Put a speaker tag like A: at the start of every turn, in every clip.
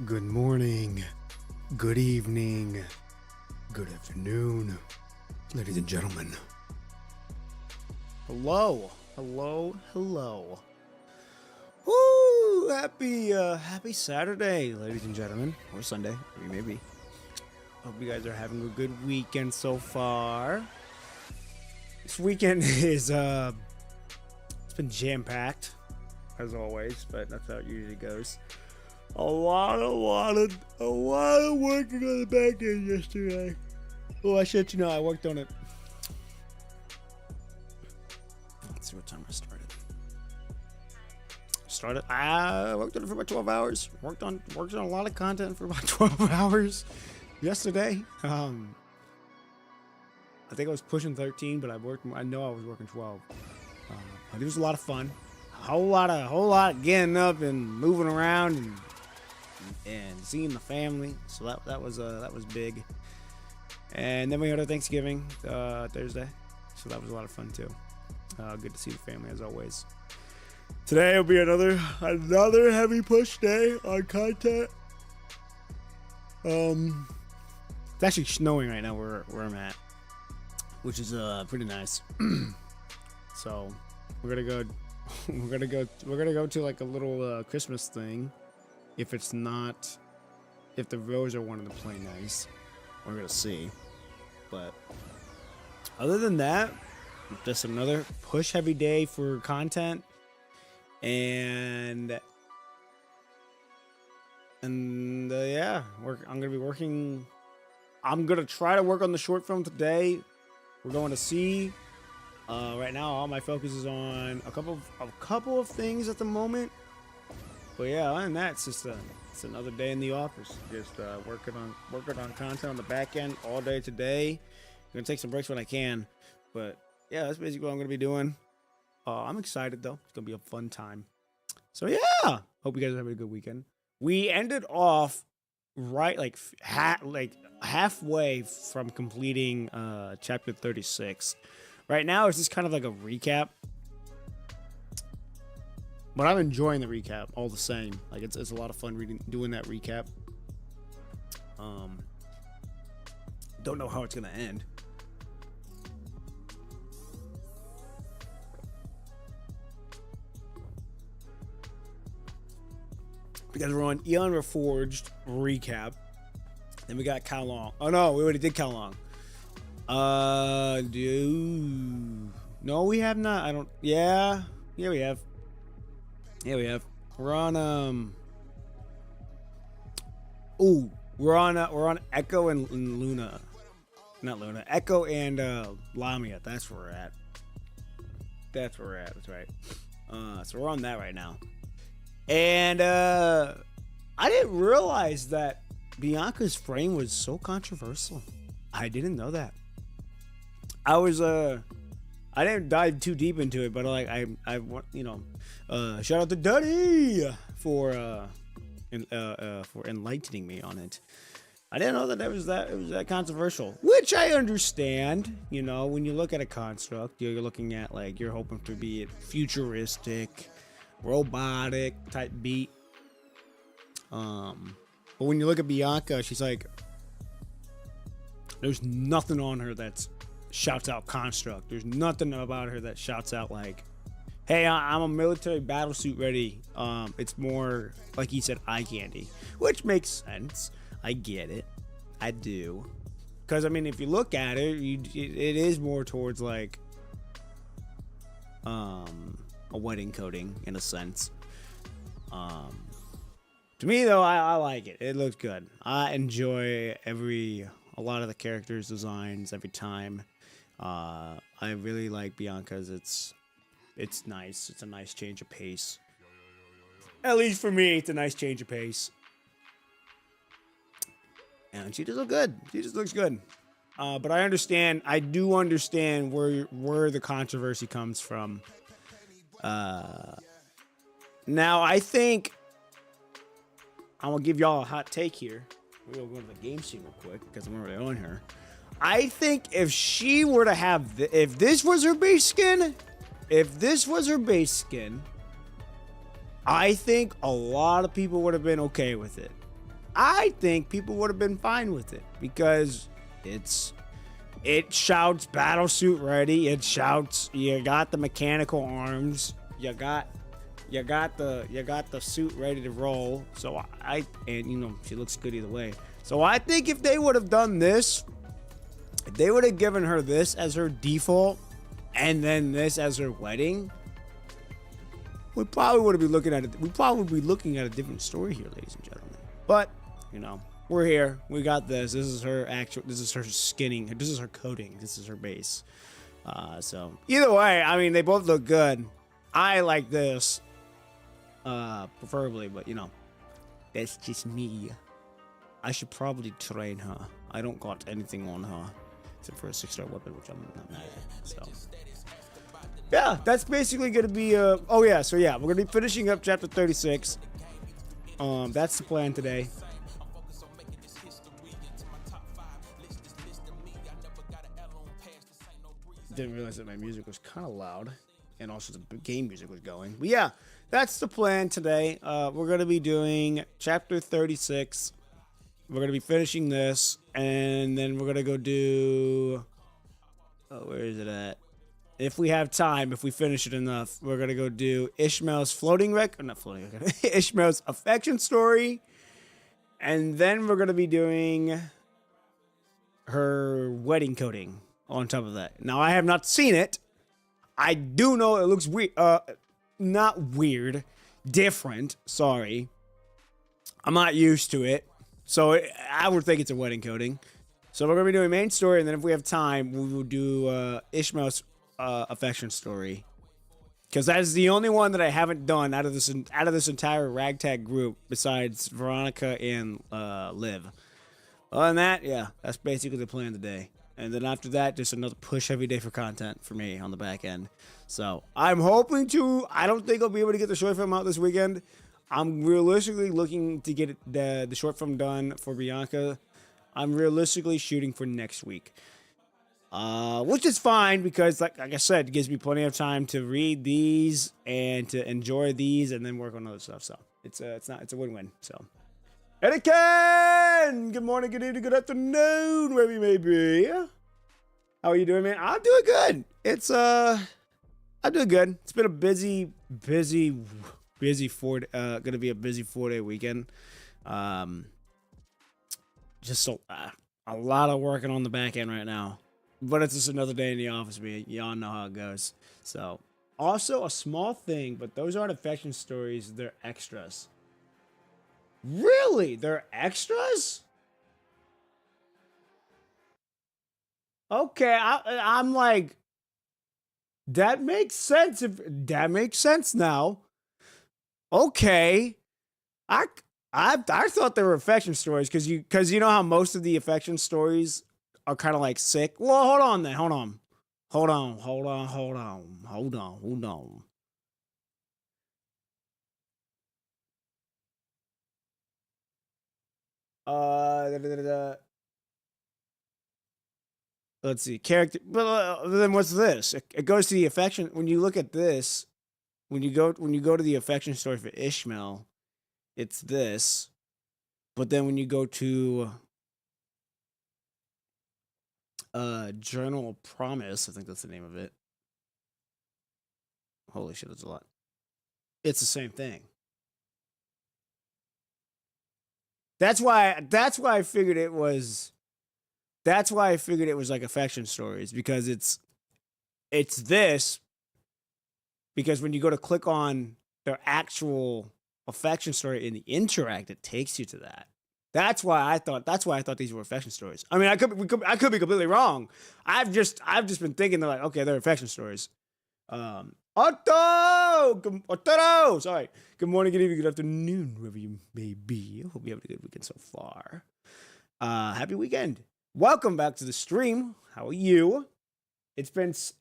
A: Good morning, good evening, good afternoon, ladies and gentlemen. Hello. Woo! Happy Saturday, ladies and gentlemen, or Sunday, maybe. Hope you guys are having a good weekend so far. This weekend is it's been jam-packed as always, but that's how it usually goes. A lot of working on the back end yesterday. Oh, I should you know I worked on it. Let's see what time I started. I worked on it for about 12 hours. Worked on a lot of content for about 12 hours yesterday. I think I was pushing 13, but I know I was working 12. But it was a lot of fun. A whole lot of getting up and moving around and seeing the family. So that was big. And then we had our Thanksgiving Thursday, so that was a lot of fun too. Good to see the family as always. Today will be another heavy push day on content. It's actually snowing right now where I'm at, which is pretty nice. So we're gonna go to like a little Christmas thing. If the roads are wanting to play nice, we're gonna see. But other than that, just another push heavy day for content, and yeah, I'm gonna be working. I'm gonna try to work on the short film today. We're going to see. Right now, all my focus is on a couple of things at the moment. But yeah, other than that, it's another day in the office. Just working on content on the back end all day today. I'm gonna take some breaks when I can, but yeah, that's basically what I'm gonna be doing. I'm excited though. It's gonna be a fun time. So yeah, hope you guys are having a good weekend. We ended off right like halfway from completing chapter 36. Right now, it's just kind of like a recap. But I'm enjoying the recap all the same. Like it's a lot of fun doing that recap. Don't know how it's gonna end. Because we're on Eon Reforged recap. Then we got Kowloon. Oh no, we already did Kowloon. No, we have not. I don't. Yeah, we have. We're on we're on Echo and Luna. Not Luna. Echo and Lamia. That's where we're at. That's right. So we're on that right now. And I didn't realize that Bianca's frame was so controversial. I didn't know that. I didn't dive too deep into it, but like I want, shout out to Duddy for enlightening me on it. I didn't know that it was that controversial, which I understand. When you look at a construct, you're looking at like you're hoping to be a futuristic, robotic type beat. But when you look at Bianca, she's like, there's nothing on her that's shouts out construct. There's nothing about her that shouts out like, hey, I'm a military battlesuit ready. It's more like he said, eye candy, which makes sense. I get it. I do. Because I mean, if you look at it, it is more towards like a wedding coating in a sense. To me though, I like it. It looks good. I enjoy a lot of the characters' designs every time. I really like Bianca's. It's nice. It's a nice change of pace. At least for me, it's a nice change of pace. And she just looks good. She just looks good. But I do understand where the controversy comes from. Now I think I'm gonna give y'all a hot take here. We'll go to the game scene real quick because I'm already on her. I think if she were to have, if this was her base skin, I think a lot of people would have been okay with it. I think people would have been fine with it because it shouts battle suit ready. It shouts you got the mechanical arms. You got the suit ready to roll. So and you know she looks good either way. So I think if they would have done this, if they would have given her this as her default and then this as her wedding, we probably would be looking at it. We probably would be looking at a different story here, ladies and gentlemen. But you know, we're here. We got this. This is her actual. This is her skinning. This is her coating. This is her base. So either way, I mean, they both look good. I like this, preferably, but you know, that's just me. I should probably train her. I don't got anything on her except for a 6-star weapon, which I'm not mad at. So. Yeah, that's basically gonna be oh yeah, so yeah, we're gonna be finishing up chapter 36. That's the plan today. Didn't realize that my music was kind of loud, and also the game music was going. But yeah, that's the plan today. We're gonna be doing chapter 36. We're gonna be finishing this, and then we're gonna go do. Oh, where is it at? If we have time, if we finish it enough, we're gonna go do Ishmael's floating wreck, or not floating wreck, Ishmael's affection story, and then we're gonna be doing her wedding coating on top of that. Now I have not seen it. I do know it looks weird. Not weird, different. Sorry, I'm not used to it, so I would think it's a wedding coating. So we're gonna be doing main story, and then if we have time, we will do Ishmael's affection story, because that is the only one that I haven't done out of this entire ragtag group besides Veronica and Liv. Other than that, yeah, that's basically the plan today. And then after that, just another push every day for content for me on the back end. So I'm hoping to. I don't think I'll be able to get the short film out this weekend. I'm realistically looking to get the short film done for Bianca. I'm realistically shooting for next week. Which is fine because, like I said, it gives me plenty of time to read these and to enjoy these and then work on other stuff. So it's a win-win. So, Anakin, good morning, good evening, good afternoon, wherever you may be. How are you doing, man? I'm doing good. I'm doing good. It's been a busy gonna be a busy 4-day weekend. Just a lot of working on the back end right now. But it's just another day in the office, man. Y'all know how it goes. So, also a small thing, but those aren't affection stories. They're extras. Really? They're extras? Okay, I'm like, that makes sense. That makes sense now. Okay, I thought they were affection stories because you know how most of the affection stories are kind of like sick. Well, hold on then. Hold on. Let's see. Character. But then what's this? It goes to the affection. When you look at this, when you go to the affection story for Ishmael, it's this. But then when you go to Journal of Promise, I think that's the name of it. Holy shit, that's a lot. It's the same thing. That's why I figured it was. That's why I figured it was like affection stories, because it's this, because when you go to click on their actual affection story in the interact, it takes you to that. That's why I thought these were affection stories. I mean, I could be completely wrong. I've just been thinking they're like, okay, they're affection stories. Otto, sorry. Good morning, good evening, good afternoon, wherever you may be. I hope you have a good weekend so far. Happy weekend. Welcome back to the stream. How are you? It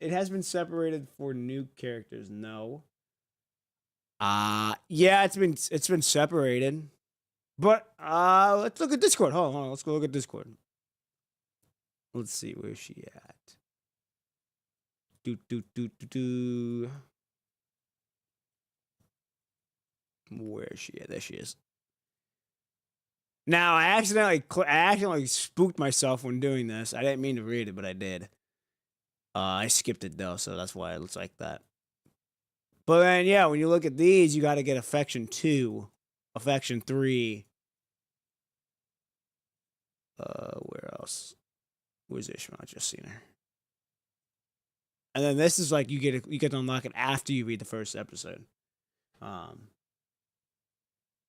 A: has been separated for new characters. No. Yeah, it's been separated. But let's look at Discord. Hold on, let's go look at Discord. Let's see, where's she at? Where is she at? There she is. Now I accidentally spooked myself when doing this. I didn't mean to read it, but I did. I skipped it though, so that's why it looks like that. But then, yeah, when you look at these, you got to get affection 2, affection 3. Where else? Where's Ishmael? I just seen her. And then this is like you get to unlock it after you read the first episode.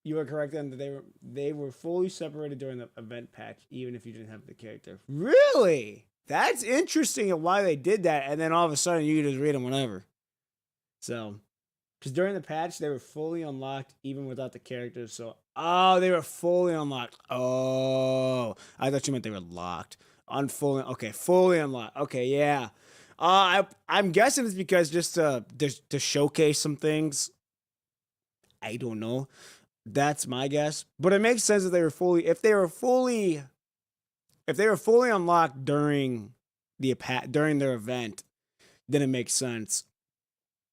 A: You are correct then that they were fully separated during the event patch, even if you didn't have the character. Really? That's interesting of why they did that, and then all of a sudden you can just read them whenever. So, because during the patch they were fully unlocked even without the characters. So, they were fully unlocked. Oh, I thought you meant they were locked. Okay, fully unlocked. Okay, yeah. I'm guessing it's because just to showcase some things. I don't know. That's my guess, but it makes sense that if they were fully unlocked during their event, then it makes sense.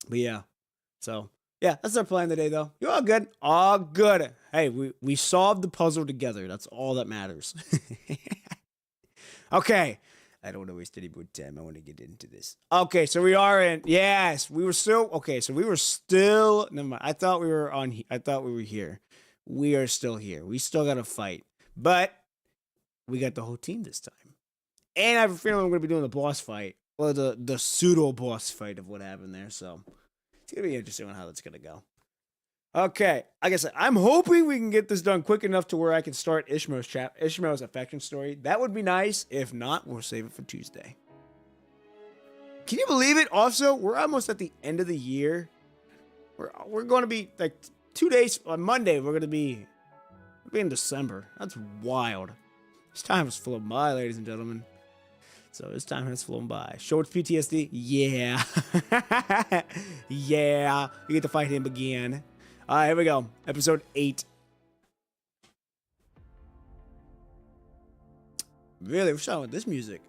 A: But yeah, so yeah, that's our plan today, though. You're all good, all good. Hey, we solved the puzzle together. That's all that matters. Okay. I don't want to waste any more time. I want to get into this. Okay, so we are in. Yes, we were still. Okay, so we were still. Never mind. I thought we were here. We are still here. We still got to fight, but we got the whole team this time. And I have a feeling we're going to be doing the boss fight, or the pseudo boss fight of what happened there. So it's gonna be interesting on how that's gonna go. Okay, like I said, I'm hoping we can get this done quick enough to where I can start Ishmael's affection story. That would be nice. If not, we'll save it for Tuesday. Can you believe it? Also, we're almost at the end of the year. We're going to be like 2 days on Monday. We'll be in December. That's wild. This time has flown by, ladies and gentlemen. So this time has flown by. Shorts PTSD? Yeah. Yeah. We get to fight him again. All right, here we go. Episode 8. Really? We're starting with this music.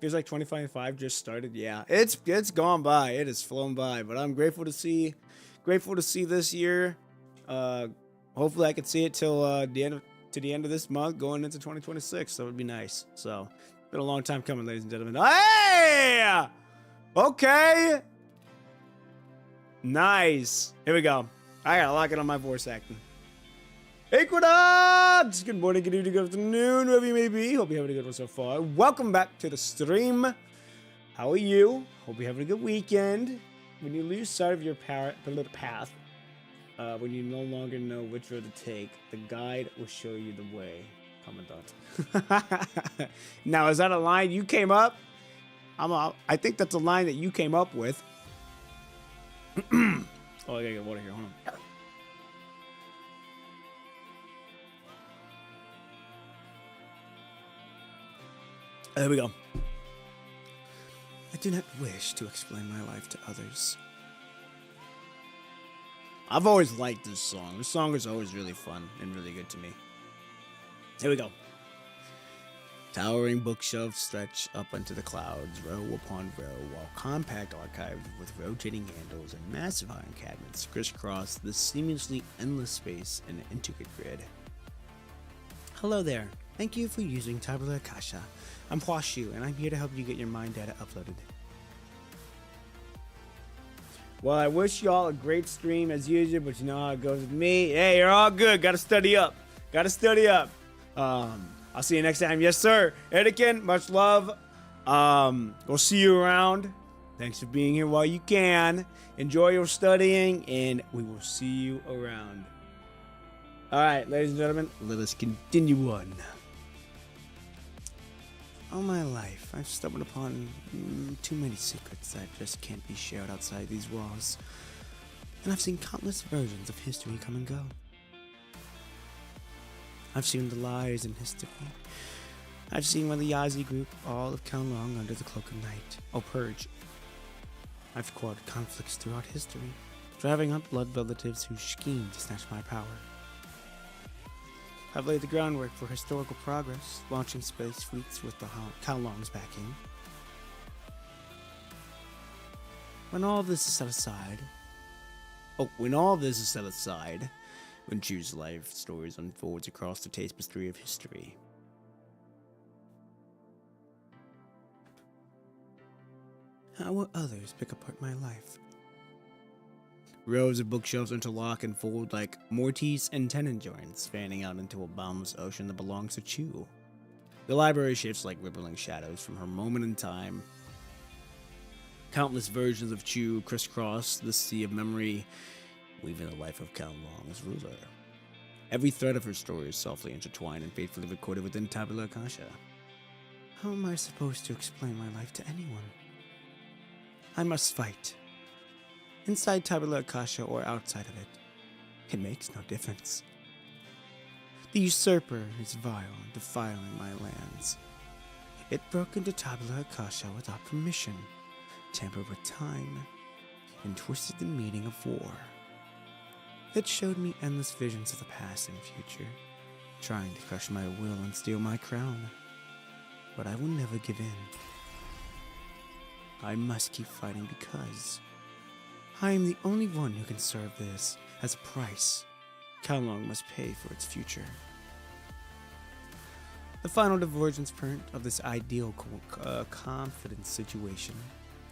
A: Feels like 2025 just started. Yeah, it's gone by. It has flown by. But I'm grateful to see this year. Hopefully I can see it till the end of this month, going into 2026. That would be nice. So, been a long time coming, ladies and gentlemen. Hey! Okay. Nice. Here we go. I gotta lock it on my voice acting. Equinox! Good morning, good evening, good afternoon, wherever you may be. Hope you're having a good one so far. Welcome back to the stream. How are you? Hope you're having a good weekend. When you lose sight of your path, when you no longer know which road to take, the guide will show you the way. Commandant. Now, is that a line you came up? I think that's a line that you came up with. Oh, I gotta get water here. Hold on. There we go. I do not wish to explain my life to others. I've always liked this song. This song is always really fun and really good to me. Here we go. Towering bookshelves stretch up into the clouds, row upon row, while compact archives with rotating handles and massive iron cabinets crisscross the seamlessly endless space in an intricate grid. Hello there. Thank you for using Tabula Akasha. I'm Huashu, and I'm here to help you get your mind data uploaded. Well, I wish y'all a great stream as usual, but you know how it goes with me. Hey, you're all good. Gotta study up. I'll see you next time. Yes, sir. Etiken, much love. We'll see you around. Thanks for being here while you can. Enjoy your studying, and we will see you around. All right, ladies and gentlemen, let us continue on. All my life, I've stumbled upon too many secrets that just can't be shared outside these walls. And I've seen countless versions of history come and go. I've seen the lies in history. I've seen when the Yazi group all have come along under the cloak of night, or purge. I've quelled conflicts throughout history, driving out blood relatives who scheme to snatch my power. I've laid the groundwork for historical progress, launching space fleets with the Kowlong's backing. When all this is set aside, when Chu's life stories unfolds across the tapestry of history. How will others pick apart my life? Rows of bookshelves interlock and fold like mortise and tenon joints, fanning out into a boundless ocean that belongs to Chu. The library shifts like rippling shadows from her moment in time. Countless versions of Chu crisscross the sea of memory, weaving the life of Count Long as ruler. Every thread of her story is softly intertwined and faithfully recorded within Tabula Akasha. How am I supposed to explain my life to anyone? I must fight. Inside Tabula Akasha or outside of it, it makes no difference. The usurper is vile, defiling my lands. It broke into Tabula Akasha without permission, tampered with time, and twisted the meaning of war. It showed me endless visions of the past and future, trying to crush my will and steal my crown. But I will never give in. I must keep fighting because I am the only one who can serve this as a price Count Long must pay for its future. The final divergence print of this ideal confidence situation.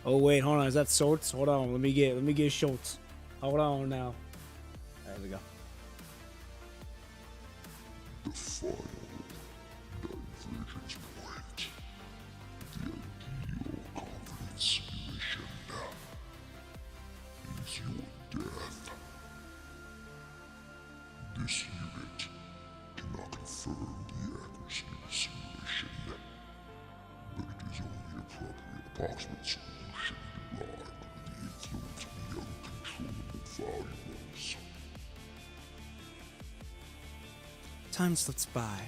A: Oh wait, hold on, is that Schultz? Hold on, let me get Schultz. Hold on now. There we go.
B: The final divergence point. The ideal confidence simulation is your death. This unit cannot confirm the accuracy of the simulation, but it is only a approximate solution derived under the influence of the uncontrollable variables.
A: Time slips by.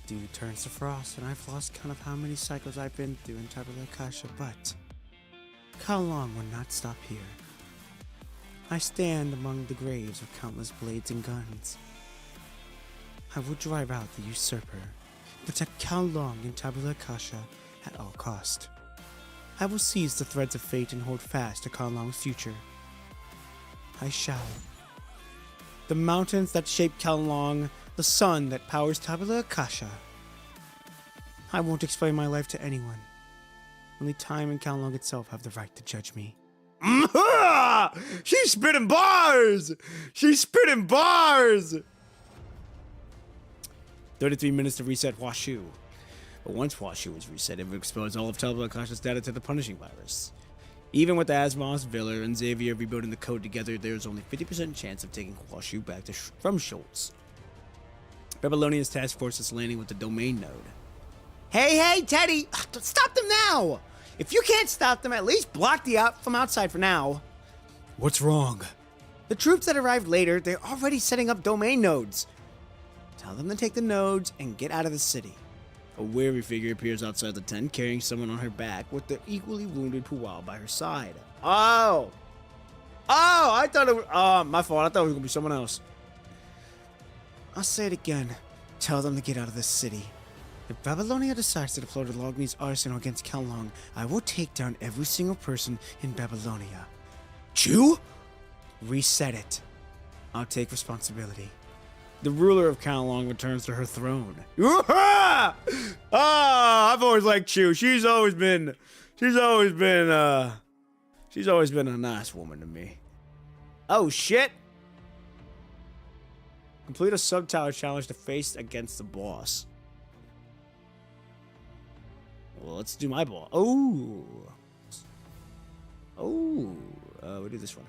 A: Dew turns to frost, and I've lost count of how many cycles I've been through in Tabula Akasha, but how long will not stop here? I stand among the graves of countless blades and guns. I will drive out the usurper, protect Count Long in Tabula Akasha at all cost. I will seize the threads of fate and hold fast to Count Long's future. I shall. The mountains that shape Count Long, the sun that powers Tabula Akasha. I won't explain my life to anyone. Only time and Count Long itself have the right to judge me. She's spitting bars! She's spitting bars! 33 minutes to reset Huashu. But once Huashu is reset, it will expose all of Tabula Akasha's data to the punishing virus. Even with Asmos, Viller, and Xavier rebuilding the code together, there's only 50% chance of taking Huashu back from Schultz. Babylonia's task force is landing with the domain node. Hey, Teddy! Stop them now! If you can't stop them, at least block the out from outside for now. What's wrong? The troops that arrived later, they're already setting up domain nodes. Tell them to take the nodes and get out of the city. A weary figure appears outside the tent, carrying someone on her back with the equally wounded Puwal by her side. Oh, I thought it was, my fault. I thought it was going to be someone else. I'll say it again. Tell them to get out of this city. If Babylonia decides to deploy the Logni's arsenal against Count Long, I will take down every single person in Babylonia. Chu? Reset it. I'll take responsibility. The ruler of Count Long returns to her throne. I've always liked Chu. She's always been a nice woman to me. Oh shit! Complete a sub-tower challenge to face against the boss. Well, let's do my ball. We'll do this one.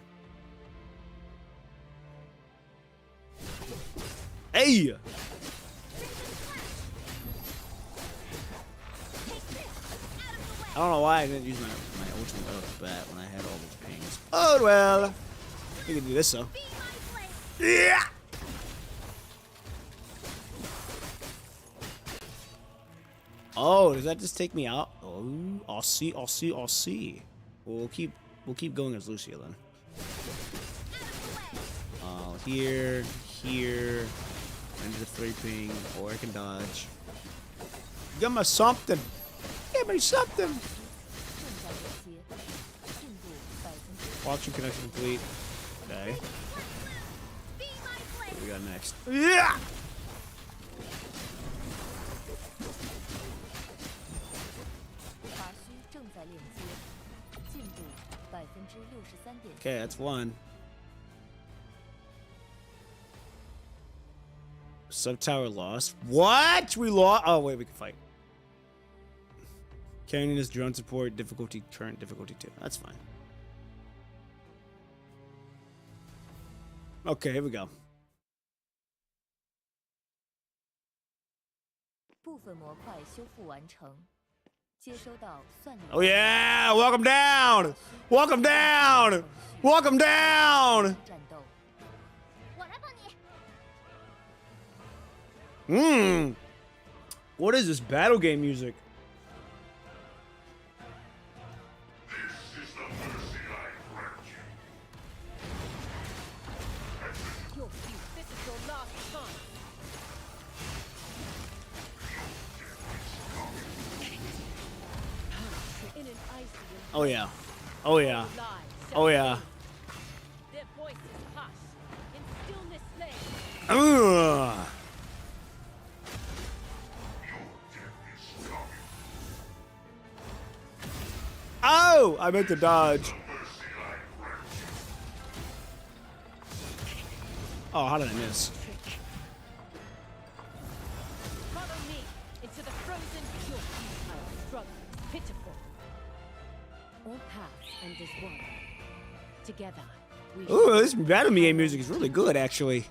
A: Hey! I don't know why I didn't use my ultimate right off the bat when I had all those pings. Oh well. We can do this though. Yeah! Oh, does that just take me out? Oh, I'll see. We'll keep going as Lucia then. Here, into the 3 ping, or I can dodge. Give me something. Watching connection complete. Okay. what we got next. Yeah! Okay, that's one. Sub tower lost. What? We lost? Oh, wait, we can fight. Canyon is drone support, difficulty, current difficulty 2. That's fine. Okay, here we go. Oh yeah! Welcome down! Welcome down! Welcome down! What is this battle game music? Oh yeah. Oh yeah. Oh yeah. Ugh. Oh! I meant to dodge. Oh, how did I miss? Ooh, this battle game music is really good, actually.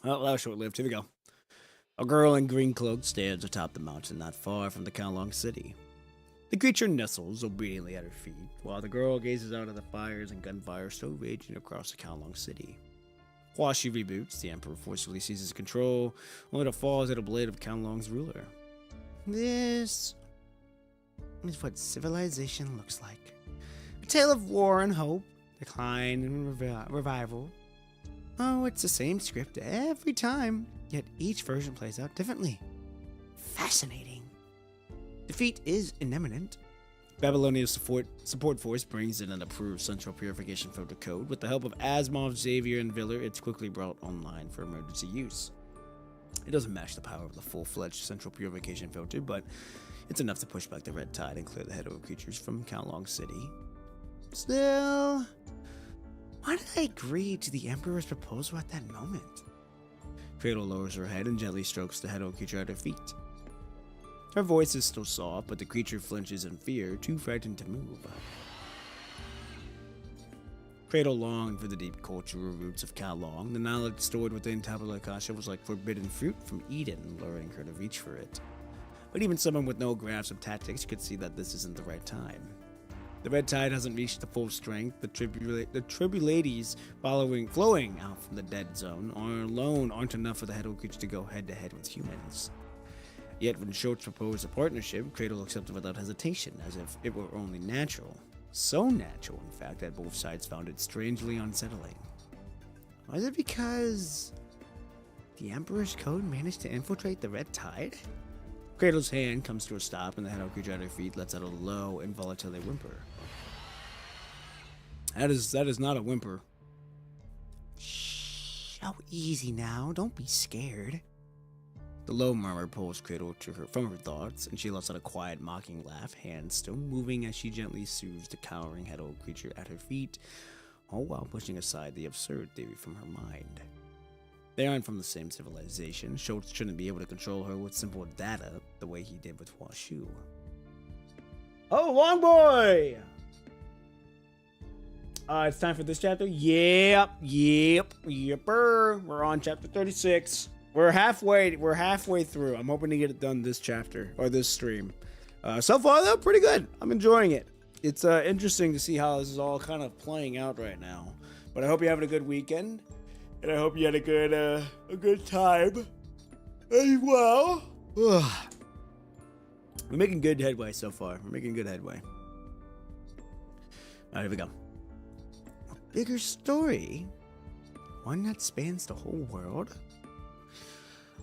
A: Oh, that was short-lived. Here we go. A girl in green cloak stands atop the mountain not far from the Kowloon city. The creature nestles obediently at her feet, while the girl gazes out at the fires and gunfire still raging across the Kowloon city. While she reboots, the Emperor forcefully seizes control, only to fall at a blade of Kowloon's ruler. This is what civilization looks like. A tale of war and hope, decline and revival. Oh, it's the same script every time, yet each version plays out differently. Fascinating. Defeat is imminent. Babylonia's support force brings in an approved central purification filter code. With the help of Asimov, Xavier, and Viller, it's quickly brought online for emergency use. It doesn't match the power of the full-fledged central purification filter, but it's enough to push back the red tide and clear the head-over creatures from Kowloon City. Still, why did I agree to the Emperor's proposal at that moment? Cradle lowers her head and gently strokes the head-over creature at her feet. Her voice is still soft, but the creature flinches in fear, too frightened to move. Cradle longed for the deep cultural roots of Kowloon. The knowledge stored within Tabula Akasha was like forbidden fruit from Eden, luring her to reach for it. But even someone with no grasp of tactics could see that this isn't the right time. The red tide hasn't reached the full strength. The tribulades flowing out from the dead zone alone aren't enough for the head creature to go head-to-head with humans. Yet when Schultz proposed a partnership, Cradle accepted without hesitation, as if it were only natural. So natural, in fact, that both sides found it strangely unsettling. Was it because the Emperor's code managed to infiltrate the red tide? Cradle's hand comes to a stop, and the head creature at her feet lets out a low, involuntary whimper. That is not a whimper. Shh, oh, easy now. Don't be scared. The low murmur pulls Cradle from her thoughts, and she lets out a quiet, mocking laugh, hands still moving as she gently soothes the cowering head creature at her feet, all while pushing aside the absurd theory from her mind. They aren't from the same civilization. Schultz shouldn't be able to control her with simple data the way he did with Washu. Oh, long boy! It's time for this chapter? Yepper. We're on chapter 36. We're halfway through. I'm hoping to get it done this chapter, or this stream. So far, though, pretty good. I'm enjoying it. It's interesting to see how this is all kind of playing out right now. But I hope you're having a good weekend. And I hope you had a good time as well. We're making good headway so far. We're making good headway. All right, here we go. A bigger story? One that spans the whole world?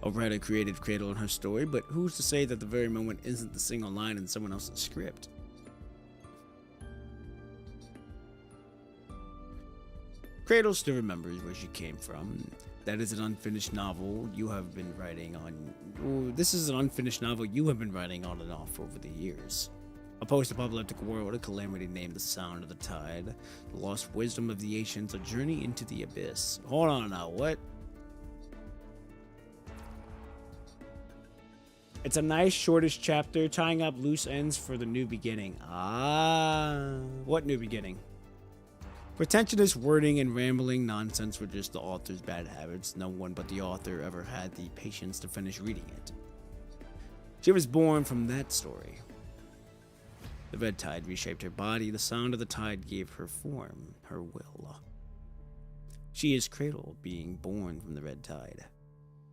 A: A writer created Cradle in her story, but who's to say that the very moment isn't the single line in someone else's script? Cradle still remembers where she came from. That is an unfinished novel you have been writing on. Ooh, this is an unfinished novel you have been writing on and off over the years. A post-apocalyptic world, a calamity named the Sound of the Tide, the lost wisdom of the ancients, a journey into the abyss. Hold on now, what? It's a nice shortish chapter, tying up loose ends for the new beginning. Ah, what new beginning? Pretentious wording and rambling nonsense were just the author's bad habits. No one but the author ever had the patience to finish reading it. She was born from that story. The red tide reshaped her body. The sound of the tide gave her form, her will. She is Cradle, being born from the red tide.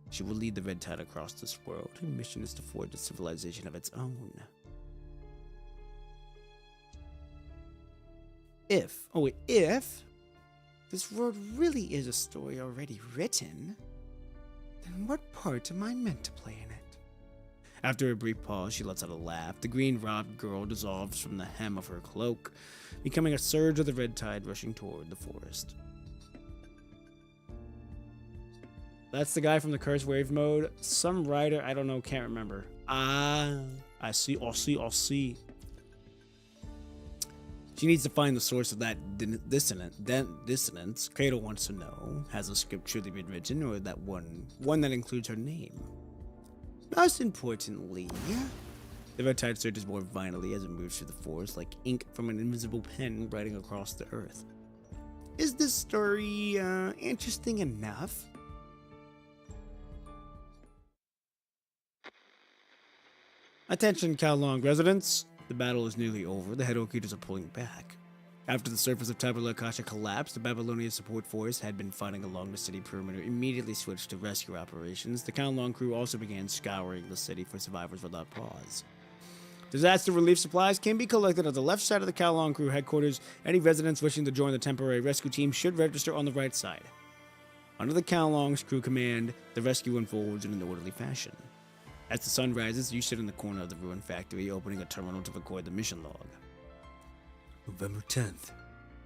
A: She will lead the red tide across this world. Her mission is to forge a civilization of its own. If this world really is a story already written, then what part am I meant to play in it? After a brief pause, she lets out a laugh. The green-robed girl dissolves from the hem of her cloak, becoming a surge of the red tide rushing toward the forest. That's the guy from the Curse Wave mode. Some writer, I don't know, can't remember. Ah, I see. She needs to find the source of that dissonance. Cradle wants to know, has the script truly been written, or that one that includes her name? Most importantly, the red tide surges more violently as it moves through the forest, like ink from an invisible pen writing across the earth. Is this story interesting enough? Attention, Kowloon residents. The battle is nearly over. The head Okitas are pulling back. After the surface of Tabula Akasha collapsed, the Babylonian support force had been fighting along the city perimeter immediately switched to rescue operations. The Kowloon crew also began scouring the city for survivors without pause. Disaster relief supplies can be collected at the left side of the Kowloon crew headquarters. Any residents wishing to join the temporary rescue team should register on the right side. Under the Kowloon's crew command, the rescue unfolds in an orderly fashion. As the sun rises, you sit in the corner of the ruined factory, opening a terminal to record the mission log. November 10th,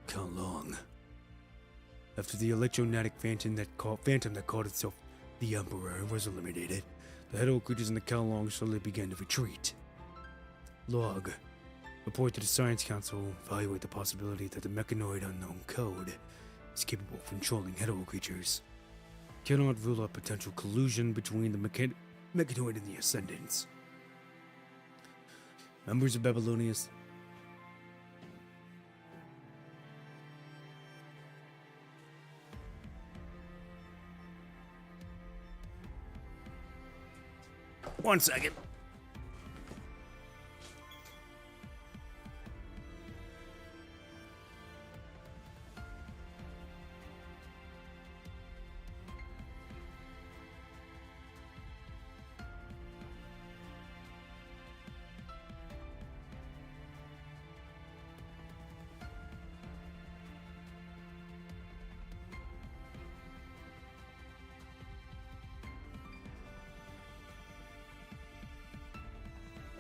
A: Kowloon. After the electromagnetic phantom that called itself the Emperor was eliminated, the head creatures in the Kowloon slowly began to retreat. Log. Report to the Science Council. Evaluate the possibility that the mechanoid unknown code is capable of controlling head creatures. Cannot rule out potential collusion between the mechanoid and the Ascendants. Members of Babylonius. One second.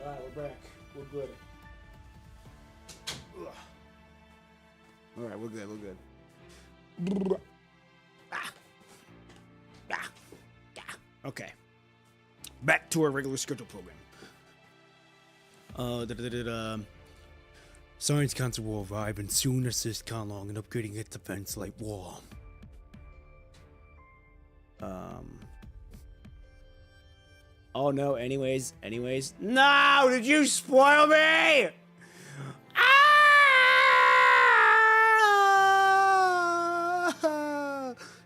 A: Alright, we're back. We're good. Ugh. Alright, we're good. Okay. Back to our regular schedule program. Science Council will arrive and soon assist Kowloon in upgrading its defense light wall. Oh no, anyways. No! Did you spoil me? Ah!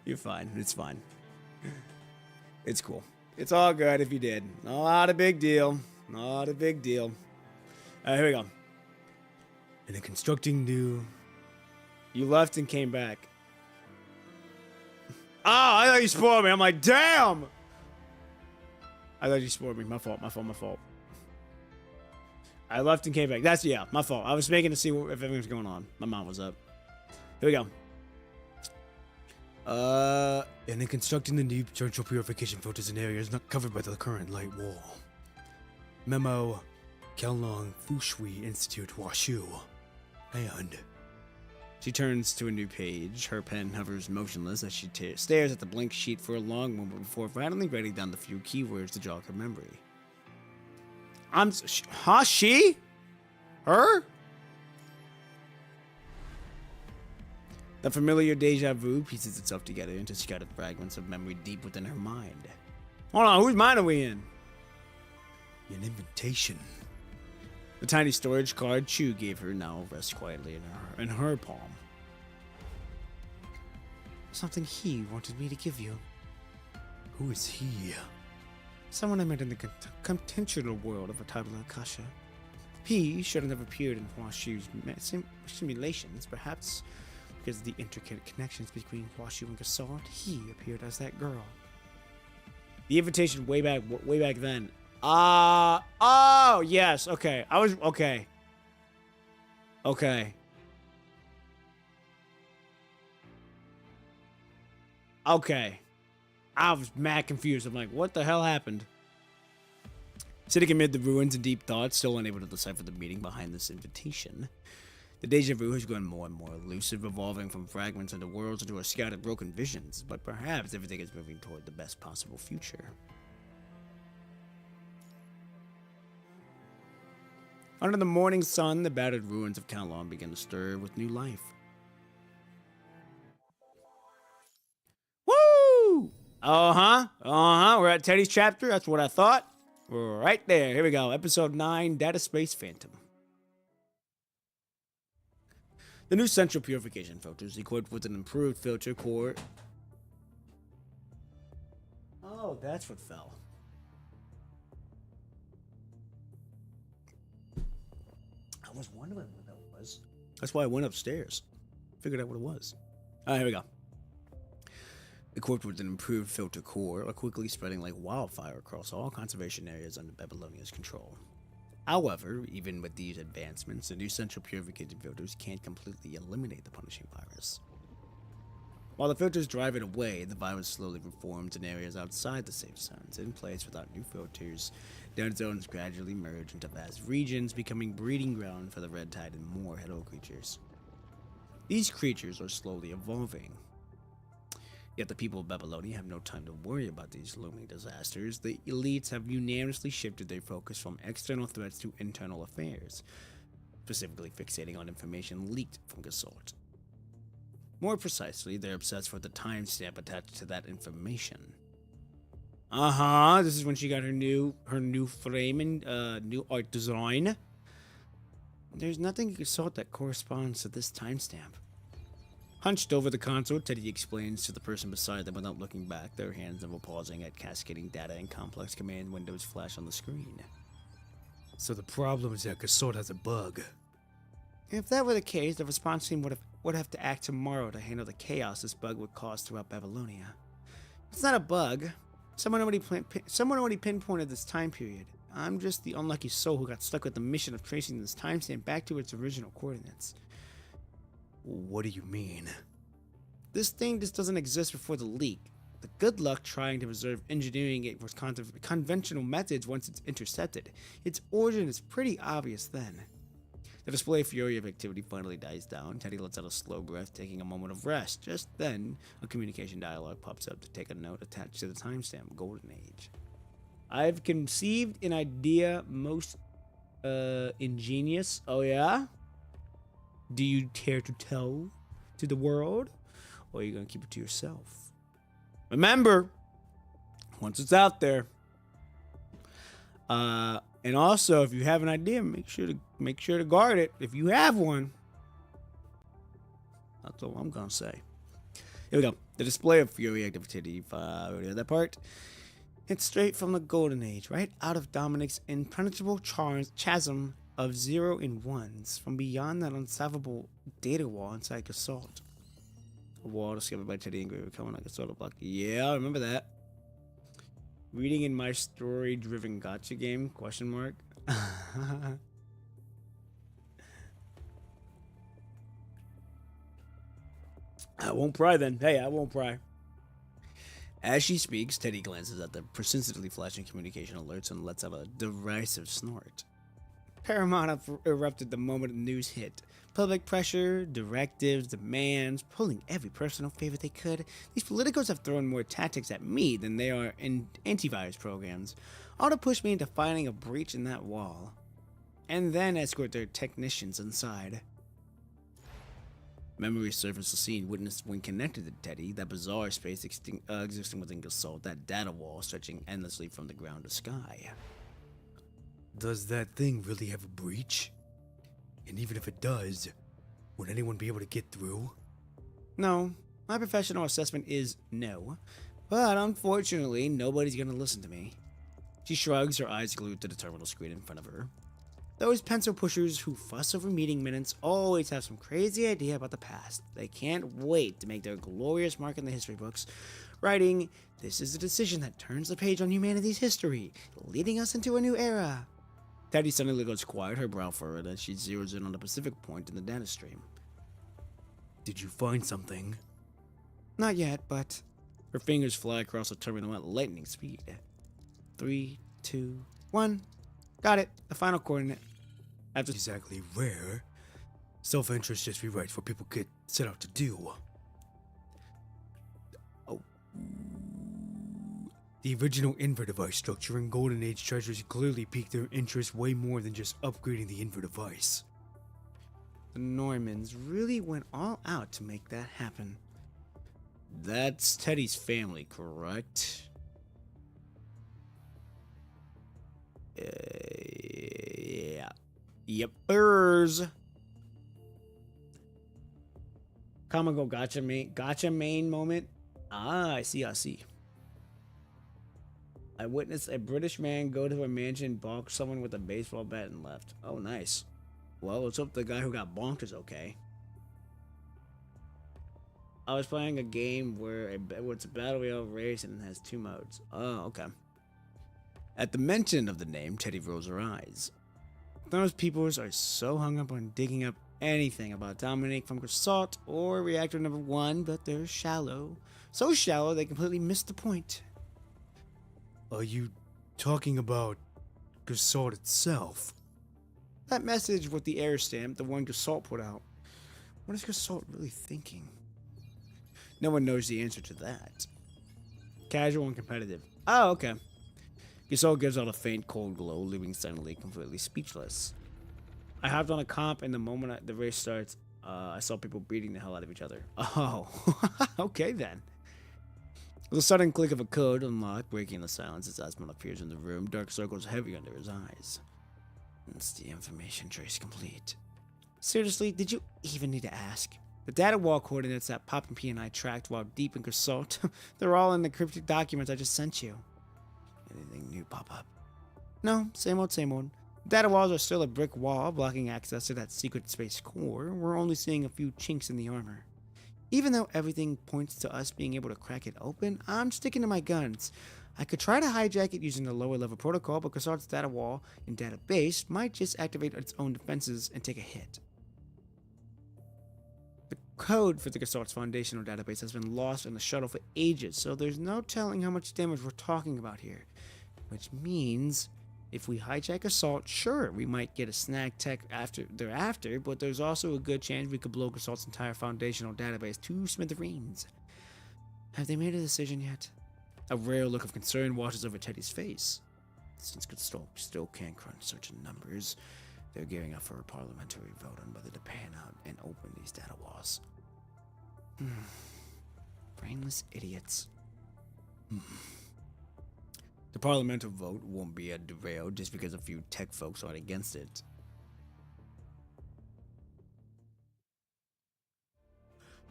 A: You're fine. It's fine. It's cool. It's all good if you did. Not a big deal. Not a big deal. Alright, here we go. And then constructing new... You left and came back. Oh, I thought you spoiled me. I'm like, damn! I thought you spoiled me. My fault. I left and came back. That's, yeah, my fault. I was making to see if everything was going on. My mom was up. Here we go. And then constructing the new central purification filters in areas not covered by the current light wall. Memo, Kowloon Fushui Institute, Washu. And She turns to a new page. Her pen hovers motionless as she stares at the blank sheet for a long moment before finally writing down the few keywords to jog her memory. She? Her? The familiar deja vu pieces itself together into scattered fragments of memory deep within her mind. Hold on, whose mind are we in? An invitation. The tiny storage card Chu gave her now rests quietly in her palm. Something he wanted me to give you. Who is he? Someone I met in the conventional world of a tabula Akasha. He should have never appeared in Huashu's simulations, perhaps because of the intricate connections between Huashu and Gasard. He appeared as that girl. The invitation way back then. Oh, yes, okay. Okay. Okay. I was mad confused. I'm like, what the hell happened? Sitting amid the ruins and deep thoughts, still unable to decipher the meaning behind this invitation, the deja vu has grown more and more elusive, evolving from fragments into worlds into a scattered broken visions, but perhaps everything is moving toward the best possible future. Under the morning sun, the battered ruins of Kalon begin to stir with new life. Woo! We're at Teddy's chapter. That's what I thought. We're right there. Here we go. Episode 9, Data Space Phantom. The new central purification filter is equipped with an improved filter core. Oh, that's what fell. I was wondering what that was. That's why I went upstairs. Figured out what it was. Here we go. Equipped with an improved filter core, are quickly spreading like wildfire across all conservation areas under Babylonia's control. However, even with these advancements, the new central purification filters can't completely eliminate the punishing virus. While the filters drive it away, the virus slowly reforms in areas outside the safe zones. In place without new filters, dead zones gradually merge into vast regions, becoming breeding ground for the red tide and more hello creatures. These creatures are slowly evolving. Yet the people of Babylonia have no time to worry about these looming disasters. The elites have unanimously shifted their focus from external threats to internal affairs, specifically fixating on information leaked from Gasort. More precisely, they're obsessed with the timestamp attached to that information. This is when she got her new frame and new art design. There's nothing in Gasort that corresponds to this timestamp. Hunched over the console, Teddy explains to the person beside them without looking back, their hands never pausing at cascading data and complex command windows flash on the screen. So the problem is that Gasort has a bug. If that were the case, the response team would have to act tomorrow to handle the chaos this bug would cause throughout Babylonia. It's not a bug. Someone already pinpointed this time period. I'm just the unlucky soul who got stuck with the mission of tracing this timestamp back to its original coordinates. What do you mean? This thing just doesn't exist before the leak. The good luck trying to preserve engineering it with conventional methods once it's intercepted. Its origin is pretty obvious then. The display fury of activity finally dies down. Teddy lets out a slow breath, taking a moment of rest. Just then, a communication dialogue pops up to take a note attached to the timestamp Golden Age. I've conceived an idea most ingenious. Oh yeah? Do you care to tell to the world, or are you going to keep it to yourself? Remember, once it's out there. And also, if you have an idea, make sure to guard it. If you have one, that's all I'm gonna say. Here we go. The display of fury activity. Already heard that part. It's straight from the Golden Age, right out of Dominic's impenetrable chasm of 0 and 1s, from beyond that unsolvable data wall inside Gasalt. A wall discovered by Teddy and Gray coming like a sort of block. Yeah, I remember that. Reading in my story-driven gotcha game? Question mark. I won't pry then. Hey, I won't pry. As she speaks, Teddy glances at the persistently flashing communication alerts and lets out a derisive snort. Paramount erupted the moment the news hit. Public pressure, directives, demands, pulling every personal favor they could. These politicos have thrown more tactics at me than they are in antivirus programs, all to push me into finding a breach in that wall, and then escort their technicians inside. Memories surface the scene witnessed when connected to Teddy, that bizarre space existing within Gasol, that data wall stretching endlessly from the ground to sky.
C: Does that thing really have a breach? And even if it does, would anyone be able to get through?
A: No, my professional assessment is no, but unfortunately, nobody's gonna listen to me. She shrugs, her eyes glued to the terminal screen in front of her. Those pencil pushers who fuss over meeting minutes always have some crazy idea about the past. They can't wait to make their glorious mark in the history books, writing, "This is a decision that turns the page on humanity's history, leading us into a new era." Teddy suddenly goes quiet, her brow furrowed, as she zeroes in on the Pacific point in the data stream.
C: Did you find something?
A: Not yet, but her fingers fly across the terminal at lightning speed. 3, 2, 1. Got it. The final coordinate. After
C: Exactly where self-interest just rewrites what people could set out to do.
A: Oh.
C: The original Inver device structure and Golden Age treasures clearly piqued their interest way more than just upgrading the Inver device.
A: The Normans really went all out to make that happen. That's Teddy's family, correct? Yeah. Yepers. Kamago gotcha main moment. Ah, I see. I witnessed a British man go to a mansion, bonk someone with a baseball bat, and left. Oh, nice. Well, let's hope the guy who got bonked is okay. I was playing a game where it's a battle royale race and it has 2 modes. Oh, okay. At the mention of the name, Teddy rolls her eyes. Those peoples are so hung up on digging up anything about Dominique from Grisalt or Reactor Number 1, but they're shallow. So shallow they completely missed the point.
C: Are you talking about Grisalt itself?
A: That message with the air stamp, the one Grisalt put out. What is Grisalt really thinking? No one knows the answer to that. Casual and competitive. Oh, okay. Grisalt gives out a faint cold glow, leaving suddenly completely speechless. I hopped on a comp, and the moment the race starts, I saw people beating the hell out of each other. Oh, okay then. With a sudden click of a code unlocked, breaking the silence as Asmund appears in the room, dark circles heavy under his eyes. It's the information trace complete. Seriously, did you even need to ask? The data wall coordinates that Pop and P and I tracked while deep in Grisalt, they're all in the cryptic documents I just sent you. Anything new pop up? No, same old, same old. Data walls are still a brick wall blocking access to that secret space core. We're only seeing a few chinks in the armor. Even though everything points to us being able to crack it open, I'm sticking to my guns. I could try to hijack it using the lower level protocol, but Gassalt's data wall and database might just activate its own defenses and take a hit. The code for the Gassalt's foundational database has been lost in the shuttle for ages, so there's no telling how much damage we're talking about here. Which means, if we hijack Assault, sure, we might get a snag tech thereafter, but there's also a good chance we could blow Gassalt's entire foundational database to smithereens. Have they made a decision yet? A rare look of concern washes over Teddy's face. Since Gasalt still can't crunch certain numbers, they're gearing up for a parliamentary vote on whether to pan out and open these data walls. Brainless idiots. The parliamentary vote won't be derailed just because a few tech folks aren't against it.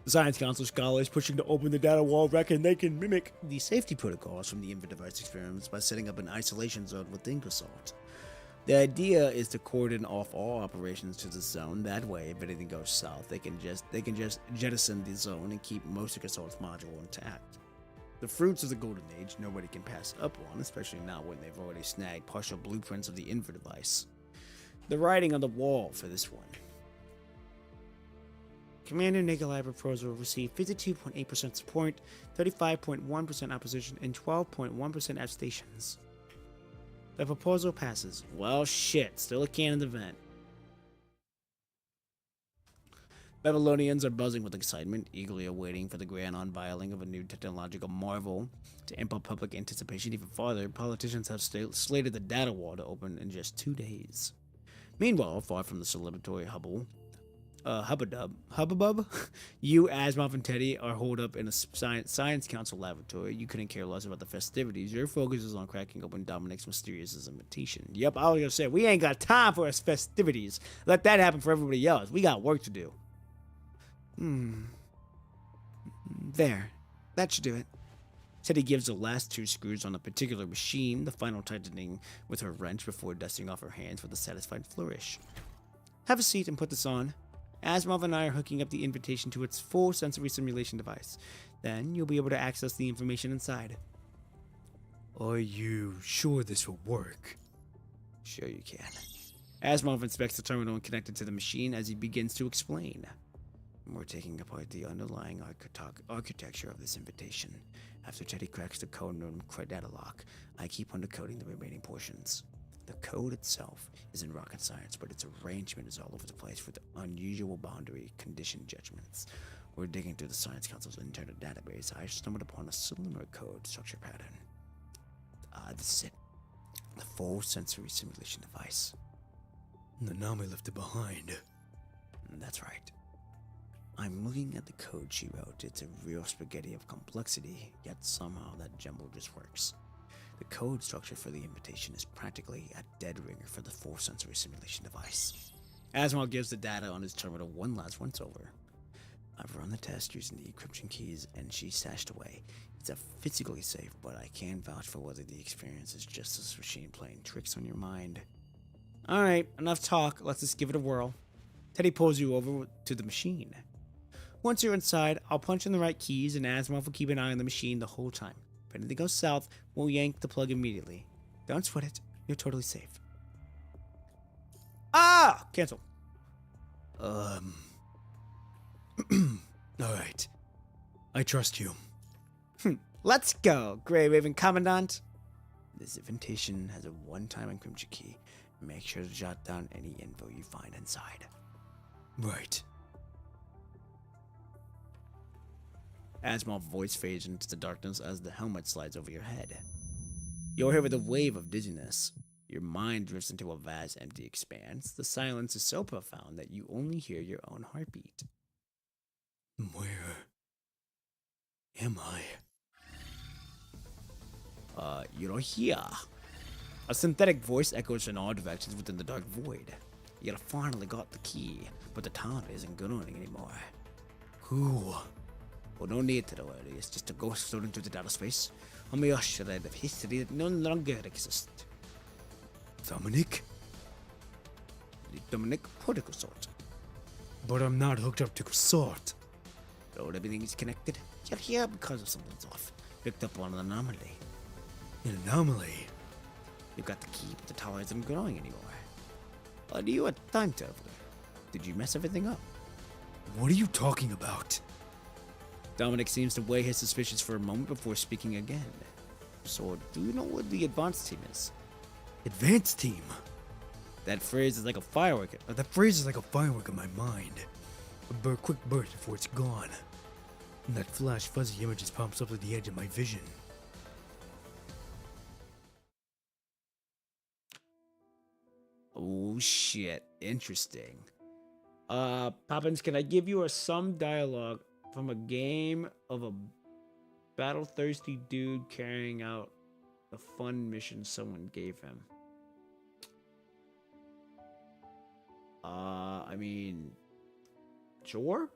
A: The Science Council scholars pushing to open the data wall reckon they can mimic the safety protocols from the Inver device experiments by setting up an isolation zone within Gasalt. The idea is to cordon off all operations to the zone. That way, if anything goes south, they can just jettison the zone and keep most of Gasalt's module intact. The fruits of the Golden Age nobody can pass up on, especially now when they've already snagged partial blueprints of the Inver device. The writing on the wall for this one. Commander Nikolai proposal received 52.8% support, 35.1% opposition, and 12.1% abstentions. The proposal passes. Well, shit. Still a canon event. Babylonians are buzzing with excitement, eagerly awaiting for the grand unveiling of a new technological marvel. To amp up public anticipation even farther, politicians have slated the data wall to open in just 2 days. Meanwhile, far from the celebratory hubbub, you, Asimov, and Teddy are holed up in a science council laboratory. You couldn't care less about the festivities. Your focus is on cracking open Dominic's mysterious invitation. Yep, I was gonna say, we ain't got time for his festivities. Let that happen for everybody else. We got work to do. There. That should do it. Teddy gives the last 2 screws on a particular machine, the final tightening with her wrench before dusting off her hands with a satisfied flourish. Have a seat and put this on. Asimov and I are hooking up the invitation to its full sensory simulation device. Then you'll be able to access the information inside.
C: Are you sure this will work?
A: Sure you can. Asimov inspects the terminal connected to the machine as he begins to explain. We're taking apart the underlying architecture of this invitation. After Teddy cracks the code known data lock, I keep on decoding the remaining portions. The code itself isn't rocket science, but its arrangement is all over the place with unusual boundary condition judgments. We're digging through the Science Council's internal database. I stumbled upon a similar code structure pattern. This is it. The full sensory simulation device.
C: The anomaly left it behind.
A: That's right. I'm looking at the code she wrote. It's a real spaghetti of complexity, yet somehow that jumble just works. The code structure for the invitation is practically a dead ringer for the full sensory simulation device. Asimov gives the data on his terminal one last once-over. I've run the test using the encryption keys, and she's stashed away. It's a physically safe, but I can't vouch for whether the experience is just this machine playing tricks on your mind. Alright, enough talk. Let's just give it a whirl. Teddy pulls you over to the machine. Once you're inside, I'll punch in the right keys, and Asimov will keep an eye on the machine the whole time. If anything goes south, we'll yank the plug immediately. Don't sweat it. You're totally safe. Ah! Cancel.
C: Alright. I trust you.
A: Let's go, Grey Raven Commandant. This invitation has a one-time encryption key. Make sure to jot down any info you find inside.
C: Right.
A: Asimov's voice fades into the darkness as the helmet slides over your head. You're hit with a wave of dizziness. Your mind drifts into a vast, empty expanse. The silence is so profound that you only hear your own heartbeat.
C: Where am I?
A: You're here. A synthetic voice echoes in all directions within the dark void. You finally got the key, but the time isn't going anymore.
C: Who?
A: Well, no need to worry. It's just a ghost floating through the data space. On the shred of history that no longer exists.
C: Dominic?
A: The Dominic particle sort.
C: But I'm not hooked up to Sort.
A: So everything is connected. You're here because of something's off. Picked up on an anomaly.
C: An anomaly?
A: You got the key, but the tower isn't growing anymore. Are you a time traveler? Did you mess everything up?
C: What are you talking about?
A: Dominic seems to weigh his suspicions for a moment before speaking again. So, do you know what the advanced team is?
C: Advanced team?
A: That phrase is like a firework.
C: That phrase is like a firework in my mind. A quick burst before it's gone. And that flash fuzzy image just pops up at the edge of my vision.
A: Oh shit, interesting. Poppins, can I give you some dialogue from a game of a battle-thirsty dude carrying out a fun mission someone gave him? I mean, sure.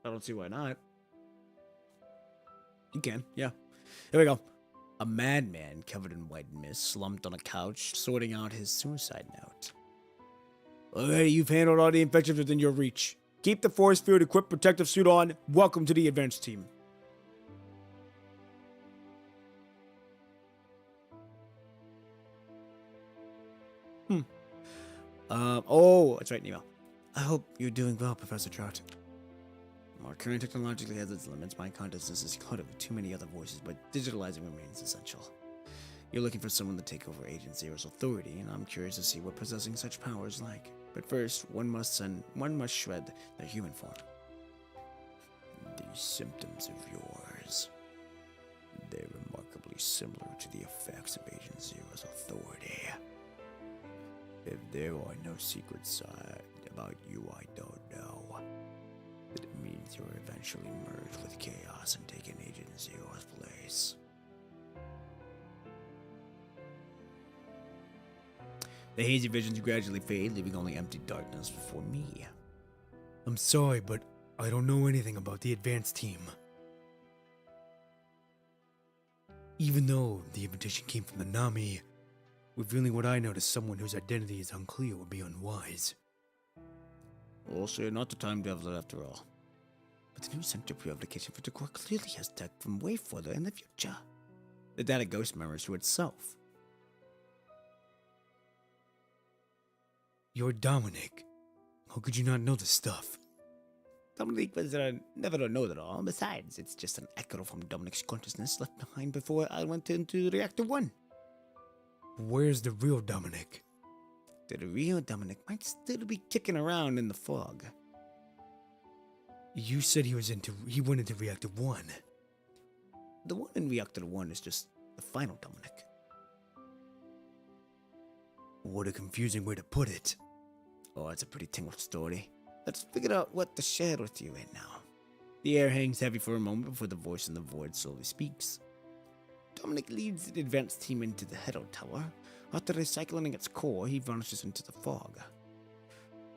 A: I don't see why not. You can, yeah. Here we go. A madman covered in white mist slumped on a couch, sorting out his suicide note. Alright, you've handled all the infections within your reach. Keep the force field equipped protective suit on. Welcome to the advanced team. Oh, that's right, Nemo. I hope you're doing well, Professor Trout. Our current technologically has its limits. My consciousness is cluttered with too many other voices, but digitalizing remains essential. You're looking for someone to take over Agent Zero's authority, and I'm curious to see what possessing such power is like. But first, one must shred their human form. These symptoms of yours, they're remarkably similar to the effects of Agent Zero's authority. If there are no secrets about you I don't know, it means you'll eventually merge with chaos and take an Agent Zero's place. The hazy visions gradually fade, leaving only empty darkness before me.
C: I'm sorry, but I don't know anything about the advanced team. Even though the invitation came from the Nami, revealing what I know to someone whose identity is unclear would be unwise.
A: Also, you're not the time traveler after all. But the new center pre-application for the core clearly has tech from way further in the future. The data ghost mirrors to itself.
C: You're Dominic. How could you not know this stuff?
A: Dominic was never a know-it-all. Besides, it's just an echo from Dominic's consciousness left behind before I went into Reactor 1.
C: Where's the real Dominic?
A: The real Dominic might still be kicking around in the fog.
C: You said he went into Reactor 1.
A: The one in Reactor 1 is just the final Dominic.
C: What a confusing way to put it.
A: Oh, it's a pretty tangled story. Let's figure out what to share with you right now. The air hangs heavy for a moment before the voice in the void slowly speaks. Dominic leads the advanced team into the Hero Tower. After recycling its core, he vanishes into the fog.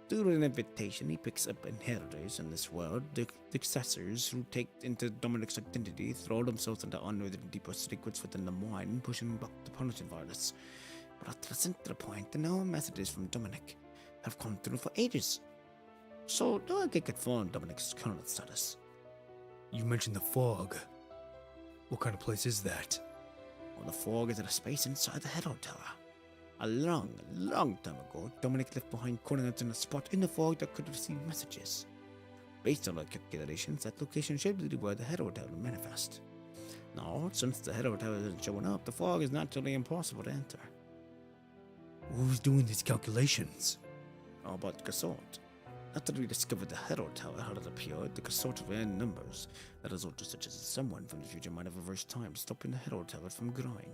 A: Through an invitation, he picks up inheritors in this world, the successors who take into Dominic's identity, throw themselves into unearthing deeper secrets within the mind, pushing back the punishing virus. But at the center point, the no messages from Dominic have come through for ages. So, no one can confirm Dominic's current status.
C: You mentioned the fog. What kind of place is that?
A: Well, the fog is at a space inside the Hero Tower. A long, long time ago, Dominic left behind coordinates in a spot in the fog that could receive messages. Based on our calculations, that location should be where the Hero Tower will manifest. Now, since the Hero Tower isn't showing up, the fog is naturally impossible to enter.
C: Who's doing these calculations?
A: How about Gasort? After we discovered the Hero Tower had it appeared, the Gasort were in numbers. That is also such as someone from the future might have reversed time, stopping the Hero Tower from growing.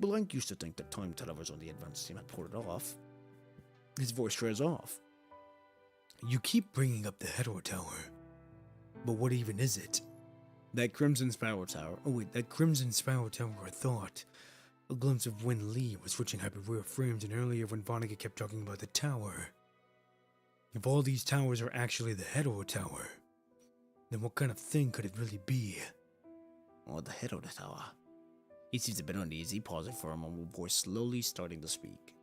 A: Blank used to think that time travelers on the advanced team had pulled it off. His voice trails off.
C: You keep bringing up the Hero Tower. But what even is it?
A: That Crimson Spiral Tower.
C: Oh wait, that Crimson Spiral Tower I thought. A glimpse of when Lee was switching hyperreal frames and earlier when Vonnegut kept talking about the tower. If all these towers are actually the Hero Tower, then what kind of thing could it really be?
A: Oh, the Hero Tower. He seems a bit uneasy, pausing for a moment, voice slowly starting to speak.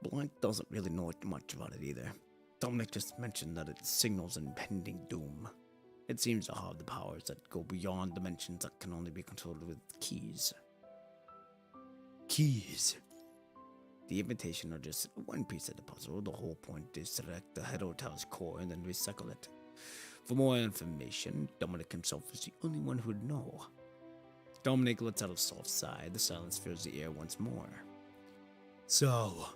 A: Blank doesn't really know much about it either. Dominic just mentioned that it signals impending doom. It seems to have the powers that go beyond dimensions that can only be controlled with keys.
C: Keys?
A: The invitation are just one piece of the puzzle. The whole point is to select the Hero Tower's core and then recycle it. For more information, Dominic himself is the only one who would know. Dominic lets out a soft sigh. The silence fills the air once more.
C: So,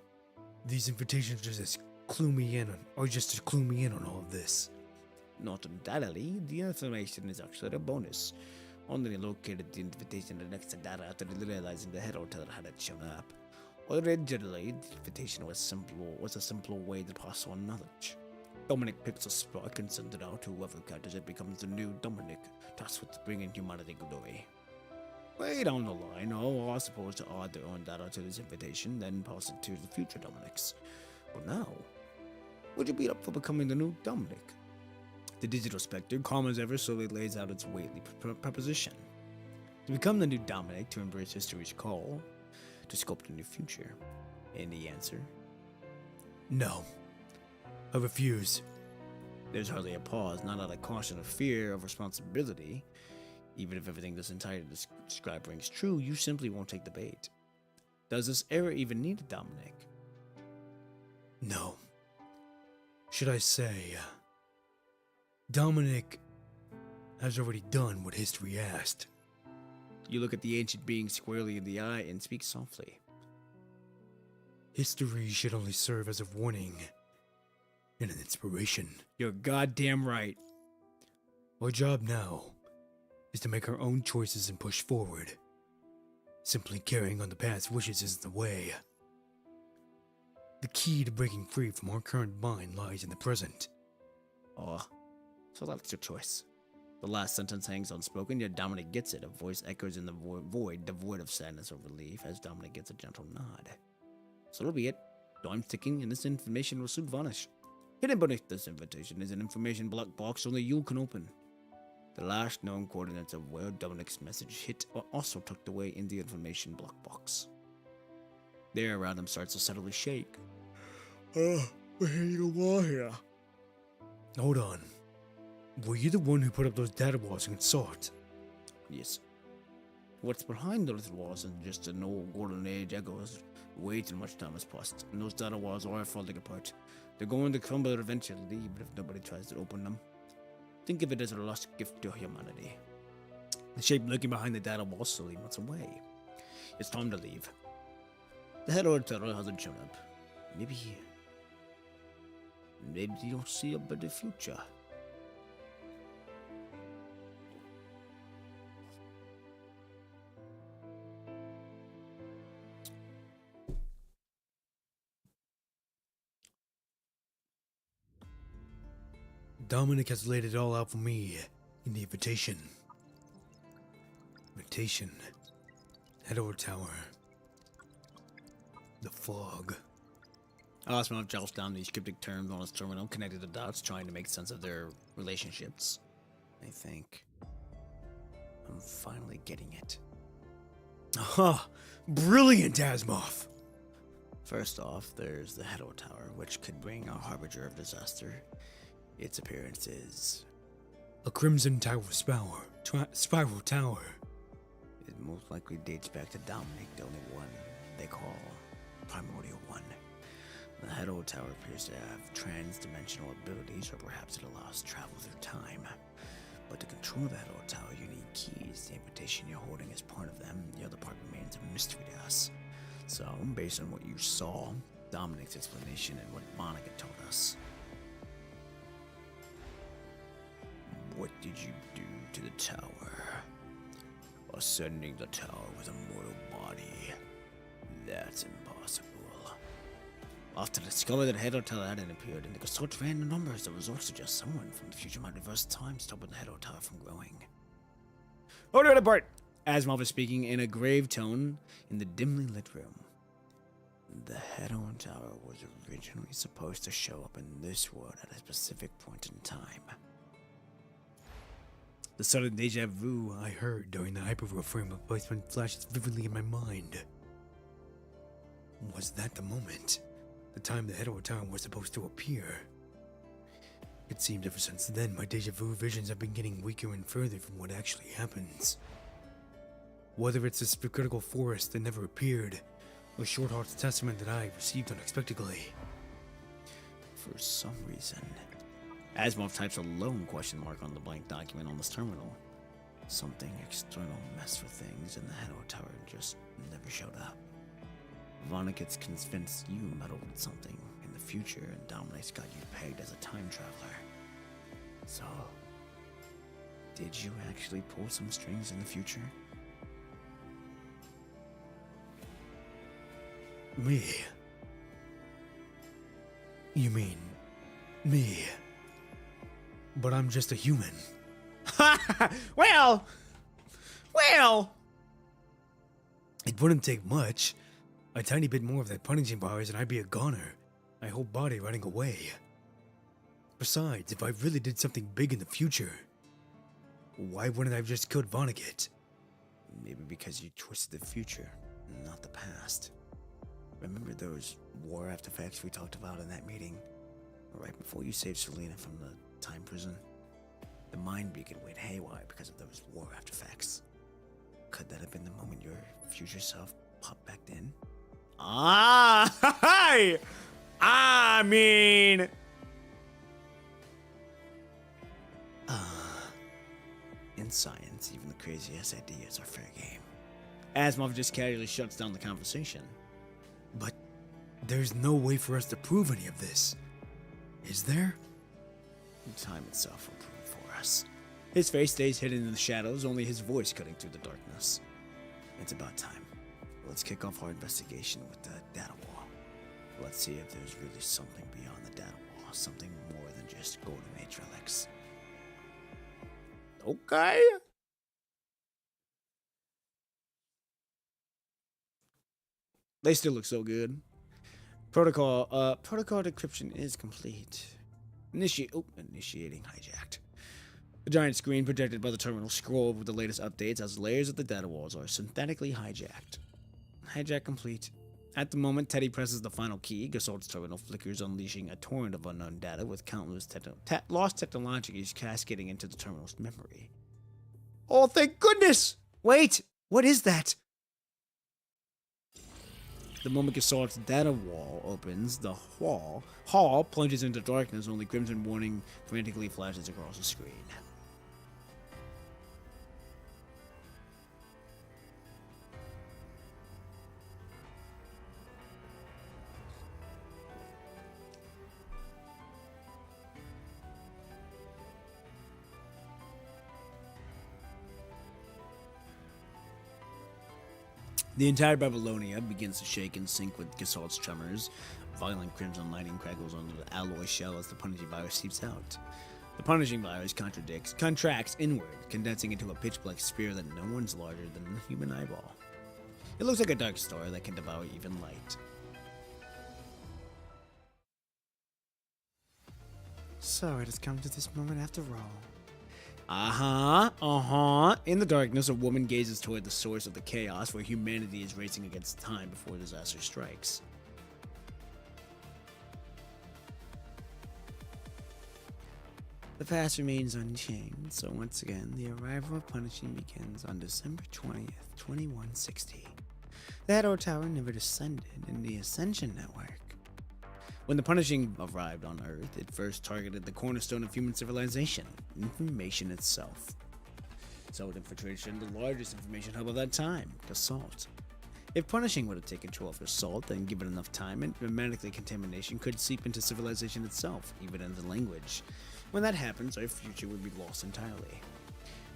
C: these invitations just clue me in on all of this.
A: Not entirely. The information is actually a bonus. Only located the invitation next to data after realizing the Hero Tower hadn't shown up. Originally, the invitation was a simpler way to pass on knowledge. Dominic picks a spark and sends it out to whoever catches it becomes the new Dominic, tasked with bringing humanity glory. Way down the line, all are supposed to add their own data to this invitation, then pass it to the future Dominics. But now, would you be up for becoming the new Dominic? The digital spectre, calm as ever, slowly lays out its weighty proposition. To become the new Dominic, to embrace history's call, to sculpt a new future. Any answer?
C: No. I refuse.
A: There's hardly a pause, not out of caution or fear of responsibility. Even if everything this entire describe rings true, you simply won't take the bait. Does this era even need a Dominic?
C: No. Should I say, Dominic has already done what history asked.
A: You look at the ancient being squarely in the eye and speak softly.
C: History should only serve as a warning and an inspiration.
A: You're goddamn right.
C: Our job now is to make our own choices and push forward. Simply carrying on the past wishes isn't the way. The key to breaking free from our current bind lies in the present.
A: Oh, so that's your choice. The last sentence hangs unspoken, yet Dominic gets it. A voice echoes in the void, devoid of sadness or relief, as Dominic gets a gentle nod. So it'll be it. Time's ticking, and this information will soon vanish. Hidden beneath this invitation is an information black box only you can open. The last known coordinates of where Dominic's message hit are also tucked away in the information black box. The air around him starts to subtly shake. We're hitting a wall here.
C: Hold on. Were you the one who put up those data walls and saw it?
A: Yes. What's behind those walls is just an old golden age echoes. Way too much time has passed, and those data walls are falling apart. They're going to crumble eventually, even if nobody tries to open them. Think of it as a lost gift to humanity. The shape lurking behind the data wall slowly melts away. It's time to leave. The head of terror hasn't shown up. Maybe you'll see a better future.
C: Dominic has laid it all out for me in the invitation. Invitation. Hedor Tower. The fog.
A: Osmond jots down these cryptic terms on his terminal, connecting the dots, trying to make sense of their relationships. I think I'm finally getting it.
C: Aha! Brilliant, Asimov!
A: First off, there's the Hedor Tower, which could bring a harbinger of disaster. Its appearance is
C: a Crimson Tower Spiral Tower.
A: It most likely dates back to Dominic, the only one they call Primordial One. The Hedor Tower appears to have trans-dimensional abilities, or perhaps it allows travel through time. But to control the Hedor Tower, you need keys. The invitation you're holding is part of them. The other part remains a mystery to us. So, based on what you saw, Dominic's explanation, and what Monica told us, what did you do to the tower? Ascending the tower with a mortal body. That's impossible. After discovering that Hedor Tower hadn't appeared and the search random numbers, the results suggest someone from the future might reverse time, stopping the Hedor Tower from growing. Hold it apart! Asimov is speaking in a grave tone in the dimly lit room. The Hedor Tower was originally supposed to show up in this world at a specific point in time. The sudden deja vu
C: I heard during the hyperreal frame of placement flashes vividly in my mind. Was that the moment? The time the Hedor Tower was supposed to appear? It seems ever since then my deja vu visions have been getting weaker and further from what actually happens. Whether it's this critical forest that never appeared, or Shortheart's testament that I received unexpectedly.
A: For some reason, Asimov types a lone question mark on the blank document on this terminal. Something external messed with things, and the Hedor Tower just never showed up. Vonnegut's convinced you meddled with something in the future, and Dominic's got you pegged as a time traveler. So, did you actually pull some strings in the future?
C: Me? You mean me? But I'm just a human.
A: Well!
C: It wouldn't take much. A tiny bit more of that punishing virus and I'd be a goner. My whole body running away. Besides, if I really did something big in the future, why wouldn't I have just killed Vonnegut?
A: Maybe because you twisted the future, not the past. Remember those war artifacts we talked about in that meeting? Right before you saved Selena from the time prison? The mind beacon went haywire because of those war artifacts. Could that have been the moment your future self popped back in? I mean... science, even the craziest ideas are fair game. Asimov just casually shuts down the conversation.
C: But there's no way for us to prove any of this. Is there?
A: Time itself will prove for us. His face stays hidden in the shadows, only his voice cutting through the darkness. It's about time. Let's kick off our investigation with the data wall. Let's see if there's really something beyond the data wall, something more than just golden age relics. Okay. They still look so good. Protocol decryption is complete. Initiating hijacked. The giant screen projected by the terminal scrolled with the latest updates as layers of the data walls are synthetically hijacked. Hijack complete. At the moment, Teddy presses the final key. Gasolt's terminal flickers, unleashing a torrent of unknown data with countless lost technologies cascading into the terminal's memory. Oh, thank goodness! Wait! What is that? The moment Gasolt's data wall opens, the hall plunges into darkness, only crimson warning frantically flashes across the screen. The entire Babylonia begins to shake in sync with Gasolt's tremors. Violent crimson lighting crackles under the alloy shell as the punishing virus seeps out. The punishing virus contracts inward, condensing into a pitch-black sphere that no one's larger than the human eyeball. It looks like a dark star that can devour even light. So it has come to this moment after all. In the darkness, a woman gazes toward the source of the chaos where humanity is racing against time before disaster strikes. The past remains unchanged, so once again, the arrival of punishing begins on December 20th, 2160. The Hedor Tower never descended in the Ascension Network. When the punishing arrived on Earth, it first targeted the cornerstone of human civilization, information itself. Sold Infiltration, the largest information hub of that time, Gasalt. If punishing would have taken control of Gasalt and given enough time, dramatically contamination could seep into civilization itself, even into language. When that happens, our future would be lost entirely.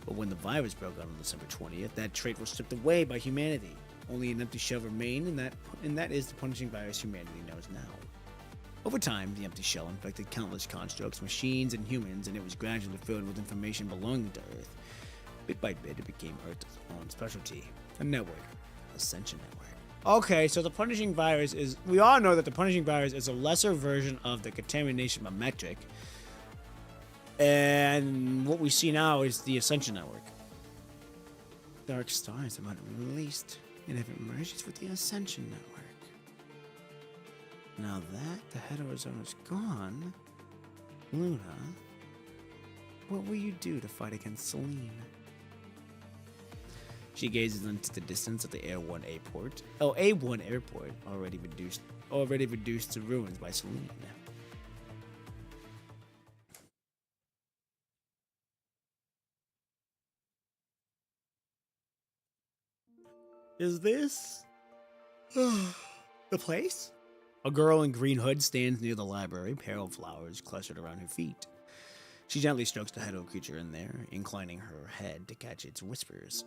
A: But when the virus broke out on December 20th, that trait was stripped away by humanity. Only an empty shell remained, and that is the punishing virus humanity knows now. Over time, the empty shell infected countless constructs, machines, and humans, and it was gradually filled with information belonging to Earth. Bit by bit, it became Earth's own specialty. A network. Ascension Network. Okay, so the punishing virus is... We all know that the punishing virus is a lesser version of the contamination metric. And what we see now is the Ascension Network. Dark stars have been released, and if it merges with the Ascension Network. Now that the Hedor Zone is gone, Luna, what will you do to fight against Selene? She gazes into the distance at the A1 airport. Oh, A1 airport, already reduced to ruins by Selene. Is this the place? A girl in green hood stands near the library, pale flowers clustered around her feet. She gently strokes the Hedor creature in there, inclining her head to catch its whispers.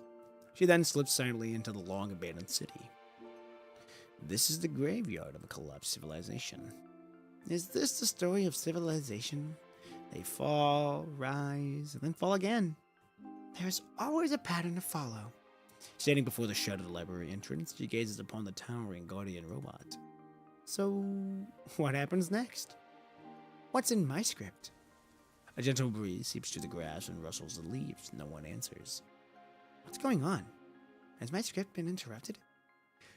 A: She then slips silently into the long-abandoned city. This is the graveyard of a collapsed civilization. Is this the story of civilization? They fall, rise, and then fall again. There's always a pattern to follow. Standing before the shuttered library entrance, she gazes upon the towering guardian robot. So, what happens next? What's in my script? A gentle breeze seeps through the grass and rustles the leaves. No one answers. What's going on? Has my script been interrupted?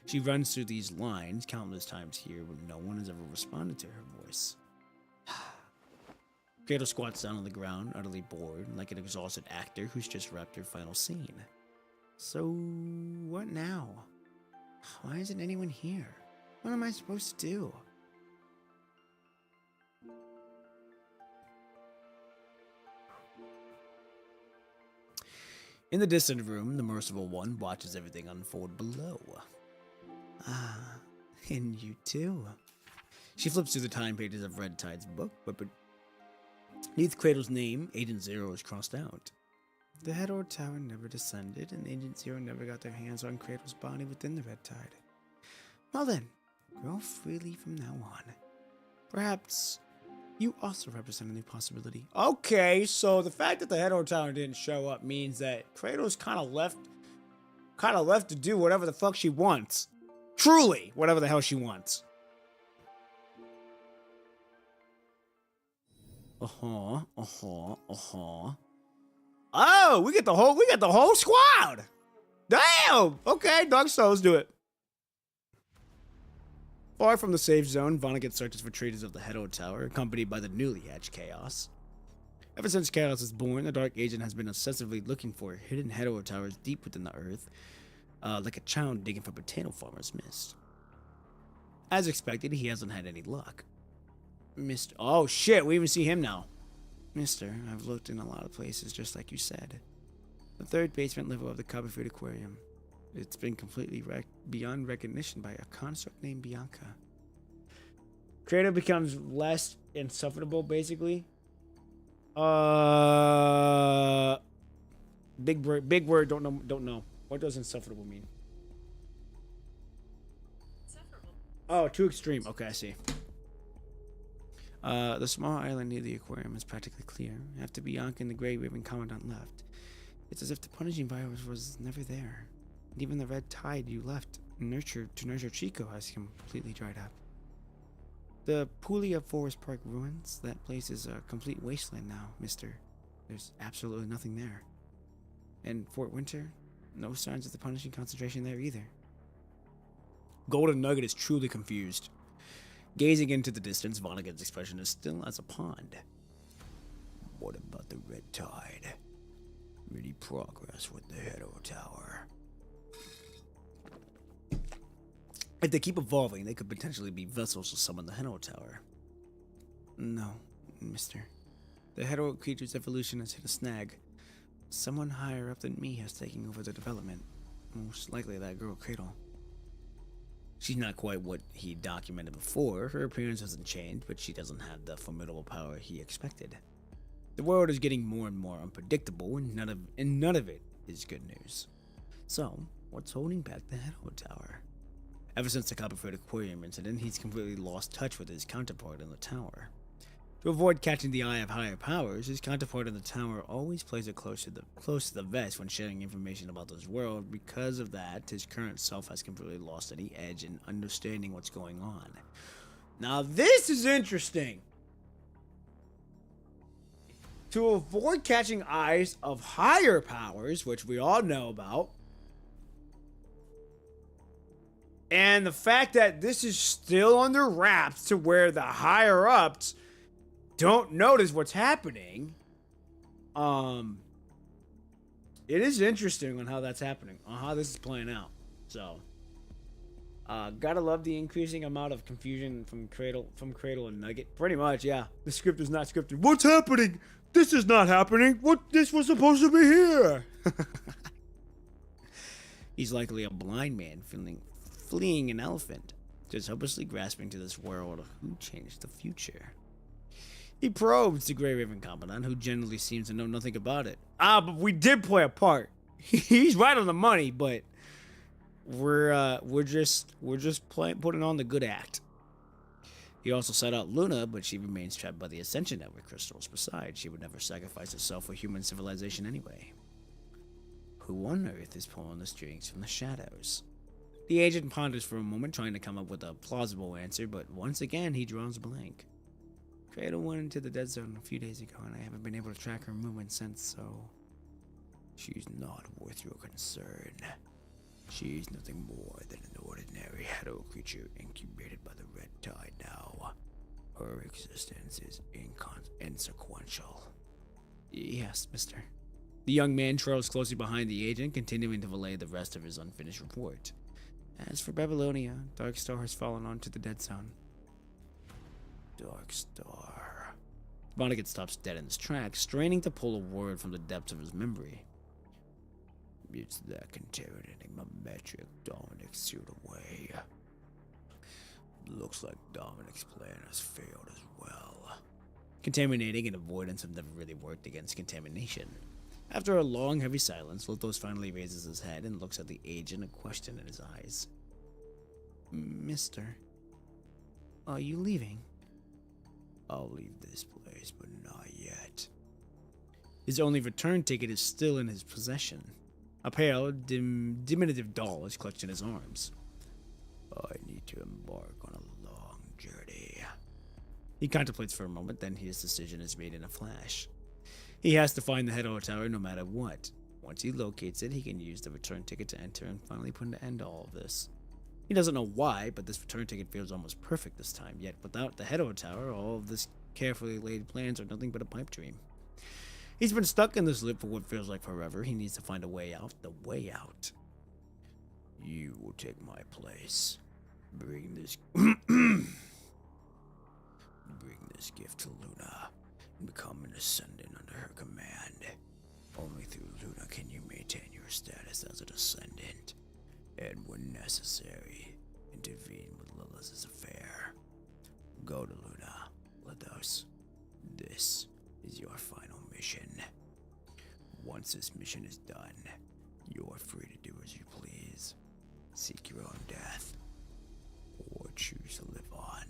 A: She runs through these lines countless times here, but no one has ever responded to her voice. Kato squats down on the ground, utterly bored, like an exhausted actor who's just wrapped her final scene. So, what now? Why isn't anyone here? What am I supposed to do? In the distant room, the merciful one watches everything unfold below. Ah, and you too. She flips through the time pages of Red Tide's book, but beneath Cradle's name, Agent Zero is crossed out. The Hetero Tower never descended, and Agent Zero never got their hands on Cradle's body within the Red Tide. Well then, grow freely from now on. Perhaps you also represent a new possibility. Okay, so the fact that the Hetero Tower didn't show up means that Cradle's kind of left to do whatever the fuck she wants. Truly, whatever the hell she wants. Oh, we get the whole squad. Damn. Okay, Dark Souls, do it. Far from the safe zone, Vonnegut searches for traitors of the Hetero Tower, accompanied by the newly hatched Chaos. Ever since Chaos was born, the Dark Agent has been obsessively looking for hidden Hetero Towers deep within the earth, like a child digging for potato farmer's mist. As expected, he hasn't had any luck. Oh shit, we even see him now. Mister, I've looked in a lot of places just like you said. The third basement level of the Copperfield Aquarium. It's been completely beyond recognition by a construct named Bianca. Creator becomes less insufferable, basically. Big word, don't know. What does insufferable mean? Insufferable. Oh, too extreme. Okay, I see. The small island near the aquarium is practically clear. After Bianca and the Grey Raven Commandant left, it's as if the punishing virus was never there. And even the red tide you left to nurture Chico has completely dried up. The Puglia Forest Park ruins, that place is a complete wasteland now, mister. There's absolutely nothing there. And Fort Winter, no signs of the punishing concentration there either. Golden Nugget is truly confused. Gazing into the distance, Vonnegut's expression is still as a pond. What about the red tide? Any progress with the Hetero Tower? If they keep evolving, they could potentially be vessels to summon the Hetero Tower. No, mister. The Hetero creature's evolution has hit a snag. Someone higher up than me has taken over the development. Most likely that girl Cradle. She's not quite what he documented before. Her appearance hasn't changed, but she doesn't have the formidable power he expected. The world is getting more and more unpredictable, and none of it is good news. So, what's holding back the Hetero Tower? Ever since the Copperfield Aquarium incident, he's completely lost touch with his counterpart in the tower. To avoid catching the eye of higher powers, his counterpart in the tower always plays it close to the vest when sharing information about this world. Because of that, his current self has completely lost any edge in understanding what's going on. Now this is interesting. To avoid catching eyes of higher powers, which we all know about, and the fact that this is still under wraps to where the higher ups don't notice what's happening. It is interesting on how that's happening, on how this is playing out. So, gotta love the increasing amount of confusion from Cradle and Nugget. Pretty much, yeah. The script is not scripted. What's happening? This is not happening. This was supposed to be here. He's likely a blind man fleeing an elephant, just hopelessly grasping to this world. Who changed the future? He probes the Grey Raven Commandant, who generally seems to know nothing about it. But we did play a part. He's right on the money, but we're just putting on the good act. He also sought out Luna, but she remains trapped by the Ascension Network crystals. Besides, she would never sacrifice herself for human civilization anyway. Who on earth is pulling the strings from the shadows? The agent ponders for a moment, trying to come up with a plausible answer, but once again he draws blank. Cradle went into the dead zone a few days ago, and I haven't been able to track her movement since, so she's not worth your concern. She's nothing more than an ordinary hetero creature incubated by the red tide now. Her existence is inconsequential. Yes, mister. The young man trails closely behind the agent, continuing to relay the rest of his unfinished report. As for Babylonia, Dark Star has fallen onto the dead zone. Dark Star. Vonnegut stops dead in his tracks, straining to pull a word from the depths of his memory. It's that contaminating my metric Dominic's suit away. Looks like Dominic's plan has failed as well. Contaminating and avoidance have never really worked against contamination. After a long, heavy silence, Lothos finally raises his head and looks at the agent, a question in his eyes. Mister, are you leaving? I'll leave this place, but not yet. His only return ticket is still in his possession. A pale, diminutive doll is clutched in his arms. I need to embark on a long journey. He contemplates for a moment, then his decision is made in a flash. He has to find the head of the tower no matter what. Once he locates it, he can use the return ticket to enter and finally put an end to all of this. He doesn't know why, but this return ticket feels almost perfect this time, yet without the head of the tower, all of this carefully laid plans are nothing but a pipe dream. He's been stuck in this loop for what feels like forever. He needs to find a way out, the way out. You will take my place. Bring this gift to Luna and become an ascendant under her command. Only through Luna can you maintain your status as a descendant, and when necessary, intervene with Lilith's affair. Go to Luna, Lithos. This is your final mission. Once this mission is done, you're free to do as you please. Seek your own death, or choose to live on.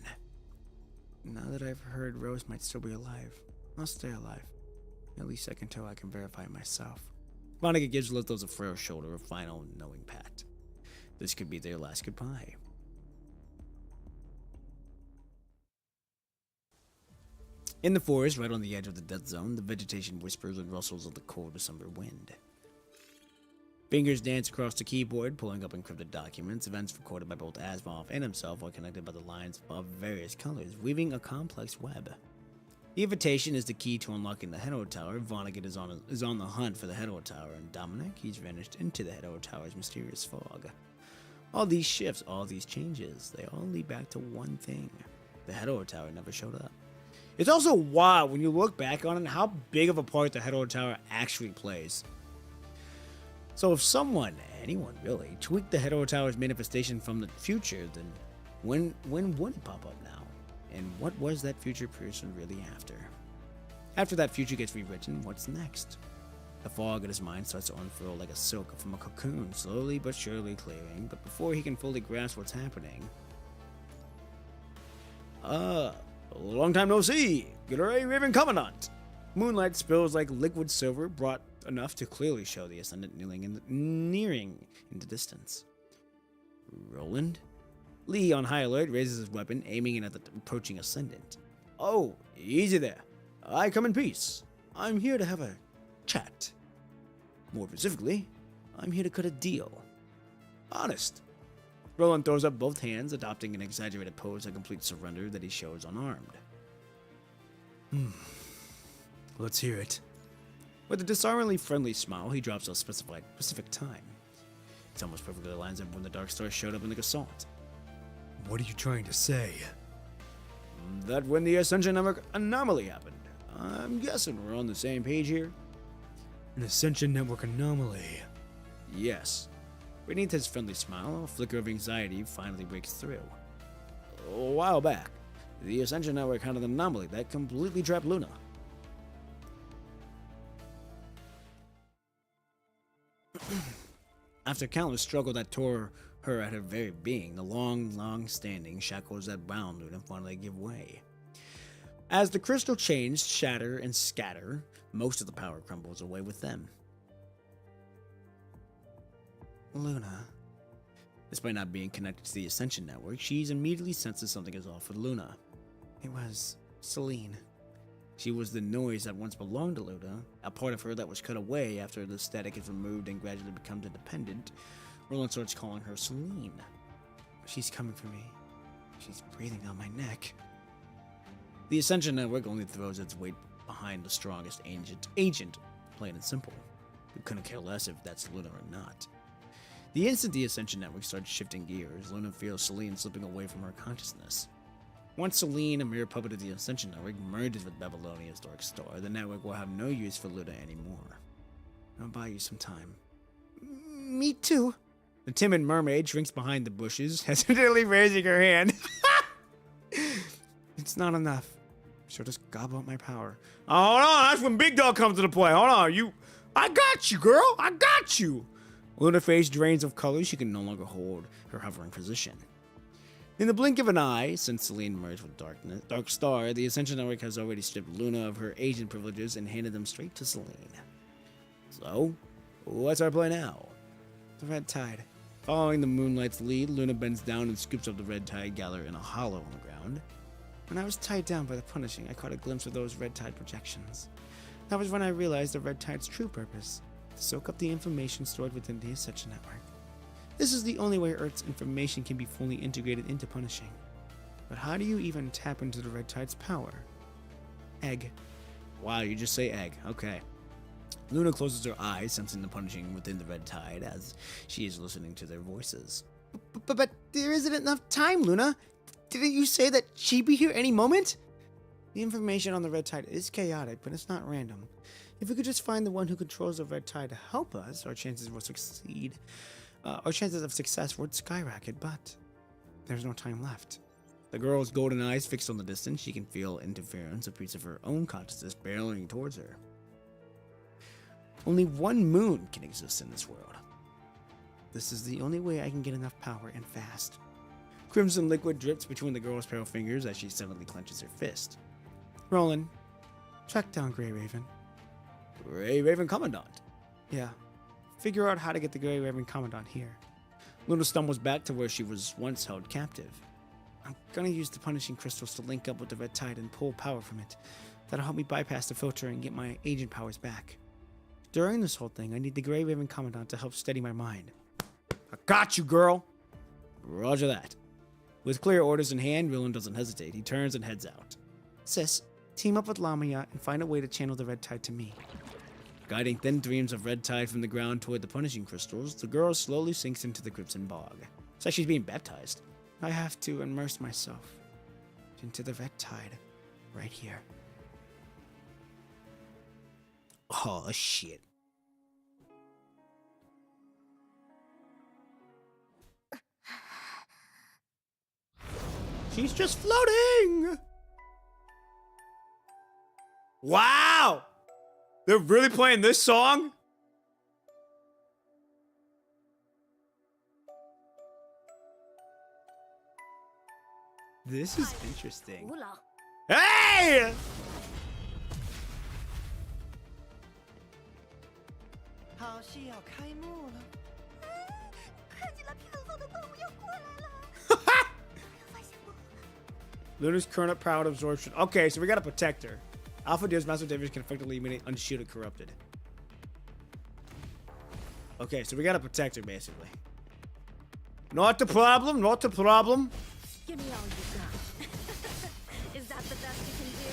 A: Now that I've heard Rose might still be alive, I'll stay alive. At least until I can verify it myself. Vonnegut gives Lithos a frail shoulder a final knowing pat. This could be their last goodbye. In the forest, right on the edge of the death zone, the vegetation whispers and rustles of the cold December wind. Fingers dance across the keyboard, pulling up encrypted documents, events recorded by both Asimov and himself are connected by the lines of various colors, weaving a complex web. The invitation is the key to unlocking the Hedor Tower. Vonnegut is on the hunt for the Hedor Tower, and Dominic, he's vanished into the Hedor Tower's mysterious fog. All these shifts, all these changes, they all lead back to one thing. The Hedor Tower never showed up. It's also wild when you look back on it how big of a part the Hedor Tower actually plays. So if someone, anyone really, tweaked the Hedor Tower's manifestation from the future, then when would it pop up now? And what was that future person really after? After that future gets rewritten, what's next? The fog in his mind starts to unfurl like a silk from a cocoon, slowly but surely clearing, but before he can fully grasp what's happening... long time no see! G'day, Raven Commandant! Moonlight spills like liquid silver, brought enough to clearly show the Ascendant nearing in the distance. Roland? Lee, on high alert, raises his weapon, aiming it at the approaching Ascendant. Oh, easy there. I come in peace. I'm here to have a chat. More specifically, I'm here to cut a deal. Honest. Roland throws up both hands, adopting an exaggerated pose of complete surrender that he shows unarmed.
C: Let's hear it.
A: With a disarmingly friendly smile, he drops a specific time. It almost perfectly lines up when the Dark Star showed up in the assault.
C: What are you trying to say?
A: That when the Ascension Network anomaly happened. I'm guessing we're on the same page here.
C: An Ascension Network anomaly.
A: Yes. Beneath his friendly smile, a flicker of anxiety finally breaks through. A while back, the Ascension Network had an anomaly that completely trapped Luna. After countless struggle that tore her at her very being, the long-standing shackles that bound Luna finally give way. As the crystal chains shatter and scatter, most of the power crumbles away with them. Luna. Despite not being connected to the Ascension Network, she immediately senses something is off with Luna. It was Celine. She was the noise that once belonged to Luna, a part of her that was cut away after the static is removed and gradually becomes independent. Roland starts calling her Celine. She's coming for me. She's breathing down my neck. The Ascension Network only throws its weight behind the strongest agent, plain and simple. We couldn't care less if that's Luna or not. The instant the Ascension Network starts shifting gears, Luna feels Celine slipping away from her consciousness. Once Celine, a mere puppet of the Ascension Network, merges with Babylonia's Dark Star, the network will have no use for Luna anymore. I'll buy you some time.
D: Me too.
A: The timid mermaid shrinks behind the bushes, hesitantly raising her hand. It's not enough. She'll just gobble up my power. Oh, hold on, that's when Big Dog comes into play. Hold on, I got you, girl. I got you. Luna's face drains of color. She can no longer hold her hovering position. In the blink of an eye, since Celine merged with Dark Star, the Ascension Network has already stripped Luna of her agent privileges and handed them straight to Celine. So, what's our play now? The Red Tide. Following the Moonlight's lead, Luna bends down and scoops up the Red Tide Galler in a hollow on the ground. When I was tied down by the Punishing, I caught a glimpse of those Red Tide projections. That was when I realized the Red Tide's true purpose, to soak up the information stored within the Ascension Network. This is the only way Earth's information can be fully integrated into Punishing. But how do you even tap into the Red Tide's power? Egg. Wow, you just say egg. Okay. Luna closes her eyes, sensing the Punishing within the Red Tide as she is listening to their voices.
D: But there isn't enough time, Luna. Didn't you say that she'd be here any moment?
A: The information on the Red Tide is chaotic, but it's not random. If we could just find the one who controls the Red Tide to help us, our chances of success would skyrocket, but there's no time left. The girl's golden eyes fixed on the distance, she can feel interference, a piece of her own consciousness barreling towards her. Only one moon can exist in this world. This is the only way I can get enough power and fast. Crimson liquid drips between the girl's pale fingers as she suddenly clenches her fist.
D: Roland, track down Grey Raven.
A: Grey Raven Commandant.
D: Yeah. Figure out how to get the Grey Raven Commandant here.
A: Luna stumbles back to where she was once held captive.
D: I'm gonna use the Punishing Crystals to link up with the Red Tide and pull power from it. That'll help me bypass the filter and get my agent powers back. During this whole thing, I need the Grey Raven Commandant to help steady my mind.
A: I got you, girl. Roger that. With clear orders in hand, Roland doesn't hesitate. He turns and heads out.
D: Sis, team up with Lamia and find a way to channel the Red Tide to me.
A: Guiding thin streams of red tide from the ground toward the Punishing Crystals, the girl slowly sinks into the Crimson Bog. It's like she's being baptized.
D: I have to immerse myself into the Red Tide right here.
A: Oh, shit. She's just floating! Wow! They're really playing this song? This is interesting. Hey! Luna's current power absorption. Okay, so we got a protector. Alpha Deal's massive damage can effectively eliminate unshielded corrupted. Okay, so we got a protector basically. Not the problem, not the problem.
E: Give me all you got. Is that the best you can do?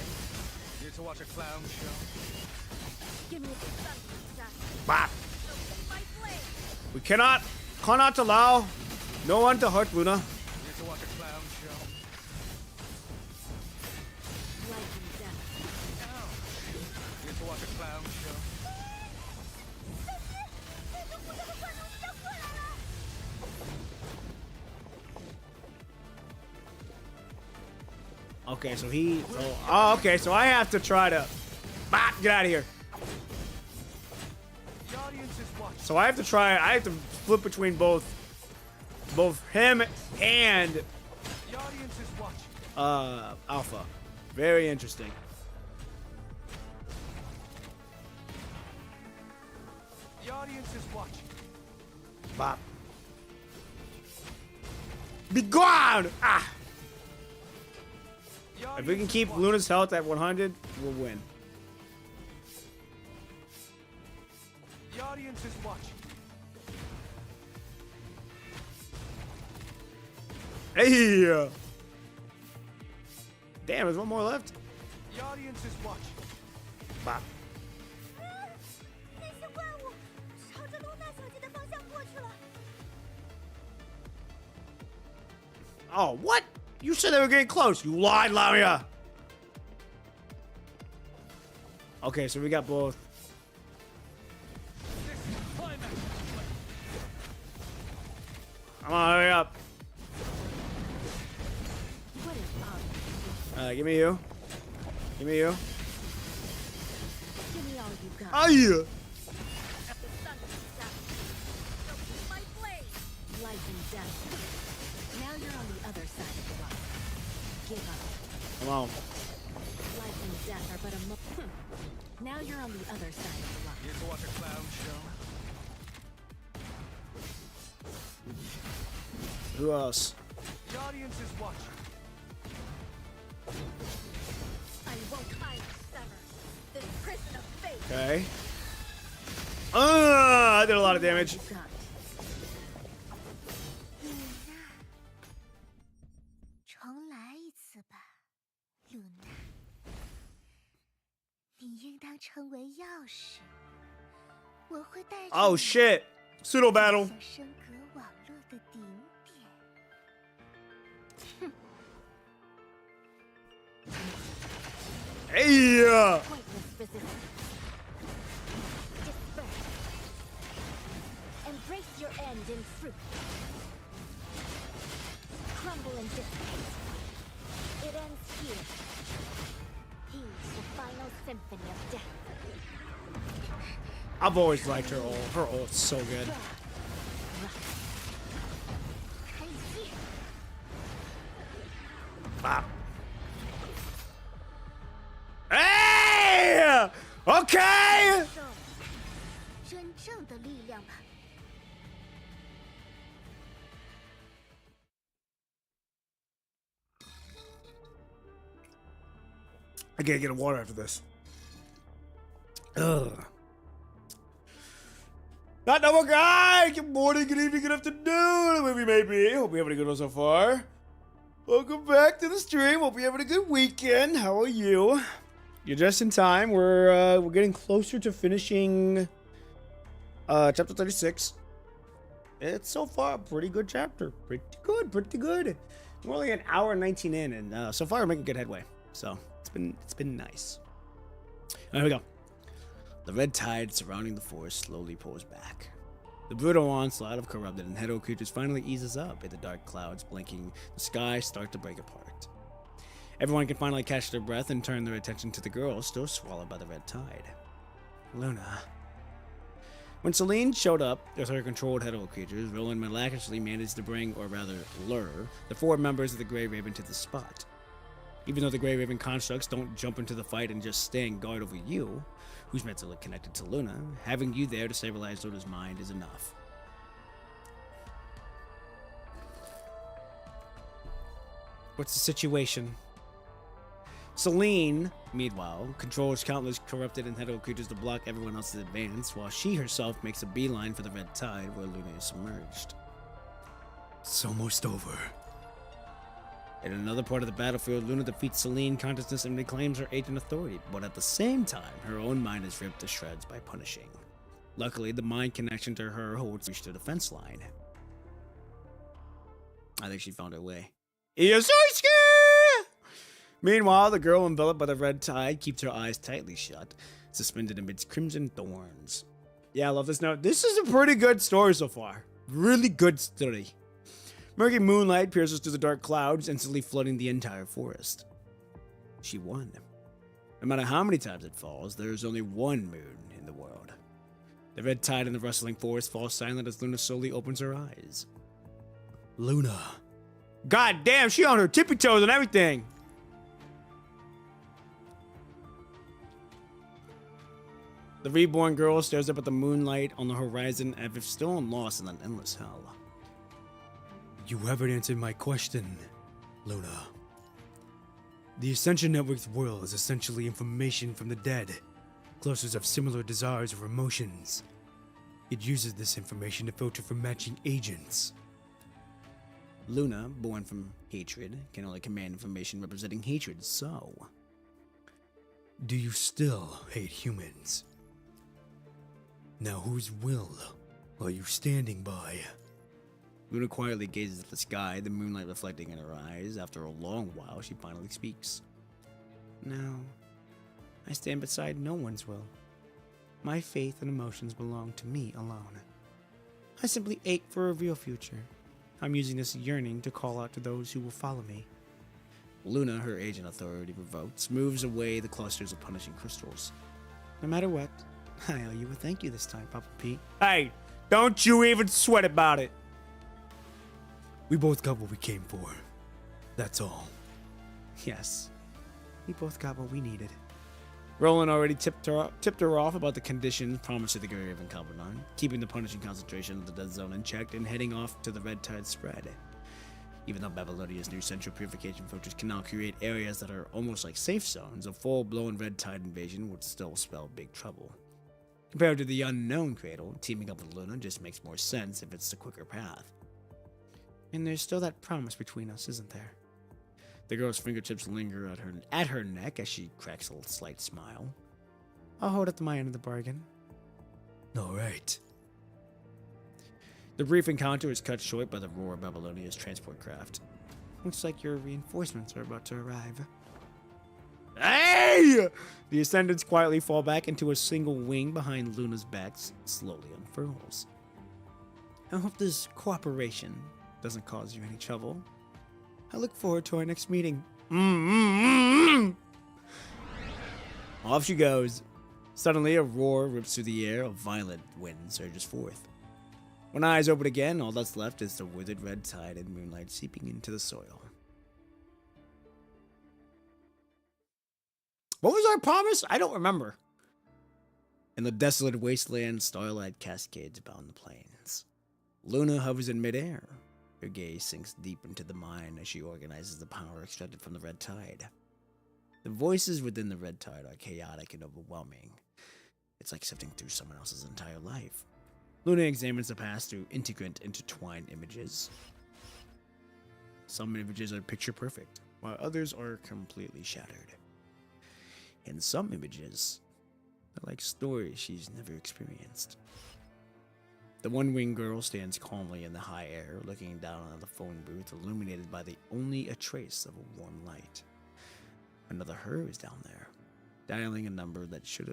C: Here to watch a clown show?
E: Give me something, Jack.
A: Bop.
E: So take my flame.
A: We cannot allow no one to hurt Luna.
C: Here to watch a clown show?
E: Life and death.
C: Ouch. Here to watch a clown show?
A: Okay, so he. Oh, okay, so I have to try to. Bop, get out of here.
C: The audience is watching.
A: So I have to try. I have to flip between both him and
C: The audience is watching.
A: Alpha. Very interesting.
C: The audience is watching.
A: Bop. Be gone! Ah!
C: The
A: If
C: audience
A: we can
C: is
A: keep
C: watching.
A: Luna's health at 100, we'll win.
C: The audience is watching.
A: Hey! Damn, there's one more left.
C: The audience is watching.
A: Bop.
E: 那些怪物朝着露娜小姐的方向过去了。
A: Oh, what? You said they were getting close. You lied, Lamia. Okay, so we got both.
C: This is climax.
A: Come on, hurry up.
E: What is up?
A: Give me you. Give me you.
E: Give me all you got.
A: Oh yeah.
E: The sun is down. Don't see my blade. Life and death. Now you're on the other side of the line. Give up.
A: Come on.
E: Life and death are but a Now you're on the other side of the line.
F: Here to watch a clown show.
A: Who else?
F: The audience is watching.
E: I won't hide, sever this prison of fate.
A: Okay. I did a lot of damage.
E: You got. 重来一次吧，露娜。你应当成为钥匙，我会带着
A: Oh
E: 你
A: shit. Pseudo battle.
E: 向升格网络的顶点。
A: Hey.
E: Pointless resistance. Disperse. Embrace your end in fruit. Crumble and dissipate. It ends here. He's the final symphony of death.
A: I've always liked her ult. Her ult's so good. Ah. Hey! Okay!
E: 真正的力量吧。
A: I can't get a water after this. Ugh. Not number guy! Good morning, good evening, good afternoon, wherever you may be. Hope you're having a good one so far. Welcome back to the stream. Hope you're having a good weekend. How are you? You're just in time. We're getting closer to finishing chapter 36. It's so far a pretty good chapter. Pretty good. We're only an hour and 19 in, and so far we're making good headway. So it's been nice. Here we go. The red tide surrounding the forest slowly pours back. The brutal onslaught of corrupted and hetero creatures finally eases up as the dark clouds blinking the sky start to break apart. Everyone can finally catch their breath and turn their attention to the girl still swallowed by the red tide. Luna. When Celine showed up with her controlled hetero creatures, Roland miraculously managed to bring, or rather lure, the 4 members of the Grey Raven to the spot. Even though the Grey Raven constructs don't jump into the fight and just stand guard over you, who's mentally connected to Luna, having you there to stabilize Luna's mind is enough. What's the situation? Celine, meanwhile, controls countless corrupted and hetero creatures to block everyone else's advance, while she herself makes a beeline for the red tide where Luna is submerged.
C: It's almost over.
A: In another part of the battlefield, Luna defeats Celine consciousness and reclaims her agent authority, but at the same time, her own mind is ripped to shreds by punishing. Luckily, the mind connection to her holds reached the defense line. I think she found her way. Meanwhile, the girl enveloped by the red tide keeps her eyes tightly shut, suspended amidst crimson thorns. Yeah, I love this note. This is a pretty good story so far. Really good story. Murky moonlight pierces through the dark clouds, instantly flooding the entire forest. She won. No matter how many times it falls, there is only one moon in the world. The red tide in the rustling forest falls silent as Luna slowly opens her eyes.
C: Luna.
A: God damn, she on her tippy toes and everything! The reborn girl stares up at the moonlight on the horizon as if still lost in an endless hell.
C: You haven't answered my question, Luna. The Ascension Network's world is essentially information from the dead, clusters of similar desires or emotions. It uses this information to filter for matching agents.
A: Luna, born from hatred, can only command information representing hatred, so...
C: Do you still hate humans? Now whose will are you standing by?
A: Luna quietly gazes at the sky, the moonlight reflecting in her eyes. After a long while, she finally speaks.
D: No, I stand beside no one's will. My faith and emotions belong to me alone. I simply ache for a real future, I'm using this yearning to call out to those who will follow me. Luna, her agent authority revoked, moves away the clusters of punishing crystals. No matter what, I owe you a thank you this time, Papa Pete.
A: Hey, don't you even sweat about it.
C: We both got what we came for. That's all.
D: Yes, we both got what we needed.
A: Roland already tipped her off about the conditions promised to the Grey Raven Commandant, keeping the punishing concentration of the dead zone in check and heading off to the Red Tide spread. Even though Babylonia's new central purification filters can now create areas that are almost like safe zones, a full-blown Red Tide invasion would still spell big trouble. Compared to the unknown Cradle, teaming up with Luna just makes more sense if it's the quicker path.
D: And there's still that promise between us, isn't there?
A: The girl's fingertips linger at her neck as she cracks a slight smile.
D: I'll hold up to my end of the bargain.
C: All right.
A: The brief encounter is cut short by the roar of Babylonia's transport craft.
D: Looks like your reinforcements are about to arrive.
A: Hey! The Ascendants quietly fall back into a single wing behind Luna's back, slowly unfurls.
D: I hope this cooperation doesn't cause you any trouble. I look forward to our next meeting.
A: Off she goes. Suddenly, a roar rips through the air, a violent wind surges forth. When eyes open again, all that's left is the withered red tide and moonlight seeping into the soil. What was our promise? I don't remember. In the desolate wasteland, starlight cascades bound the plains. Luna hovers in midair. Her gaze sinks deep into the mind as she organizes the power extracted from the red tide. The voices within the red tide are chaotic and overwhelming. It's like sifting through someone else's entire life. Luna examines the past through intricate, intertwined images. Some images are picture perfect, while others are completely shattered. And some images are like stories she's never experienced. The one-winged girl stands calmly in the high air, looking down on the phone booth, illuminated by only a trace of a warm light. Another her is down there, dialing a number that should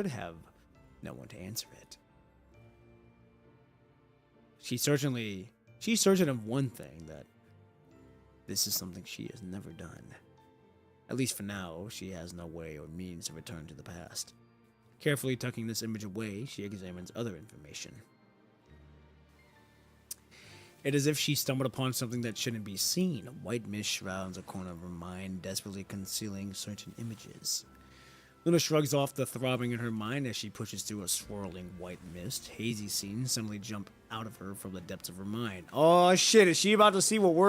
A: have no one to answer it. She's certain of one thing, that this is something she has never done. At least for now, she has no way or means to return to the past. Carefully tucking this image away, she examines other information. It is as if she stumbled upon something that shouldn't be seen. A white mist shrouds a corner of her mind, desperately concealing certain images. Luna shrugs off the throbbing in her mind as she pushes through a swirling white mist. Hazy scenes suddenly jump out of her from the depths of her mind. Oh shit, is she about to see what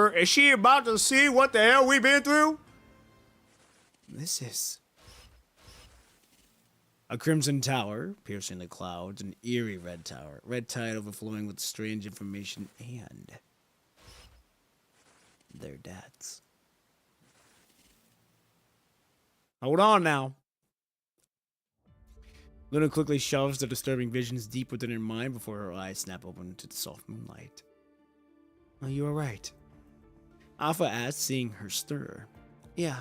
A: the hell we've been through?
D: This is...
A: A crimson tower, piercing the clouds, an eerie red tower, red tide overflowing with strange information, and their deaths. Hold on now. Luna quickly shoves the disturbing visions deep within her mind before her eyes snap open to the soft moonlight.
D: Are you alright?
A: Alpha asks, seeing her stir.
D: Yeah.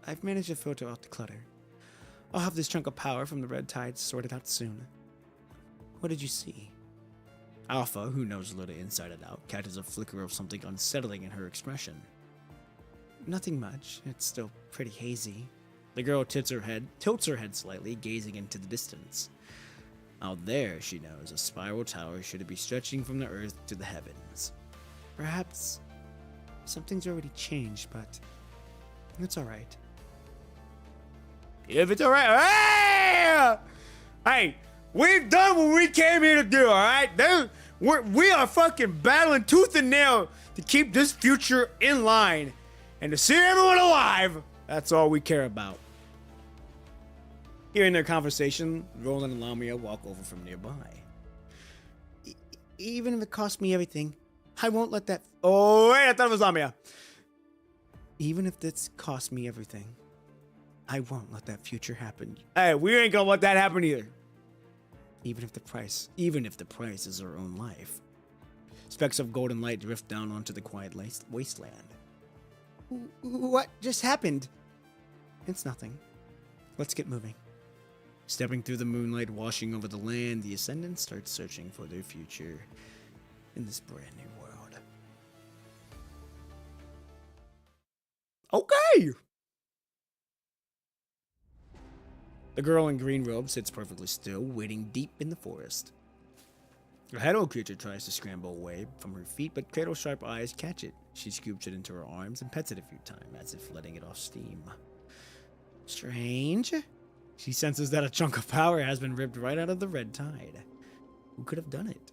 D: I've managed to filter out the clutter. I'll have this chunk of power from the red tide sorted out soon. What did you see?
A: Alpha, who knows Luna inside and out, catches a flicker of something unsettling in her expression.
D: Nothing much. It's still pretty hazy.
A: The girl tilts her head slightly, gazing into the distance. Out there, she knows, a spiral tower should be stretching from the earth to the heavens.
D: Perhaps something's already changed, but it's alright.
A: If it's alright, hey, we've done what we came here to do, alright? We are fucking battling tooth and nail to keep this future in line and to see everyone alive. That's all we care about. Hearing their conversation, Roland and Lamia walk over from nearby.
D: Even if it costs me everything, I won't let that...
A: Oh, wait, I thought it was Lamia.
D: Even if this costs me everything, I won't let that future happen.
A: Hey, we ain't gonna let that happen either.
D: Even if the price
A: is our own life. Specks of golden light drift down onto the quiet wasteland.
D: What just happened? It's nothing. Let's get moving.
A: Stepping through the moonlight washing over the land, the Ascendants start searching for their future in this brand new world. Okay. The girl in green robe sits perfectly still, waiting deep in the forest. The head-old creature tries to scramble away from her feet, but Cradle's sharp eyes catch it. She scoops it into her arms and pets it a few times, as if letting it off steam. Strange. She senses that a chunk of power has been ripped right out of the red tide. Who could have done it?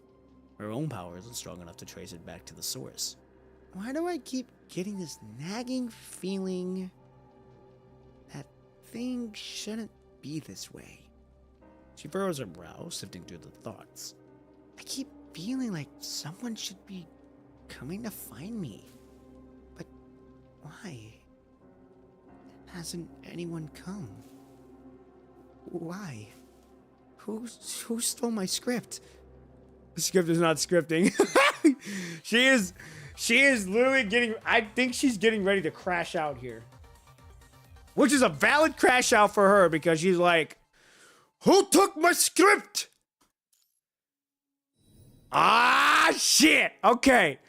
A: Her own power isn't strong enough to trace it back to the source. Why do I keep getting this nagging feeling that things shouldn't be this way? She furrows her brow, sifting through the thoughts. I keep feeling like someone should be coming to find me. But why? Hasn't anyone come? Why? Who stole my script? The script is not scripting. She is literally getting, I think she's getting ready to crash out here. Which is a valid crash out for her because she's like, who took my script? Ah, shit. Okay.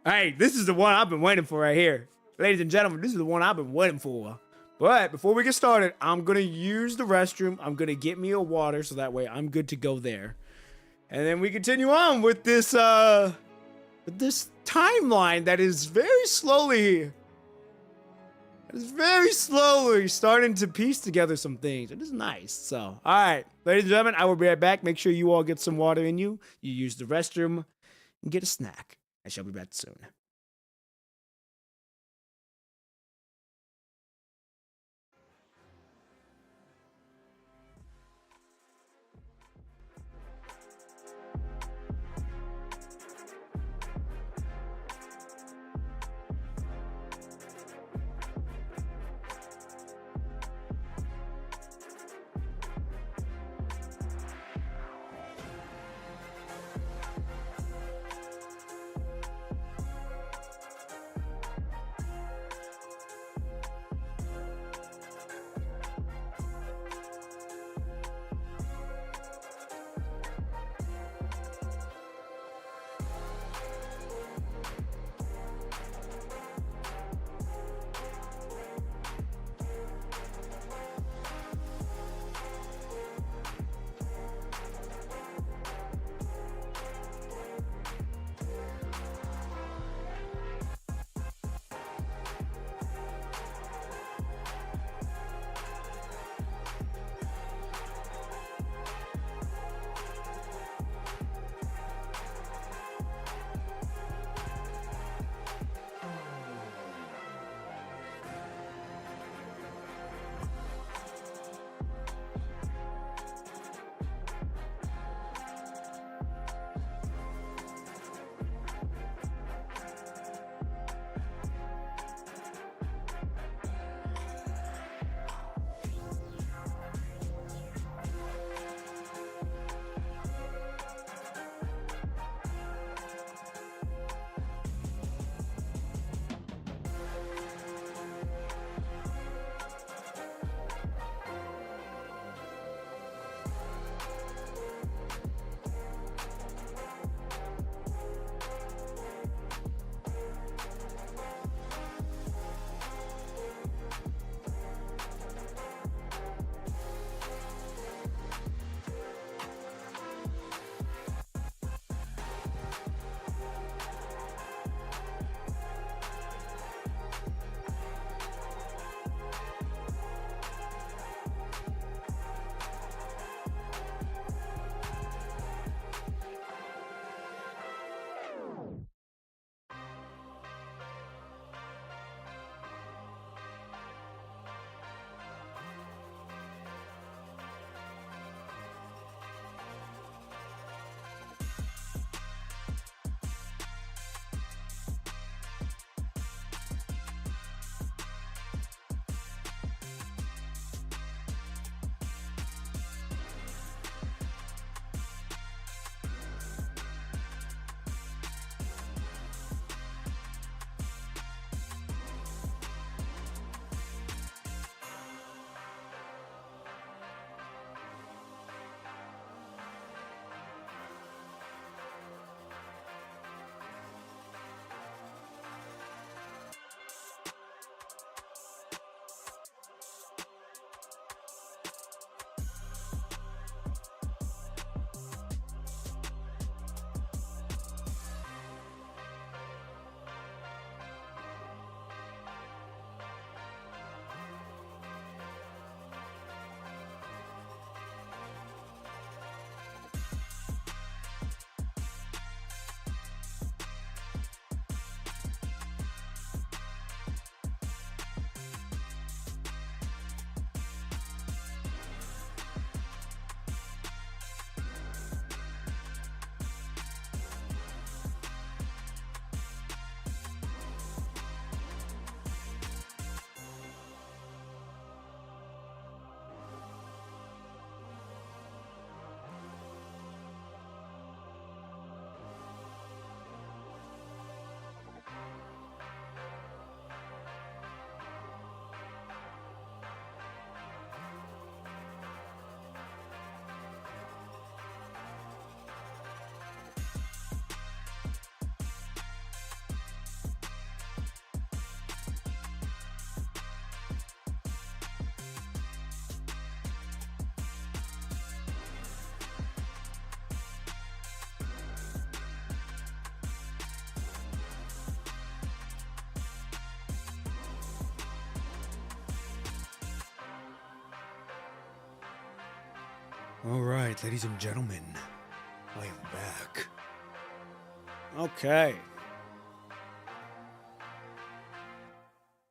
A: Hey, this is the one I've been waiting for right here. Ladies and gentlemen, this is the one I've been waiting for. But before we get started, I'm going to use the restroom. I'm going to get me a water so that way I'm good to go there. And then we continue on with this timeline that is very slowly starting to piece together some things. It is nice. So, all right, ladies and gentlemen, I will be right back. Make sure you all get some water in you. You use the restroom and get a snack. I shall be back soon.
C: Alright, ladies and gentlemen, I am back.
A: Okay.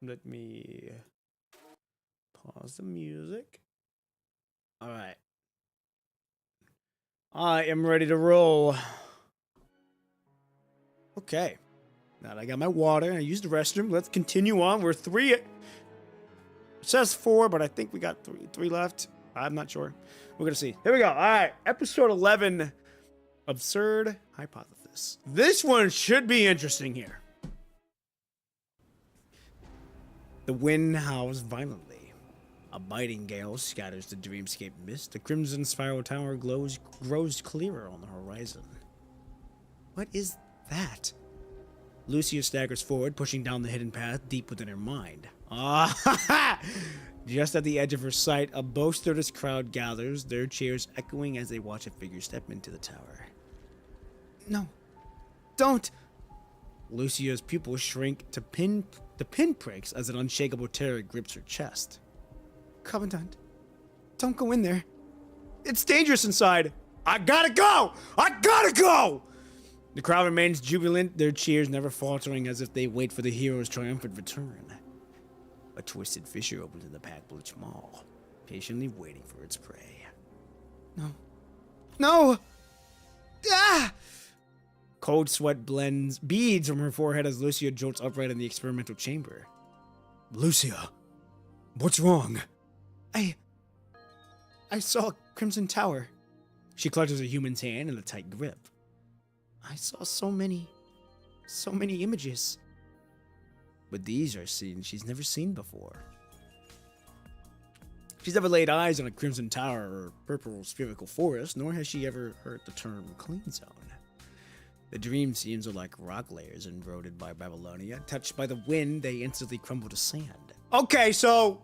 A: Let me pause the music. All right. I am ready to roll. Okay. Now that I got my water, I used the restroom. Let's continue on. We're 3. It says 4, but I think we got 3 left. I'm not sure. We're going to see. Here we go. All right. Episode 11. Absurd Hypothesis. This one should be interesting here. The wind howls violently. A biting gale scatters the dreamscape mist. The crimson spiral tower grows clearer on the horizon. What is that? Lucia staggers forward, pushing down the hidden path deep within her mind. Ah! Just at the edge of her sight, a boisterous crowd gathers, their cheers echoing as they watch a figure step into the tower.
D: No. Don't.
A: Lucia's pupils shrink to pinpricks as an unshakable terror grips her chest.
D: Commandant, don't go in there.
A: It's dangerous inside. I gotta go! I gotta go! The crowd remains jubilant, their cheers never faltering as if they wait for the hero's triumphant return. A twisted fissure opens in the Pack-Bleach Maw, patiently waiting for its prey.
D: No. No! Ah!
A: Cold sweat beads from her forehead as Lucia jolts upright in the experimental chamber.
C: Lucia, what's wrong?
D: I saw Crimson Tower.
A: She clutches a human's hand in a tight grip.
D: I saw so many images.
A: But these are scenes she's never seen before. She's never laid eyes on a Crimson Tower or purple spherical forest, nor has she ever heard the term clean zone. The dream scenes are like rock layers eroded by Babylonia. Touched by the wind, they instantly crumble to sand. Okay, so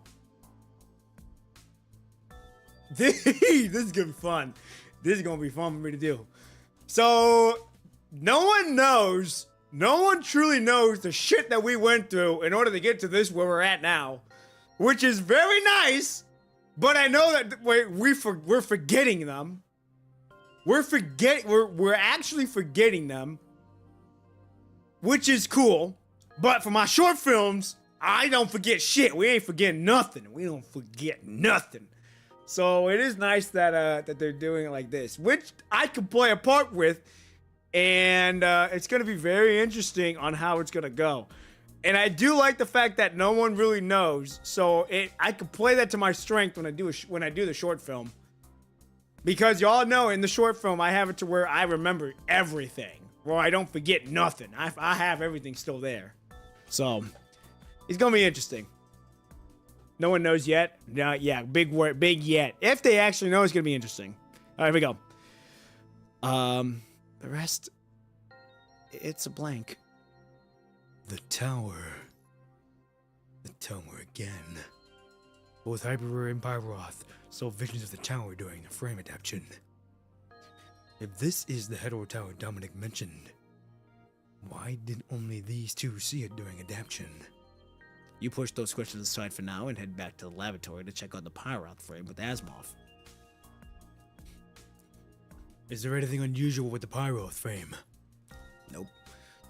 A: this is gonna be fun. This is gonna be fun for me to do. So no one truly knows the shit that we went through in order to get to this where we're at now, which is very nice. But I know that we're forgetting them. We're actually forgetting them, which is cool. But for my short films, I don't forget shit. We ain't forgetting nothing. We don't forget nothing. So it is nice that that they're doing it like this, which I can play a part with, and it's gonna be very interesting on how it's gonna go. And I do like the fact that no one really knows, so I can play that to my strength when I do the short film. Because y'all know in the short film, I have it to where I remember everything. Where I don't forget nothing. I have everything still there. So, it's going to be interesting. No one knows yet. No, yeah, big word, big yet. If they actually know, it's going to be interesting. All right, here we go.
D: The rest, it's a blank.
C: The tower. The tower again. Both Hyperware and Pyroth saw visions of the tower during the frame adaptation. If this is the hetero tower Dominic mentioned, why did only these two see it during adaptation?
A: You push those questions aside for now and head back to the laboratory to check out the Pyroth frame with Asimov.
C: Is there anything unusual with the Pyroth frame?
A: Nope.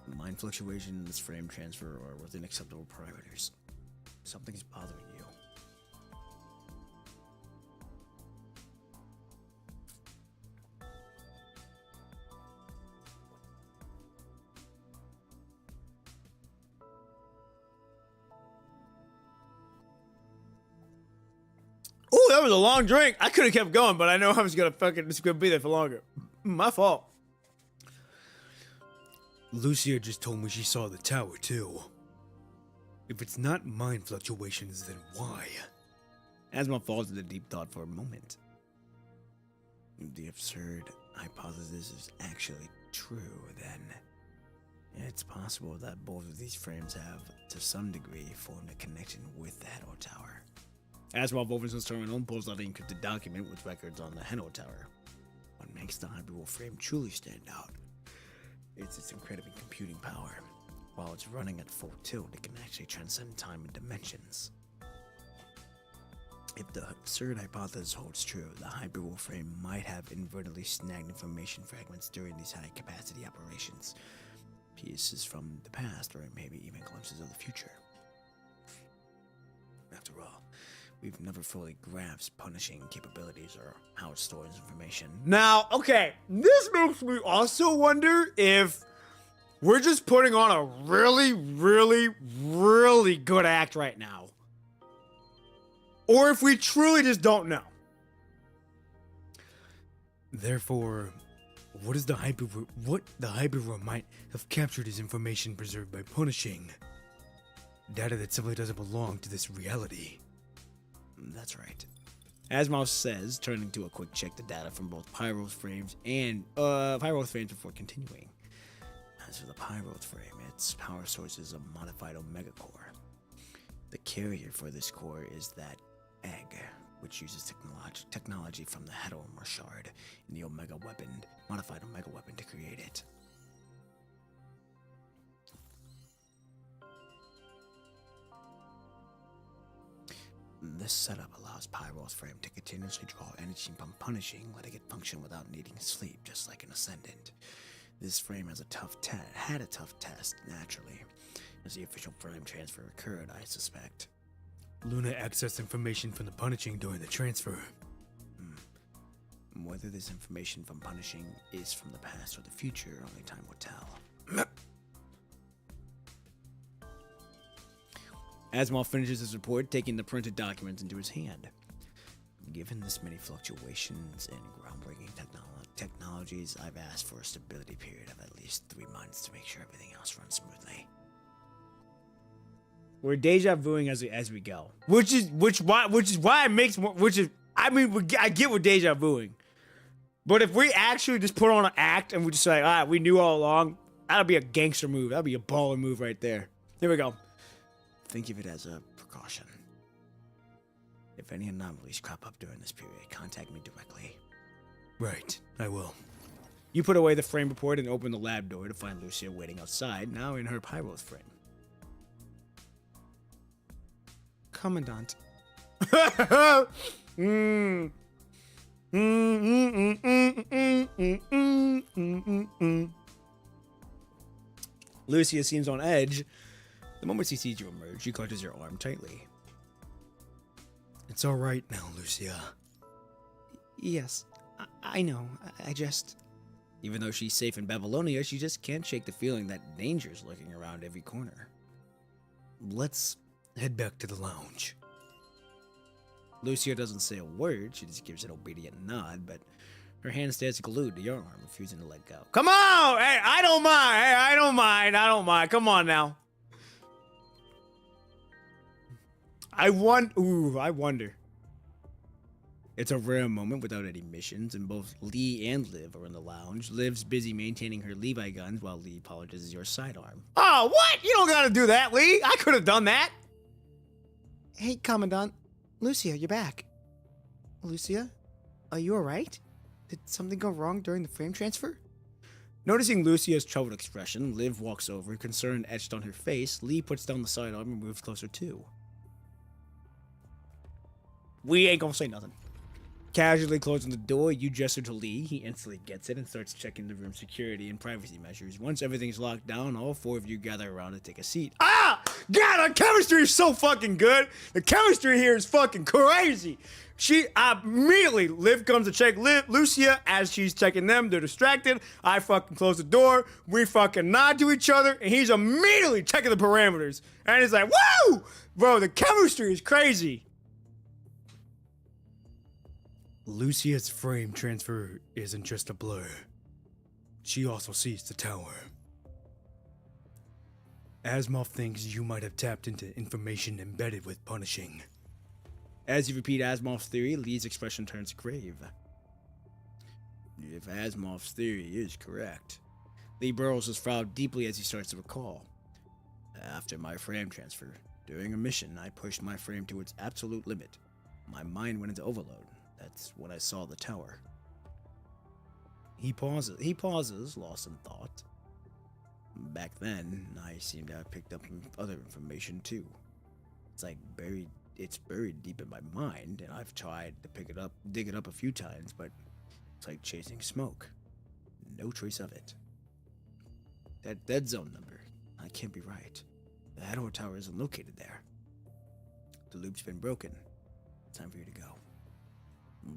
A: The mind fluctuation and this frame transfer are within acceptable parameters. Something's bothering you. Oh, that was a long drink. I could have kept going, but I know I was gonna be there for longer. My fault.
C: Lucia just told me she saw the tower too. If it's not mind fluctuations, then why?
A: Asimov falls into deep thought for a moment. If the absurd hypothesis is actually true, then it's possible that both of these frames have, to some degree, formed a connection with the Heno Tower. Asimov opens his terminal and pulls out an encrypted document with records on the Heno Tower. What makes the Hyperwolf frame truly stand out? It's its incredible computing power. While it's running at full tilt, it can actually transcend time and dimensions.
D: If the absurd hypothesis holds true, the hyperwolf frame might have inadvertently snagged information fragments during these high-capacity operations. Pieces from the past, or maybe even glimpses of the future. After all, we've never fully grasped punishing capabilities or how it stores information.
A: Now, okay, this makes me also wonder if we're just putting on a really, really, really good act right now. Or if we truly just don't know.
C: Therefore, what the hyperworm might have captured is information preserved by punishing. Data that simply doesn't belong to this reality.
D: That's right. Asimov says, turning to a quick check the data from both Pyro's frames and Pyro's frames before continuing. As for the Pyro's frame, its power source is a modified Omega core. The carrier for this core is that egg, which uses technology from the Heteromor shard in the Omega weapon, modified Omega weapon to create it. This setup allows Pyro's frame to continuously draw energy from punishing, letting it function without needing sleep, just like an Ascendant. This frame has had a tough test, naturally, as the official frame transfer occurred, I suspect.
C: Luna accessed information from the punishing during the transfer.
D: Whether this information from punishing is from the past or the future, only time will tell. Asimov finishes his report, taking the printed documents into his hand. Given this many fluctuations in groundbreaking technologies, I've asked for a stability period of at least 3 months to make sure everything else runs smoothly.
A: We're deja vuing as we go, which is why it makes more. I get what deja vuing, but if we actually just put on an act and we just say, all right, we knew all along, that'll be a gangster move. That'll be a baller move right there. Here we go.
D: Think of it as a precaution. If any anomalies crop up during this period, contact me directly.
C: Right, I will.
A: You put away the frame report and open the lab door to find Lucia waiting outside, now in her Pyro's frame.
D: Commandant.
A: Lucia seems on edge. The moment she sees you emerge, she clutches your arm tightly.
C: It's all right now, Lucia.
D: Yes, I know. I just...
A: Even though she's safe in Babylonia, she just can't shake the feeling that danger's lurking around every corner.
C: Let's head back to the lounge.
A: Lucia doesn't say a word, she just gives an obedient nod, but her hand stays glued to your arm, refusing to let go. Come on! Hey, I don't mind! Hey, I don't mind! Come on now. I wonder. It's a rare moment without any missions, and both Lee and Liv are in the lounge. Liv's busy maintaining her Levi guns while Lee polishes your sidearm. Oh, what? You don't gotta do that, Lee! I could have done that!
D: Hey, Commandant. Lucia, you're back. Lucia? Are you alright? Did something go wrong during the frame transfer?
A: Noticing Lucia's troubled expression, Liv walks over, concern etched on her face. Lee puts down the sidearm and moves closer too. We ain't gonna say nothing. Casually closing the door, you gesture to Lee. He instantly gets it and starts checking the room's security and privacy measures. Once everything's locked down, all 4 of you gather around to take a seat. Ah! God, the chemistry is so fucking good! The chemistry here is fucking crazy! She immediately, Liv comes to check Lucia. As she's checking them, they're distracted. I fucking close the door. We fucking nod to each other, and he's immediately checking the parameters. And he's like, woo! Bro, the chemistry is crazy.
C: Lucia's frame transfer isn't just a blur. She also sees the tower. Asimov thinks you might have tapped into information embedded with punishing.
A: As you repeat Asimov's theory, Lee's expression turns grave. If Asimov's theory is correct, Lee burrows his frown deeply as he starts to recall. After my frame transfer, during a mission, I pushed my frame to its absolute limit. My mind went into overload. That's when I saw the tower. He pauses, lost in thought. Back then, I seemed to have picked up other information too. It's like buried it's buried deep in my mind, and I've tried to pick it up, dig it up a few times, but it's like chasing smoke. No trace of it. That dead zone number, I can't be right. The Hador Tower isn't located there. The loop's been broken. Time for you to go.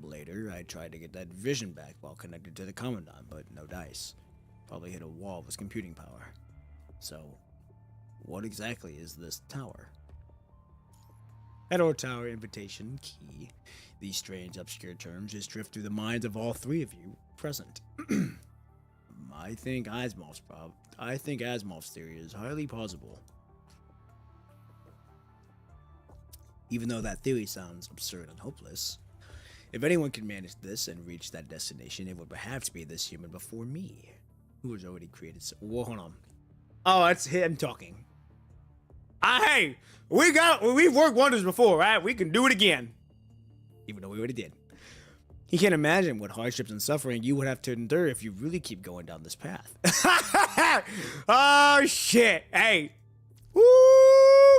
A: Later, I tried to get that vision back while connected to the Commandant, but no dice. Probably hit a wall with computing power. So, what exactly is this tower? Hador Tower, invitation, key. These strange, obscure terms just drift through the minds of all three of you present. I think Asimov's theory is highly plausible. Even though that theory sounds absurd and hopeless, if anyone can manage this and reach that destination, it would perhaps be this human before me, who has already created. Whoa, hold on. Oh, that's him talking. Hey, we've worked wonders before, right? We can do it again, even though we already did. He can't imagine what hardships and suffering you would have to endure if you really keep going down this path. Oh shit! Hey, woo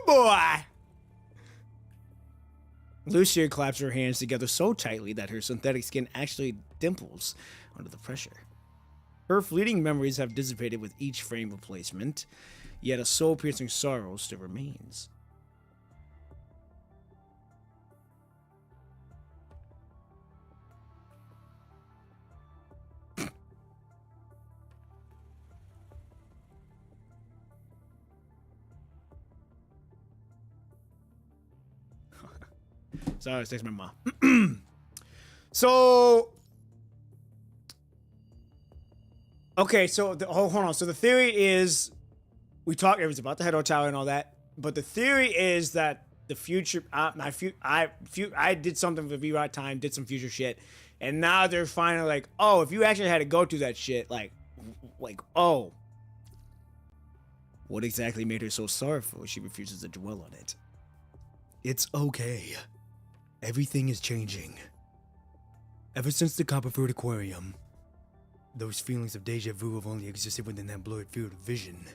A: boy. Lucia claps her hands together so tightly that her synthetic skin actually dimples under the pressure. Her fleeting memories have dissipated with each frame replacement, yet a soul-piercing sorrow still remains. Sorry, I was texting my mom. So, okay, so hold on. So the theory is, it was about the Hador Tower and all that, but the theory is that the future, I did something for V-Rod Time, did some future shit, and now they're finally like, oh, if you actually had to go through that shit, like, oh, what exactly made her so sorrowful she refuses to dwell on it?
C: It's okay. Everything is changing. Ever since the Copperfield Aquarium, those feelings of deja vu have only existed within that blurred field of vision.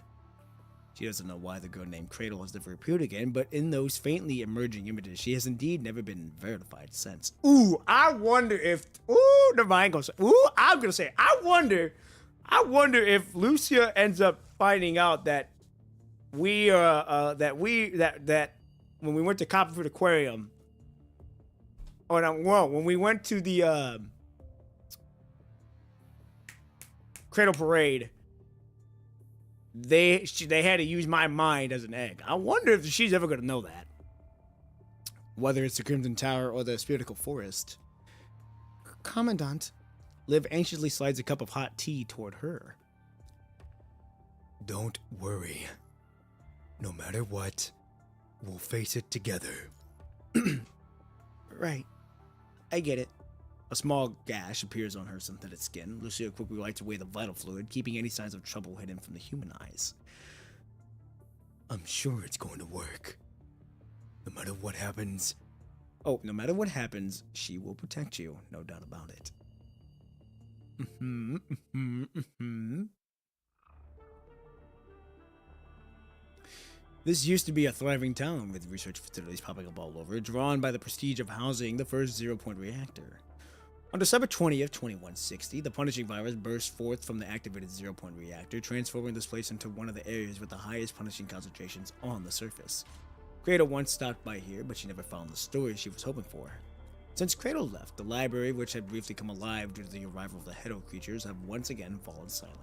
A: She doesn't know why the girl named Cradle has never appeared again, but in those faintly emerging images, she has indeed never been verified since. Ooh, I wonder if... Ooh, never mind. I'm gonna say, I wonder if Lucia ends up finding out that that when we went to Copperfield Aquarium, when we went to the Cradle Parade, they had to use my mind as an egg. I wonder if she's ever gonna know that. Whether it's the Crimson Tower or the Spiritical Forest. Commandant, Liv anxiously slides a cup of hot tea toward her.
C: Don't worry. No matter what, we'll face it together.
A: Right. I get it. A small gash appears on her synthetic skin. Lucia quickly wipes away the vital fluid, keeping any signs of trouble hidden from the human eyes.
C: I'm sure it's going to work. No matter what happens.
A: Oh, no matter what happens, she will protect you. No doubt about it. This used to be a thriving town with research facilities popping up all over, drawn by the prestige of housing the first zero-point reactor. On December 20th, 2160, the punishing virus burst forth from the activated zero-point reactor, transforming this place into one of the areas with the highest punishing concentrations on the surface. Cradle once stopped by here, but she never found the story she was hoping for. Since Cradle left, the library, which had briefly come alive due to the arrival of the Hador creatures, have once again fallen silent.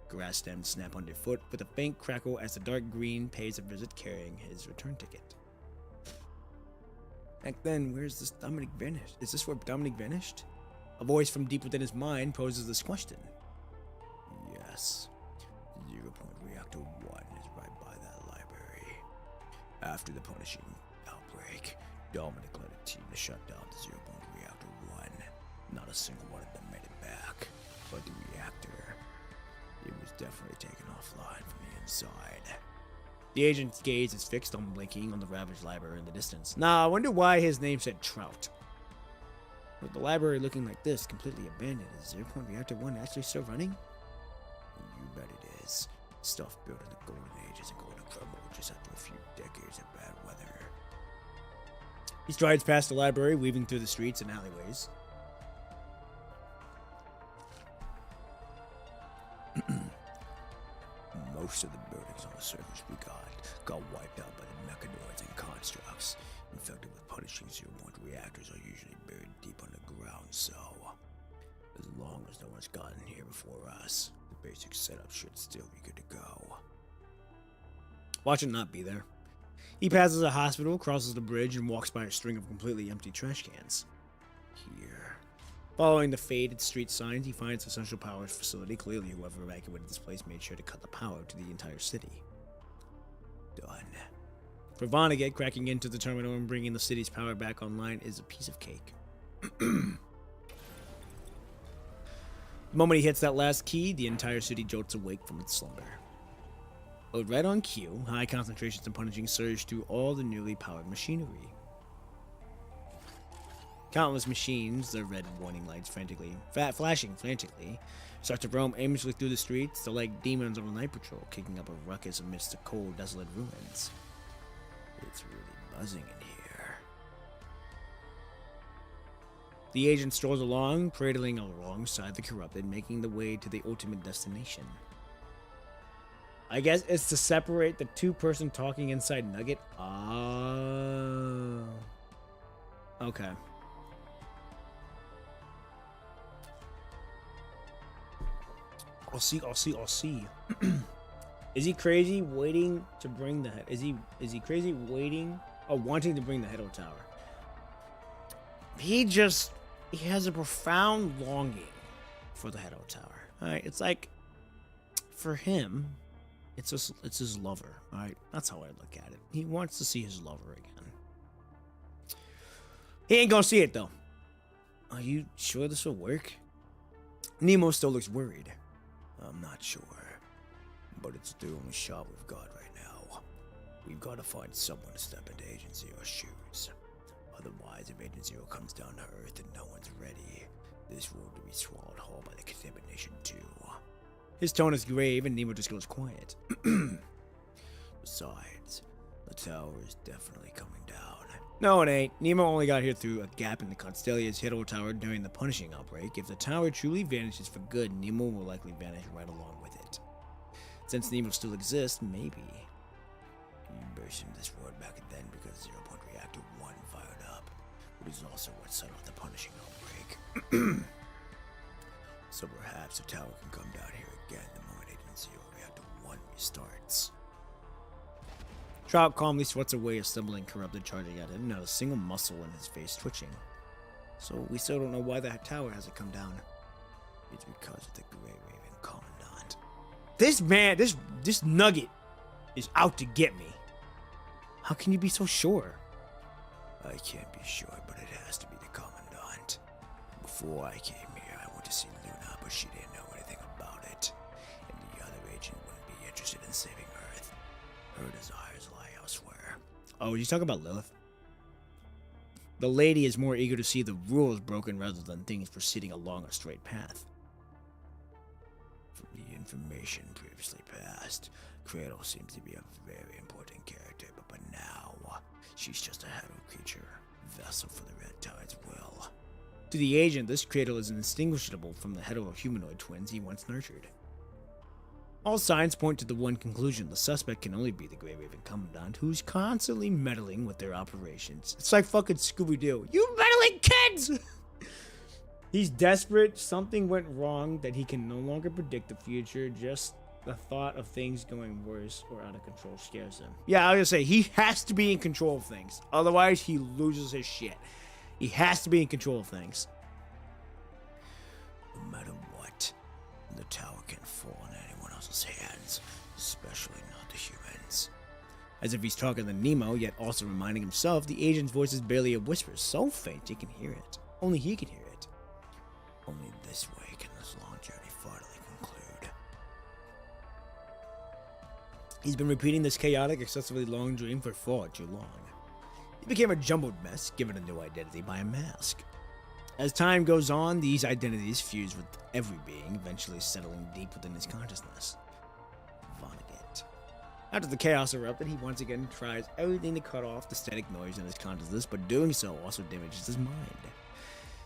A: Grass stems snap underfoot with a faint crackle as the dark green pays a visit carrying his return ticket. Back then, where's this Dominic vanished? Is this where Dominic vanished? A voice from deep within his mind poses this question. Yes. 0-point reactor 1 is right by that library. After the punishing outbreak, Dominic led a team to shut down the 0-point reactor 1. Not a single one of them made it back. But the reactor, it was definitely taken offline from the inside. The agent's gaze is fixed on blinking on the ravaged library in the distance. Nah, I wonder why his name said Trout. With the library looking like this, completely abandoned, is 0-point reactor 1 actually still running? You bet it is. Stuff built in the golden age isn't going to crumble just after a few decades of bad weather. He strides past the library, weaving through the streets and alleyways.
C: Most of the buildings on the surface we got wiped out by the mechanoids and constructs. Infected with punishing zero-point reactors are usually buried deep underground, so as long as no one's gotten here before us, the basic setup should still be good to go.
A: Watch it not be there. He passes a hospital, crosses the bridge, and walks by a string of completely empty trash cans.
C: Here.
A: Following the faded street signs, he finds a central power facility. Clearly, whoever evacuated this place made sure to cut the power to the entire city.
C: Done.
A: For Vonnegut, cracking into the terminal and bringing the city's power back online is a piece of cake. The moment he hits that last key, the entire city jolts awake from its slumber. But right on cue, high concentrations of punishing surge through all the newly powered machinery. Countless machines, their red warning lights flashing frantically, start to roam aimlessly through the streets. They're like demons on a night patrol, kicking up a ruckus amidst the cold, desolate ruins.
C: It's really buzzing in here.
A: The agent strolls along, cradling alongside the corrupted, making the way to the ultimate destination. I guess it's to separate the two-person talking inside Nugget. Oh. Okay. I'll see. Is he crazy waiting to bring the head? Is he crazy waiting or wanting to bring the Hedo Tower? He has a profound longing for the Hedo Tower. Alright, it's like for him, it's his lover. Alright, that's how I look at it. He wants to see his lover again. He ain't gonna see it though. Are you sure this will work? Nemo still looks worried.
C: I'm not sure, but it's the only shot we've got right now. We've got to find someone to step into Agent Zero's shoes. Otherwise, if Agent Zero comes down to Earth and no one's ready, this world will be swallowed whole by the contamination too.
A: His tone is grave and Nemo just goes quiet.
C: Besides, the tower is definitely coming down.
A: No, it ain't. Nemo only got here through a gap in the Constellia's Hero Tower during the punishing outbreak. If the tower truly vanishes for good, Nemo will likely vanish right along with it. Since Nemo still exists, maybe.
C: You burst into this world back then because 0-point reactor 1 fired up, which is also what set off the punishing outbreak. So perhaps the tower can come down here again the moment Agent Zero reactor 1 restarts.
A: Trout calmly sweats away a stumbling corrupted charging at him, not a single muscle in his face twitching. So we still don't know why that tower hasn't come down.
C: It's because of the Grey Raven Commandant.
A: This man, this Nugget is out to get me. How can you be so sure?
C: I can't be sure, but it has to be the Commandant. Before I came here, I went to see Luna, but she didn't know anything about it. And the other agent wouldn't be interested in saving Earth. Her desires lie elsewhere.
A: Oh, you talking about Lilith? The lady is more eager to see the rules broken rather than things proceeding along a straight path.
C: From the information previously passed, Cradle seems to be a very important character, but by now, she's just a Hedo creature, vessel for the Red Tide's will.
A: To the agent, this Cradle is indistinguishable from the hetero-humanoid twins he once nurtured. All signs point to the one conclusion: the suspect can only be the Grey Raven Commandant, who's constantly meddling with their operations. It's like fucking Scooby-Doo. You meddling kids! He's desperate. Something went wrong that he can no longer predict the future. Just the thought of things going worse or out of control scares him. Yeah, I was gonna say, he has to be in control of things. Otherwise, he loses his shit. He has to be in control of things.
C: No matter what, the tower can fall in anyone else's hands, especially not the humans.
A: As if he's talking to Nemo, yet also reminding himself the agent's voice is barely a whisper, so faint he can hear it. Only he can hear it.
C: Only this way can this long journey finally conclude.
A: He's been repeating this chaotic, excessively long dream for far too long. He became a jumbled mess, given a new identity by a mask. As time goes on, these identities fuse with every being, eventually settling deep within his consciousness. Vonnegut. After the chaos erupted, he once again tries everything to cut off the static noise in his consciousness, but doing so also damages his mind.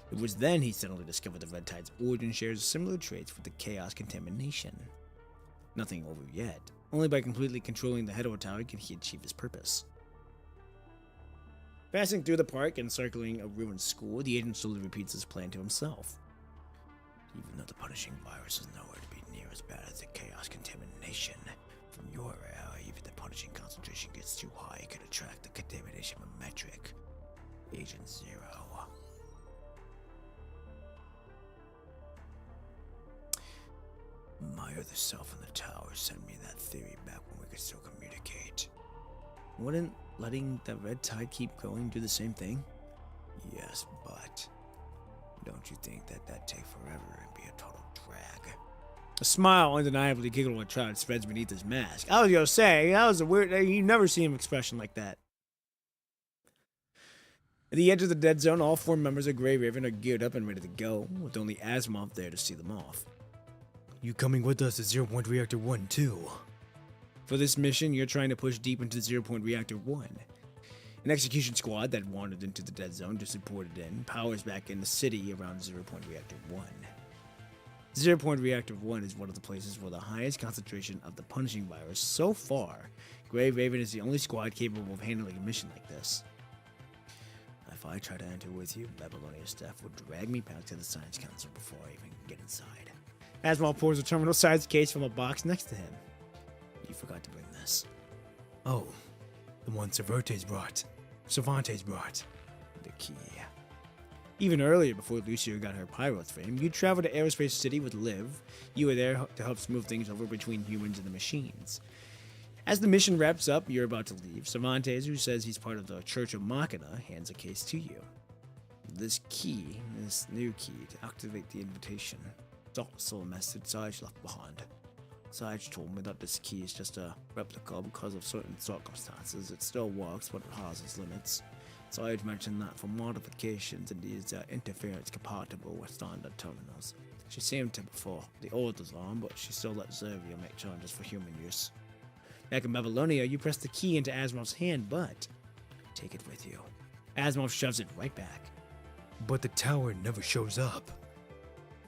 A: It was then he suddenly discovered the Red Tide's origin shares similar traits with the chaos contamination. Nothing over yet. Only by completely controlling the Hero Tower can he achieve his purpose. Passing through the park and circling a ruined school, the agent slowly repeats his plan to himself. Even though the punishing virus is nowhere to be near as bad as the chaos contamination, from your era, even the punishing concentration gets too high, it could attract the contamination metric. Agent Zero. My other self in the tower sent me that theory back when we could still communicate. Wouldn't letting the Red Tide keep going do the same thing? Yes, but don't you think that'd take forever and be a total drag? A smile undeniably giggled and trout spreads beneath his mask. I was gonna say, that was a weird, you never see him expression like that. At the edge of the dead zone, all 4 members of Grey Raven are geared up and ready to go, with only Asimov there to see them off.
C: You coming with us to 0-point Reactor 1 too?
A: For this mission, you're trying to push deep into 0-point Reactor 1. An execution squad that wandered into the dead zone just reported in, powers back in the city around 0-point Reactor 1. 0-point Reactor 1 is one of the places where the highest concentration of the punishing virus. So far, Grey Raven is the only squad capable of handling a mission like this. If I try to enter with you, Babylonia staff would drag me back to the Science Council before I even get inside. Asimov pours a terminal-sized case from a box next to him. You forgot to bring this.
C: Oh, the one Cervantes brought.
A: The key. Even earlier, before Lucia got her Pyroth frame, you traveled to Aerospace City with Liv. You were there to help smooth things over between humans and the machines. As the mission wraps up, you're about to leave. Cervantes, who says he's part of the Church of Machina, hands a case to you. This new key to activate the invitation. It's also a message Sage left behind. Sage told me that this key is just a replica because of certain circumstances. It still works, but it has its limits. Sage mentioned that for modifications, it is interference compatible with standard terminals. She seemed to prefer the old design, but she still let Xavier make changes for human use. Back in Babylonia, you press the key into Asimov's hand, but take it with you. Asimov shoves it right back.
C: But the tower never shows up.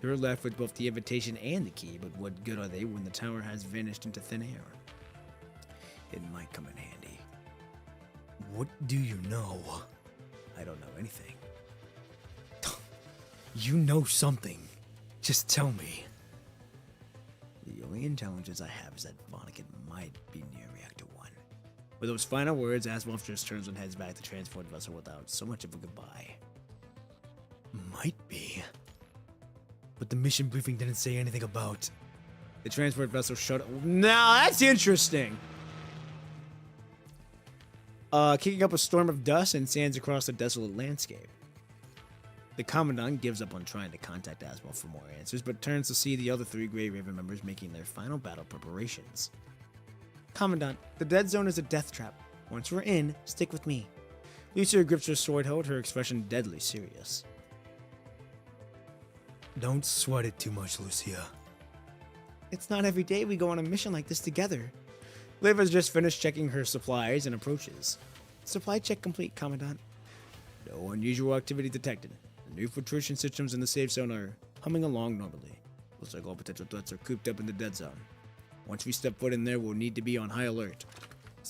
A: You're left with both the invitation and the key, but what good are they when the tower has vanished into thin air? It might come in handy.
C: What do you know?
A: I don't know anything.
C: You know something. Just tell me.
A: The only intelligence I have is that Vonnegut might be near Reactor 1. With those final words, Asimov just turns and heads back to the transport vessel without so much of a goodbye.
C: Might be. But the mission briefing didn't say anything about...
A: The transport vessel shut... Now, that's interesting! Kicking up a storm of dust and sands across the desolate landscape. The Commandant gives up on trying to contact Asimov for more answers, but turns to see the other 3 Grey Raven members making their final battle preparations. Commandant, the dead zone is a death trap. Once we're in, stick with me. Lucia grips her sword hilt, her expression deadly serious.
C: Don't sweat it too much, Lucia.
A: It's not every day we go on a mission like this together. Liv has just finished checking her supplies and approaches. Supply check complete, Commandant. No unusual activity detected. The new filtration systems in the safe zone are humming along normally. Looks like all potential threats are cooped up in the dead zone. Once we step foot in there, we'll need to be on high alert.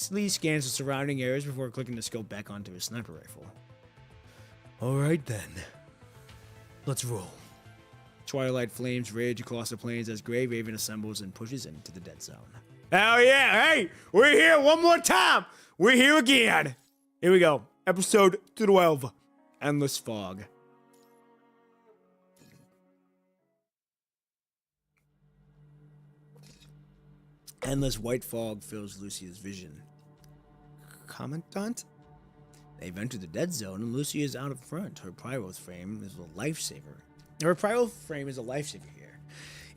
A: Lee scans the surrounding areas before clicking the scope back onto his sniper rifle.
C: Alright then. Let's roll.
A: Twilight flames rage across the plains as Grey Raven assembles and pushes into the dead zone. Hell yeah! Hey! We're here one more time! We're here again! Here we go. Episode 12. Endless Fog. Endless white fog fills Lucia's vision. Commandant? They've entered the dead zone and Lucia is out in front. Her Pyroth frame is a lifesaver. Her Pyroth frame is a lifesaver here.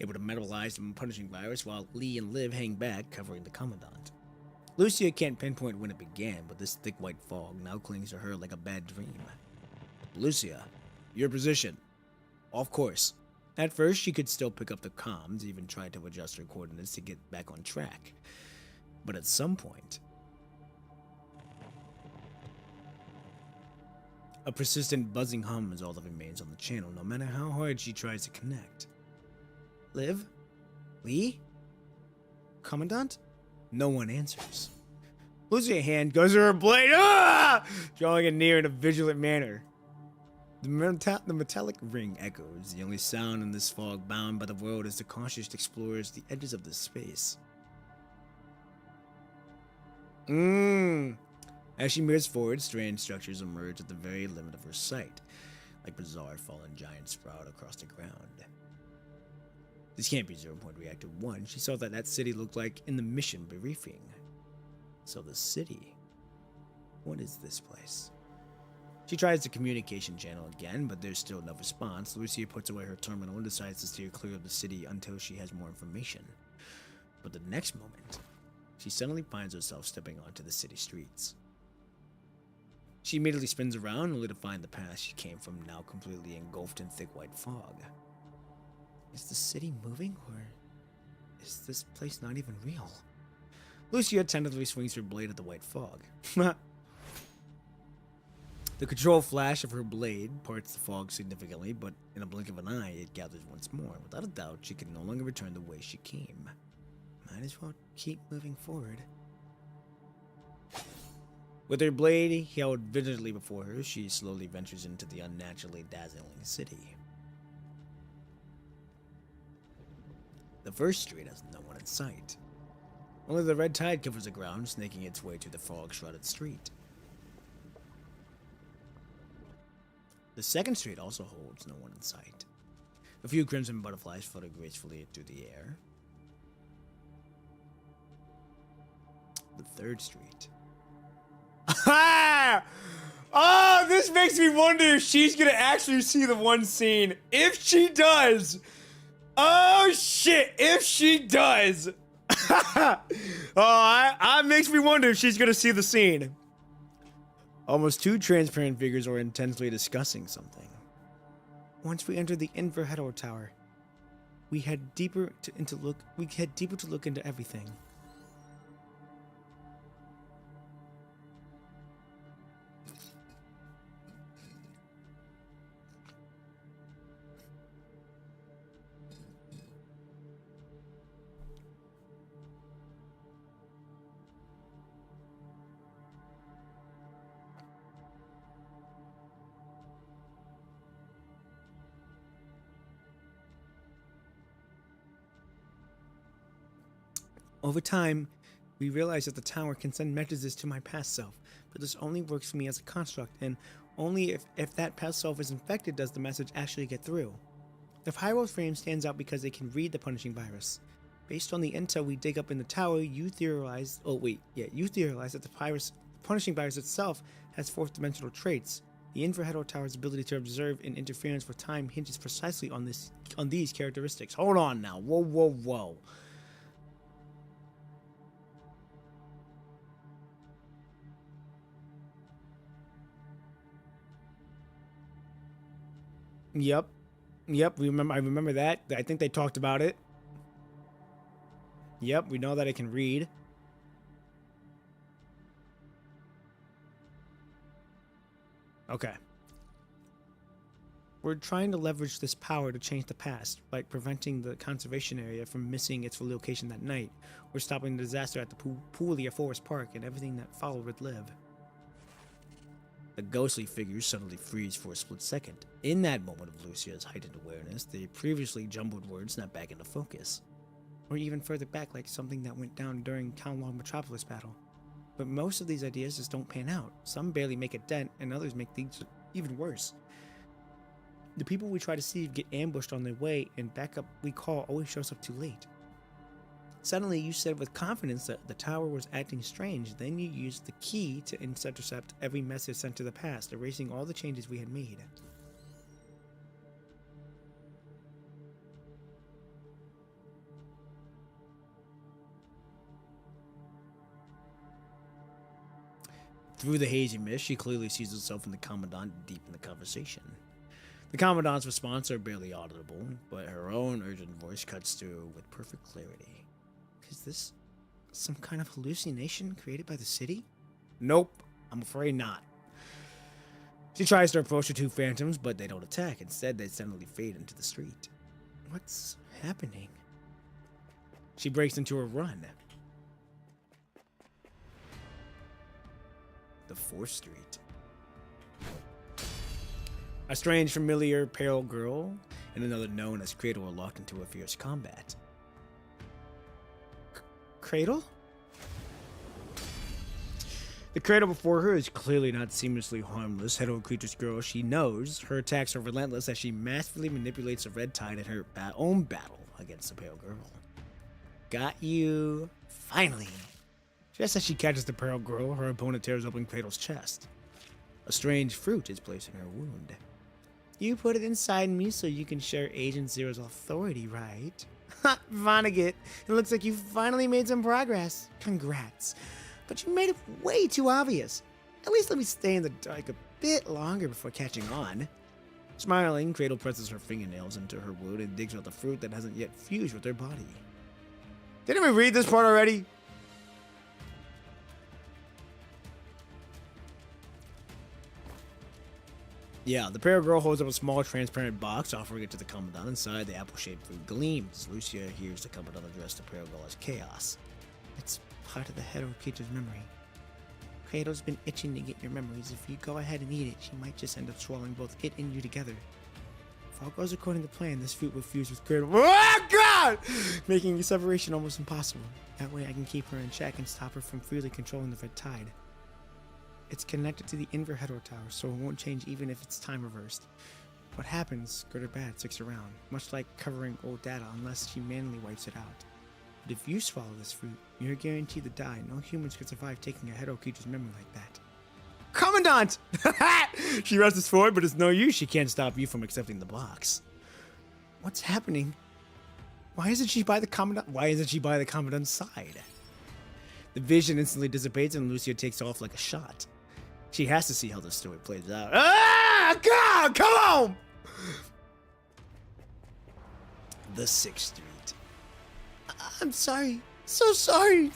A: It would have metabalized the punishing virus while Lee and Liv hang back, covering the Commandant. Lucia can't pinpoint when it began, but this thick white fog now clings to her like a bad dream. Lucia, your position. Off course. At first, she could still pick up the comms, even tried to adjust her coordinates to get back on track. But at some point, a persistent buzzing hum is all that remains on the channel, no matter how hard she tries to connect.
D: Liv? Lee? Commandant?
A: No one answers. Lucia's hand goes to her blade, drawing it near in a vigilant manner. The metallic ring echoes. The only sound in this fog bound by the world as the cautious explores the edges of this space. As she moves forward, strange structures emerge at the very limit of her sight, like bizarre fallen giants sprout across the ground. This can't be 0-Point Reactor 1. She saw that city looked like in the mission briefing. So the city. What is this place? She tries the communication channel again, but there's still no response. Lucia puts away her terminal and decides to steer clear of the city until she has more information. But the next moment, she suddenly finds herself stepping onto the city streets. She immediately spins around, only to find the path she came from now completely engulfed in thick white fog.
D: Is the city moving, or is this place not even real?
A: Lucia tentatively swings her blade at the white fog. The control flash of her blade parts the fog significantly, but in a blink of an eye, it gathers once more. Without a doubt, she can no longer return the way she came.
D: Might as well keep moving forward.
A: With her blade held vigilantly before her, she slowly ventures into the unnaturally dazzling city. The first street has no one in sight. Only the red tide covers the ground, snaking its way through the fog-shrouded street. The second street also holds no one in sight. A few crimson butterflies flutter gracefully through the air. The third street. Oh, this makes me wonder if she's gonna actually see the one scene. If she does, oh shit! If she does, that makes me wonder if she's gonna see the scene. Almost two transparent figures are intensely discussing something.
D: Once we entered the Inverhedo Tower, we head deeper to look into everything. Over time, we realized that the tower can send messages to my past self, but this only works for me as a construct, and only if that past self is infected does the message actually get through. The Pyro frame stands out because they can read the punishing virus. Based on the intel we dig up in the tower, you theorize that the punishing virus itself has fourth-dimensional traits. The Inverhedo Tower's ability to observe and interference for time hinges precisely on these characteristics.
A: Hold on now. Whoa. Yep. I remember that. I think they talked about it. Yep, we know that it can read. Okay.
D: We're trying to leverage this power to change the past, like preventing the conservation area from missing its location that night, or stopping the disaster at the Poolia Forest Park and everything that followed with Liv.
A: The ghostly figures suddenly freeze for a split second. In that moment of Lucia's heightened awareness, the previously jumbled words snap back into focus.
D: Or even further back, like something that went down during Kowloon Metropolis battle. But most of these ideas just don't pan out. Some barely make a dent, and others make things even worse. The people we try to save get ambushed on their way, and backup we call always shows up too late. Suddenly, you said with confidence that the tower was acting strange. Then you used the key to intercept every message sent to the past, erasing all the changes we had made.
A: Through the hazy mist, she clearly sees herself and the Commandant deep in the conversation. The Commandant's response are barely audible, but her own urgent voice cuts through with perfect clarity.
D: Some kind of hallucination created by the city?
A: Nope, I'm afraid not. She tries to approach the two phantoms, but they don't attack. Instead, they suddenly fade into the street.
D: What's happening?
A: She breaks into a run. The 4th Street. A strange, familiar, pale girl and another known as Cradle are locked into a fierce combat.
D: Cradle?
A: The Cradle before her is clearly not seamlessly harmless. Hetero creature's girl, she knows her attacks are relentless as she masterfully manipulates the red tide in her own battle against the pale girl. Got you. Finally. Just as she catches the pale girl, her opponent tears open Cradle's chest. A strange fruit is placed in her wound.
D: You put it inside me so you can share Agent Zero's authority, right? Ha, Vonnegut, it looks like you finally made some progress. Congrats. But you made it way too obvious. At least let me stay in the dark a bit longer before catching on.
A: Smiling, Cradle presses her fingernails into her wound and digs out the fruit that hasn't yet fused with her body. Didn't we read this part already? Yeah, the pale girl holds up a small transparent box, offering it to the Commandant. Inside, the apple-shaped fruit gleams. Lucia hears the Commandant address the pale girl as Chaos.
D: It's part of the hetero creature's memory. Cradle's been itching to get your memories. If you go ahead and eat it, she might just end up swallowing both it and you together. If all goes according to plan, this fruit will fuse with Cradle.
A: Oh, God!
D: Making the separation almost impossible. That way I can keep her in check and stop her from freely controlling the red tide. It's connected to the inver hetero tower, so it won't change even if it's time reversed. What happens, good or bad, sticks around, much like covering old data unless she manually wipes it out. But if you swallow this fruit, you're guaranteed to die. No humans could survive taking a hetero creature's memory like that.
A: Commandant! She rushes forward, but it's no use. She can't stop you from accepting the box.
D: What's happening? Why isn't she by the Commandant?
A: Why isn't she by the Commandant's side? The vision instantly dissipates and Lucia takes off like a shot. She has to see how this story plays out. Ah! God, come on! The 6th Street.
D: I'm sorry. So sorry.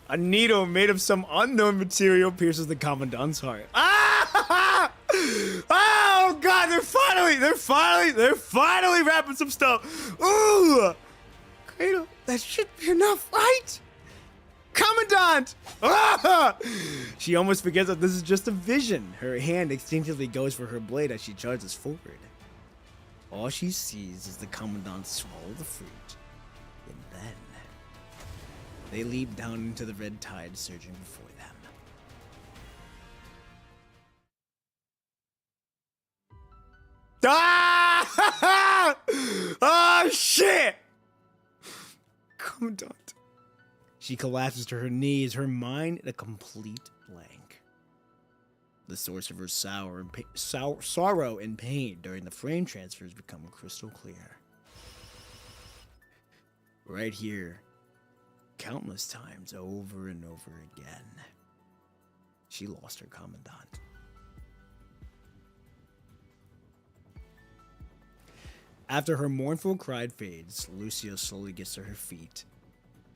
A: A needle made of some unknown material pierces the Commandant's heart. Ah! Oh, God, they're finally wrapping some stuff. Ooh!
D: Cradle, that should be enough, right?
A: Commandant! Ah! She almost forgets that this is just a vision. Her hand instinctively goes for her blade as she charges forward. All she sees is the Commandant swallow the fruit. And then they leap down into the red tide surging before them. Ah! Oh, shit!
D: Commandant.
A: She collapses to her knees, her mind in a complete blank. The source of her sorrow and pain during the frame transfers become crystal clear. Right here, countless times over and over again, she lost her Commandant. After her mournful cry fades, Lucia slowly gets to her feet,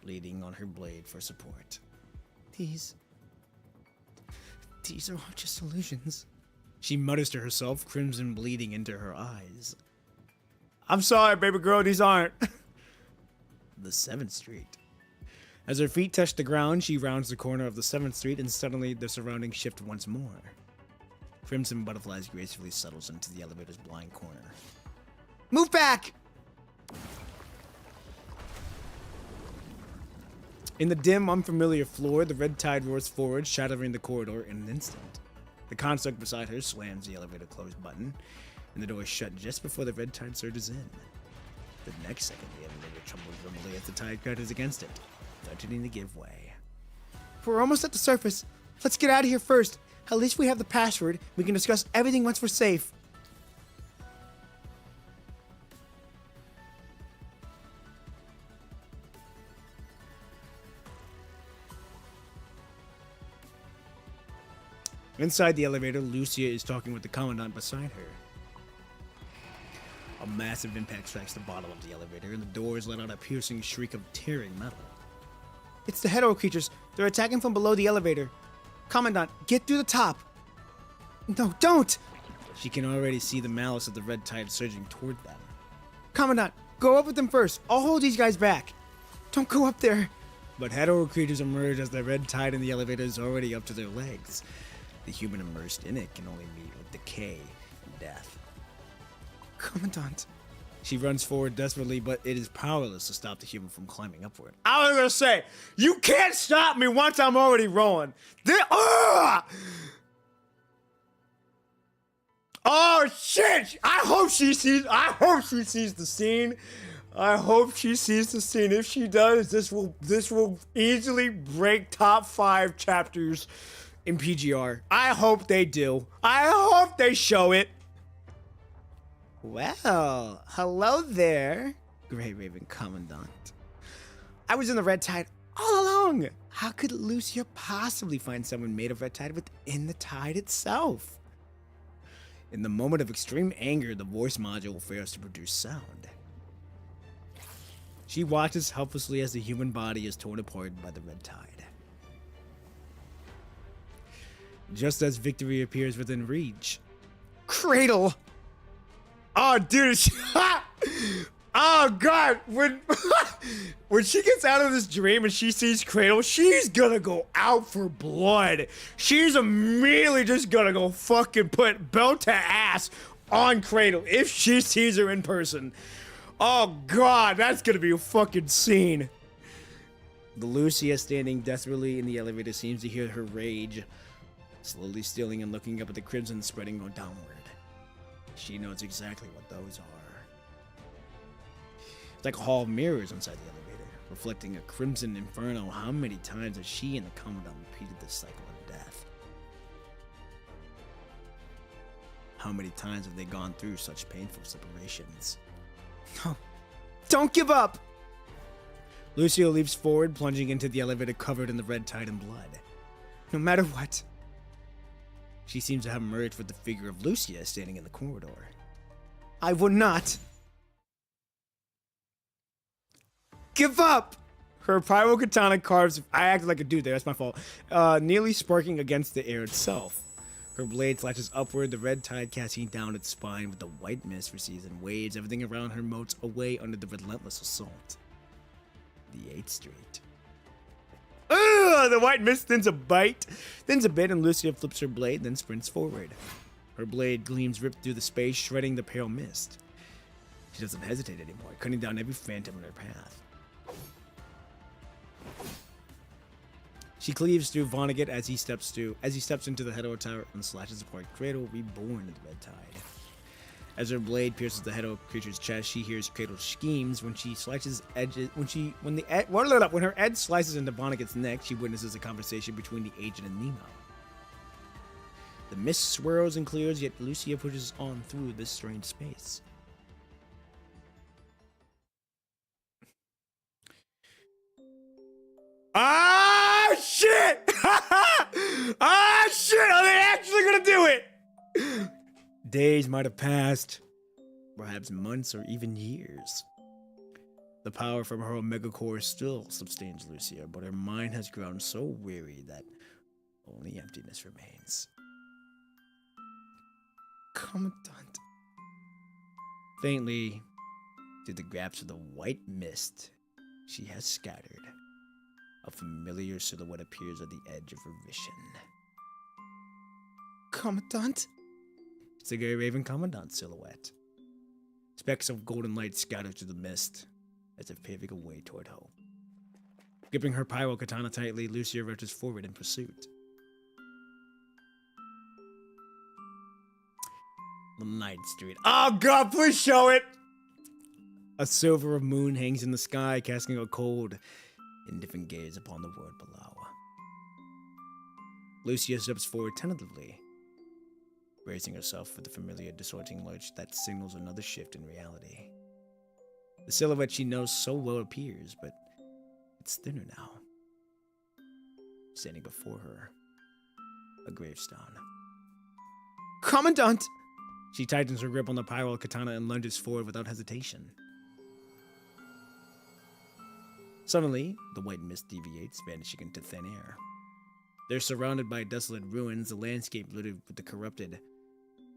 A: leaning on her blade for support.
D: These are all just illusions.
A: She mutters to herself, crimson bleeding into her eyes. I'm sorry, baby girl, these aren't. The 7th Street. As her feet touch the ground, she rounds the corner of the 7th Street and suddenly the surroundings shift once more. Crimson butterflies gracefully settles into the elevator's blind corner. Move back! In the dim, unfamiliar floor, the red tide roars forward, shattering the corridor in an instant. The construct beside her slams the elevator close button, and the door is shut just before the red tide surges in. The next second, the elevator trembles rumbly as the tide crashes against it, threatening to give way.
D: We're almost at the surface. Let's get out of here first. At least we have the password. We can discuss everything once we're safe.
A: Inside the elevator, Lucia is talking with the Commandant beside her. A massive impact strikes the bottom of the elevator, and the doors let out a piercing shriek of tearing metal.
D: It's the hetero creatures. They're attacking from below the elevator. Commandant, get through the top. No, don't!
A: She can already see the malice of the red tide surging toward them.
D: Commandant, go up with them first. I'll hold these guys back. Don't go up there.
A: But hetero creatures emerge as the red tide in the elevator is already up to their legs. The human immersed in it can only meet with decay and death.
D: Commandant.
A: She runs forward desperately, but it is powerless to stop the human from climbing upward. I was gonna say, you can't stop me once I'm already rolling. Oh shit! I hope she sees the scene. I hope she sees the scene. If she does, this will easily break top 5 chapters in PGR. I hope they do. I hope they show it.
D: Well, hello there, Grey Raven Commandant. I was in the red tide all along. How could Lucia possibly find someone made of red tide within the tide itself?
A: In the moment of extreme anger, the voice module fails to produce sound. She watches helplessly as the human body is torn apart by the red tide. Just as victory appears within reach,
D: Cradle!
A: oh, dude! Oh God! When when she gets out of this dream and she sees Cradle, she's gonna go out for blood. She's immediately just gonna go fucking put belt to ass on Cradle if she sees her in person. Oh God, that's gonna be a fucking scene. The Lucia standing desperately in the elevator seems to hear her rage, slowly stealing and looking up at the crimson spreading downward. She knows exactly what those are. It's like a hall of mirrors inside the elevator, reflecting a crimson inferno. How many times has she and the Commandant repeated this cycle of death? How many times have they gone through such painful separations?
D: No, don't give up!
A: Lucio leaps forward, plunging into the elevator covered in the red tide and blood.
D: No matter what.
A: She seems to have merged with the figure of Lucia standing in the corridor.
D: I will not give up!
A: Her pyro katana carves. I acted like a dude there, that's my fault. Nearly sparking against the air itself. Her blade flashes upward, the red tide casting down its spine with the white mist recedes and waves. Everything around her melts away under the relentless assault. The 8th Street. Ugh, the white mist thins a bit, and Lucia flips her blade, then sprints forward. Her blade gleams ripped through the space, shredding the pale mist. She doesn't hesitate anymore, cutting down every phantom in her path. She cleaves through Vonnegut as he steps into the hetero tower and slashes apart Cradle, reborn in the red tide. As her blade pierces the hetero creature's chest, she hears Cradle's schemes. When her edge slices into Vonnegut's neck, she witnesses a conversation between the agent and Nemo. The mist swirls and clears, yet Lucia pushes on through this strange space. Ah, shit! Ah, shit! Are they actually gonna do it? Days might have passed, perhaps months or even years. The power from her Omega Core still sustains Lucia, but her mind has grown so weary that only emptiness remains.
D: Commandant.
A: Faintly, through the gaps of the white mist she has scattered, a familiar silhouette appears at the edge of her vision.
D: Commandant?
A: It's the Grey Raven Commandant silhouette. Specks of golden light scatter through the mist, as if paving a way toward hope. Gripping her pyro katana tightly, Lucia rushes forward in pursuit. The 9th Street. Oh God, please show it! A silver moon hangs in the sky, casting a cold, indifferent gaze upon the world below. Lucia steps forward tentatively, bracing herself for the familiar distorting lurch that signals another shift in reality. The silhouette she knows so well appears, but it's thinner now. Standing before her, a gravestone.
D: Commandant!
A: She tightens her grip on the pyro katana and lunges forward without hesitation. Suddenly, the white mist deviates, vanishing into thin air. They're surrounded by desolate ruins, the landscape littered with the corrupted,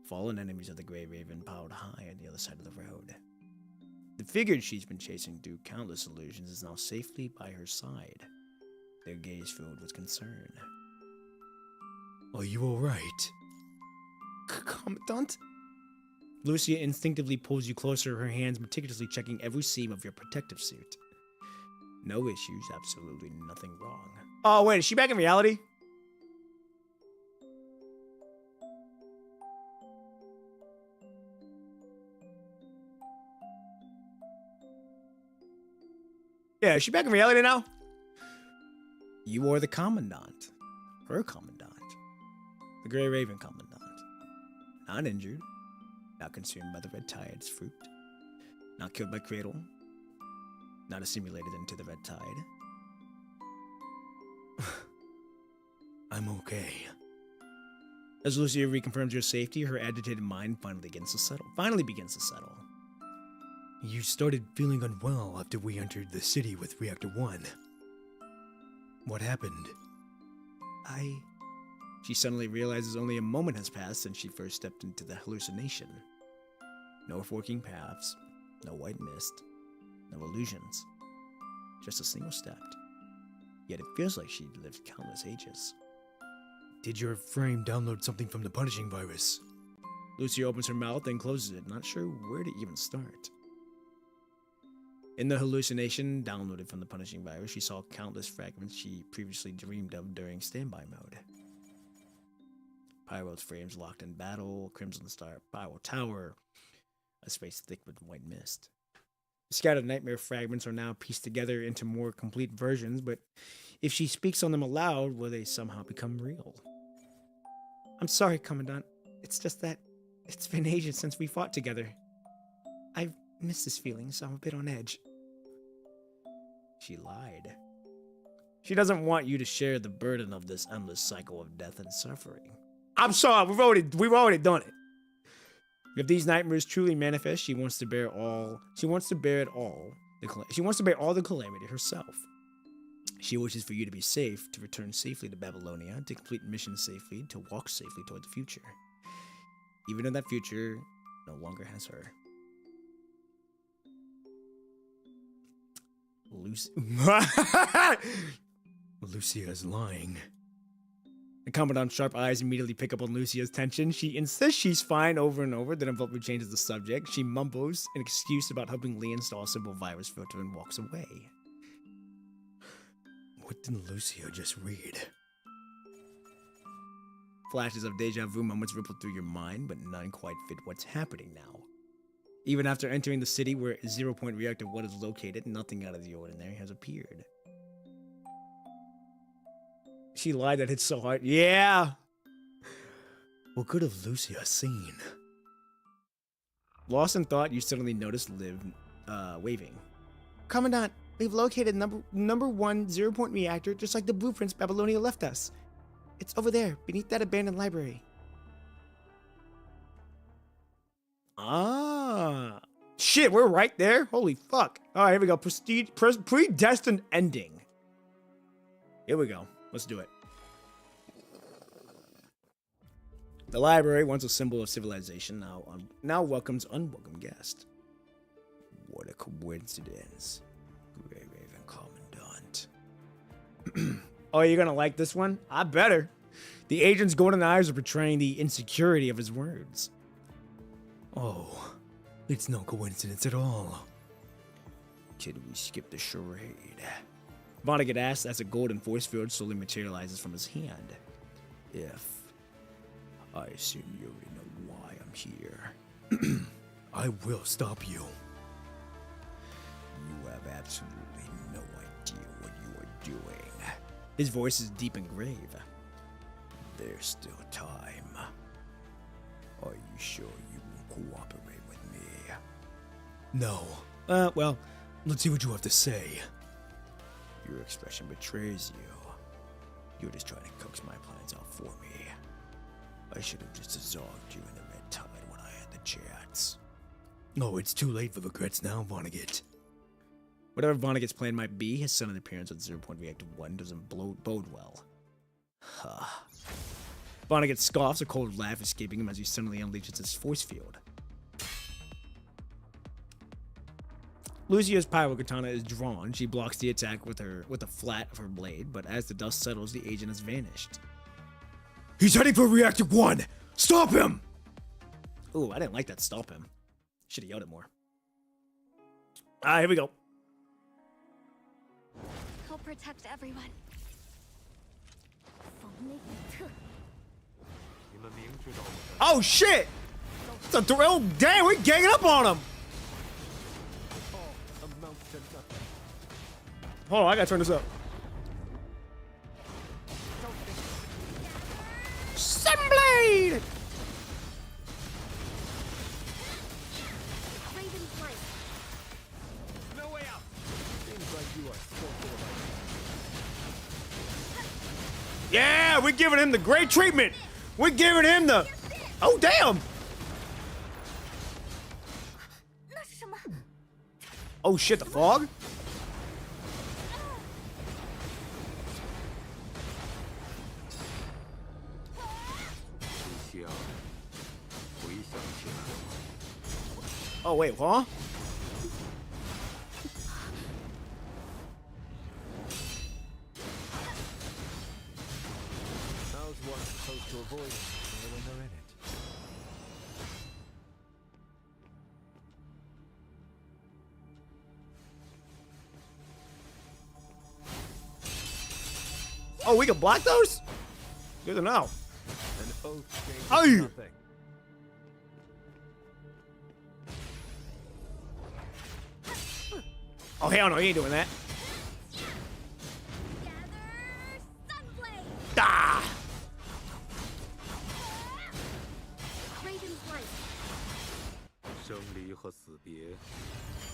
A: fallen enemies of the Grey Raven piled high on the other side of the road. The figure she's been chasing through countless illusions is now safely by her side, their gaze filled with concern.
C: Are you alright?
A: Commandant? Lucia instinctively pulls you closer, her hands meticulously checking every seam of your protective suit. No issues, absolutely nothing wrong. Oh, wait, is she back in reality? Yeah, is she back in reality now? You are the Commandant. Her Commandant. The Grey Raven Commandant. Not injured. Not consumed by the Red Tide's fruit. Not killed by Cradle. Not assimilated into the Red Tide.
C: I'm okay.
A: As Lucia reconfirms your safety, her agitated mind finally begins to settle.
C: You started feeling unwell after we entered the city with Reactor 1. What happened?
A: She suddenly realizes only a moment has passed since she first stepped into the hallucination. No forking paths, no white mist, no illusions. Just a single step. Yet it feels like she'd lived countless ages.
C: Did your frame download something from the punishing virus?
A: Lucia opens her mouth and closes it, not sure where to even start. In the hallucination downloaded from the punishing virus, she saw countless fragments she previously dreamed of during standby mode. Pyro's frames locked in battle, Crimson Star Pyro Tower, a space thick with white mist. The scattered nightmare fragments are now pieced together into more complete versions, but if she speaks on them aloud, will they somehow become real? I'm sorry, Commandant. It's just that it's been ages since we fought together. I've missed this feeling, so I'm a bit on edge. She lied. She doesn't want you to share the burden of this endless cycle of death and suffering. I'm sorry, we've already done it. If these nightmares truly manifest, she wants to bear all the calamity herself. She wishes for you to be safe, to return safely to Babylonia, to complete mission safely, to walk safely toward the future. Even if that future no longer has her.
C: Lucia's lying.
A: The Commandant's sharp eyes immediately pick up on Lucia's tension. She insists she's fine over and over, then abruptly changes the subject. She mumbles an excuse about helping Lee install a simple virus filter and walks away.
C: What did Lucia just read?
A: Flashes of deja vu moments ripple through your mind, but none quite fit what's happening now. Even after entering the city where 0 Point Reactor 1 is located, nothing out of the ordinary has appeared. She lied, that hit so hard. Yeah!
C: What could have Lucia seen?
A: Lost in thought, you suddenly notice Liv waving. Commandant, we've located number 1 0 Point Reactor, just like the blueprints Babylonia left us. It's over there, beneath that abandoned library. Ah. Shit, we're right there? Holy fuck. Alright, here we go. Predestined ending. Here we go. Let's do it. The library, once a symbol of civilization, now welcomes unwelcome guests. What a coincidence. Grey Raven Commandant. Oh, you're gonna like this one? I better. The agent's golden eyes are portraying the insecurity of his words.
C: Oh, it's no coincidence at all.
A: Did we skip the charade? Vonnegut asks as a golden force field slowly materializes from his hand. I assume you already know why I'm here.
C: I will stop you.
A: You have absolutely no idea what you are doing. His voice is deep and grave. There's still time. Are you sure you will cooperate with me?
C: No. Well, let's see what you have to say.
A: Your expression betrays you. You're just trying to coax my plans out for me. I should have just dissolved you in the Red Tide when I had the chance.
C: No, it's too late for regrets now, Vonnegut.
A: Whatever Vonnegut's plan might be, his sudden appearance with 0 reactive 1 doesn't bode well. Vonnegut scoffs, a cold laugh escaping him as he suddenly unleashes his force field. Lucia's pyro katana is drawn. She blocks the attack with the flat of her blade, but as the dust settles, the agent has vanished.
C: He's heading for reactor 1! Stop him!
A: Ooh, I didn't like that stop him. Should have yelled it more. Here we go.
E: He'll protect everyone.
A: Oh shit! It's a thrill. Damn, we're ganging up on him. Hold on, I gotta turn this up. Sunblade!
E: Raven's light.
F: No way out. Seems like you are still full of
A: Yeah, we're giving him the great treatment. We're giving him the... Oh, damn. Oh, shit, the fog? Oh, wait, huh?
F: How's one supposed to avoid it when they're in it?
A: Oh, we can block those? Good to know.
F: An oath changes
A: Aye.
F: nothing.
A: Oh, hell no, he ain't doing that.
E: Gather Sunblade.
A: Ah!
E: Raven's light.
G: 生离和死别，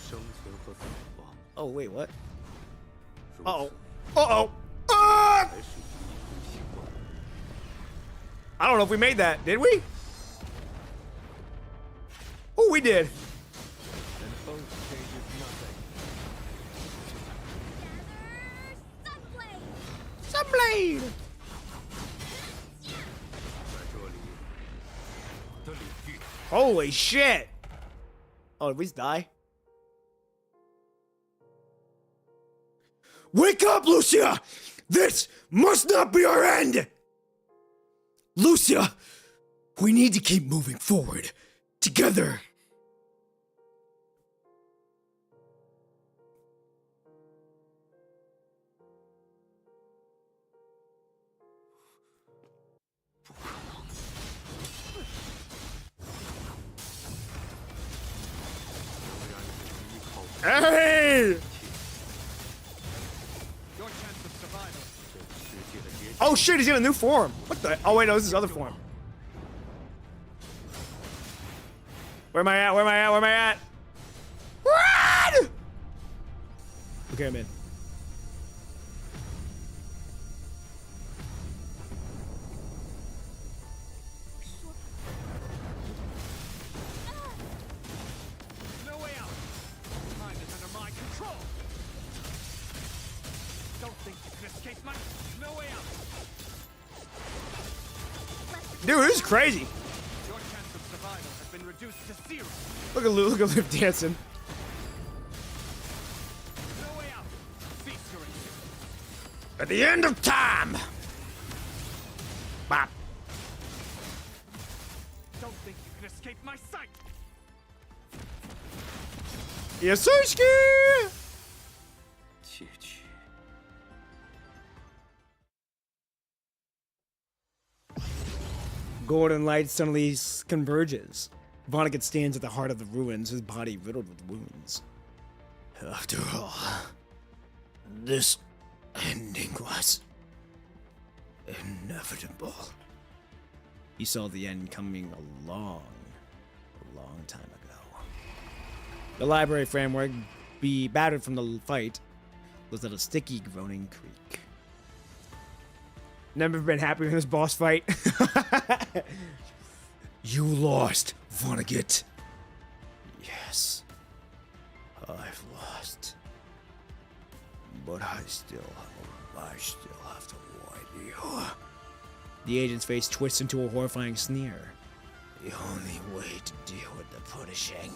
G: 生存和死亡，
A: Oh, wait, what?
G: 如
A: Uh-oh.
G: 此
A: Uh-oh. Ah!
G: 才是一种习惯。
A: I don't know if we made that. Did we? Oh, we did.
F: An oath changes nothing.
E: Gather Sunblade.
A: Sunblade!
G: 在这里，我的领域，
A: Holy shit! Oh, did we just die?
C: Wake up, Lucia! This must not be our end! Lucia, we need to keep moving forward. Together.
A: Hey!
F: Your chance of survival.
G: 这个世界的结局
A: Oh shit, he's in a new form. What the? Oh wait, no, this is other form. Where am I at? Where am I at? Where am I at? Run! Okay, I'm in.
F: No way out. Time is under my control. Don't think you can escape my. No way out.
A: Dude, this is crazy.
F: Your chance of survival has been reduced to 0.
A: Look at Liv dancing.
F: No way out. Cease your existence.
A: At the end of time. Bop.
F: Don't think you can escape my sight.
A: Yasuski!
G: 窃取。
A: Golden light suddenly converges. Vonnegut stands at the heart of the ruins, his body riddled with wounds.
C: After all, this ending was inevitable.
A: He saw the end coming a long time ago. The library framework, be battered from the fight, was at a sticky, groaning creek. Never been happier in this boss fight.
C: You lost, Vonnegut.
A: Yes, I've lost.
D: but I still have to warn you. The agent's face twists into a horrifying sneer. The only way to deal with the punishing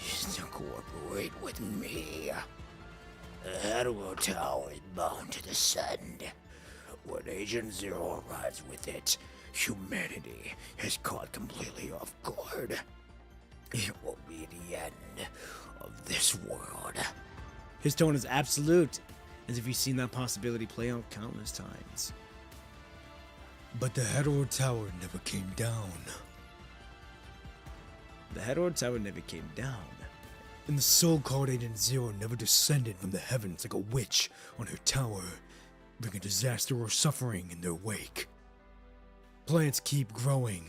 D: is to cooperate with me. The Hetero Tower is bound to the sun. When Agent Zero arrives with it, humanity is caught completely off guard. It will be the end of this world. His tone is absolute, as if he's seen that possibility play out countless times.
C: But the Hetero Tower never came down.
D: The Hetero Tower never came down.
C: And the so-called Agent Zero never descended from the heavens like a witch on her tower, bringing disaster or suffering in their wake. Planets keep growing,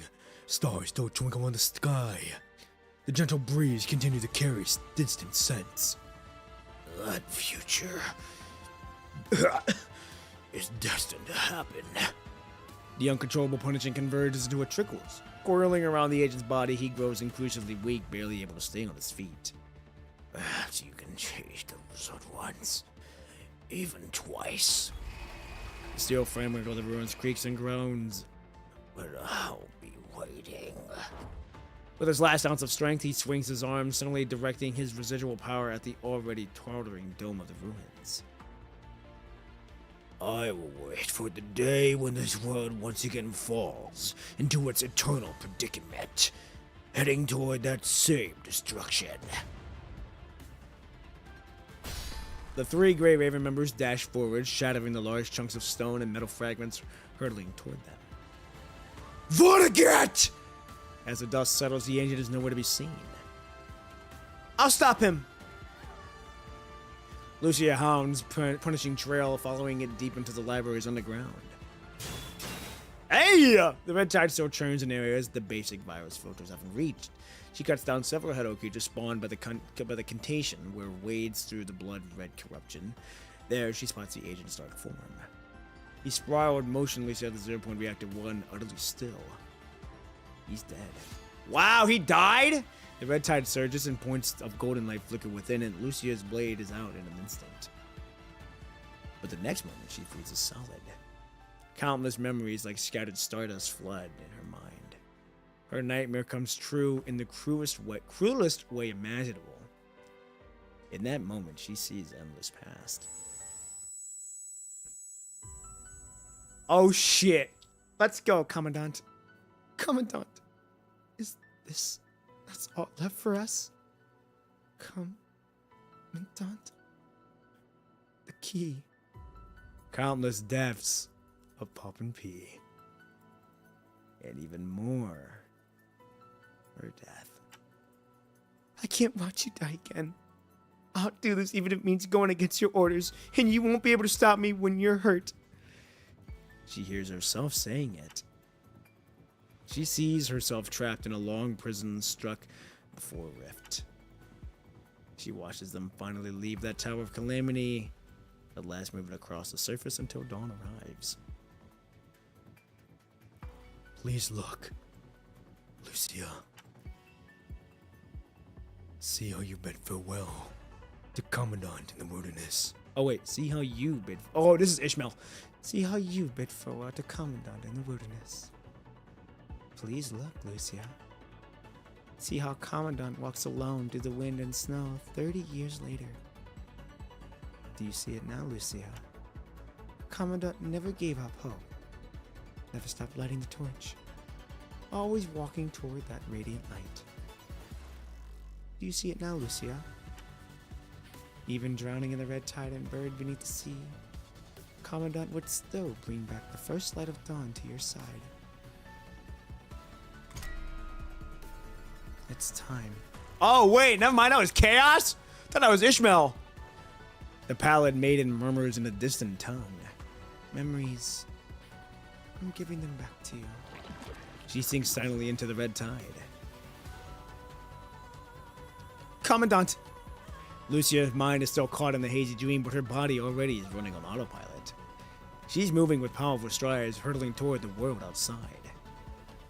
C: stars still twinkle in the sky. The gentle breeze continues to carry distant scents.
D: That future is destined to happen. The uncontrollable punishing converges into a trickles. Coiling around the agent's body, he grows increasingly weak, barely able to stay on his feet. Perhaps you can change the result once, even twice. The steel framework of the ruins creaks and groans, but I'll be waiting. With his last ounce of strength, he swings his arm, suddenly directing his residual power at the already tottering dome of the ruins. I will wait for the day when this world once again falls into its eternal predicament, heading toward that same destruction. The three Grey Raven members dash forward, shattering the large chunks of stone and metal fragments hurtling toward them. Vonnegut! As the dust settles, the agent is nowhere to be seen. I'll stop him! Lucia hounds punishing trail, following it deep into the library's underground. Hey! The red tide still churns in areas the basic virus filters haven't reached. She cuts down several Hetero creatures spawned by the contagion, where wades through the blood-red corruption. There, she spots the agent's dark form. He sprawled motionless at the 0-point reactor 1, utterly still. He's dead. Wow, he died? The red tide surges and points of golden light flicker within it. Lucia's blade is out in an instant. But the next moment, she freezes solid. Countless memories like scattered stardust flood in her mind. Her nightmare comes true in the cruelest way imaginable. In that moment, she sees endless past. Oh shit! Let's go, Commandant. Commandant, is this... that's all left for us? Commandant? The key. Countless deaths of Pop and P. And even more. Her death. I can't watch you die again. I'll do this even if it means going against your orders, and you won't be able to stop me when you're hurt. She hears herself saying it. She sees herself trapped in a long prison struck before a rift. She watches them finally leave that Tower of Calamity, at last moving across the surface until dawn arrives.
C: Please look, Lucia. See how you bid farewell to Commandant in the wilderness.
D: Oh wait, see how you bid... Oh, this is Ishmael. See how you bid farewell to Commandant in the wilderness. Please look, Lucia. See how Commandant walks alone through the wind and snow 30 years later. Do you see it now, Lucia? Commandant never gave up hope. Never stopped lighting the torch. Always walking toward that radiant light. Do you see it now, Lucia? Even drowning in the red tide and buried beneath the sea, Commandant would still bring back the first light of dawn to your side. It's time. Oh, wait, never mind, that was Chaos? I thought that was Ishmael. The pallid maiden murmurs in a distant tongue. Memories. I'm giving them back to you. She sinks silently into the red tide. Commandant! Lucia's mind is still caught in the hazy dream, but her body already is running on autopilot. She's moving with powerful strides, hurtling toward the world outside.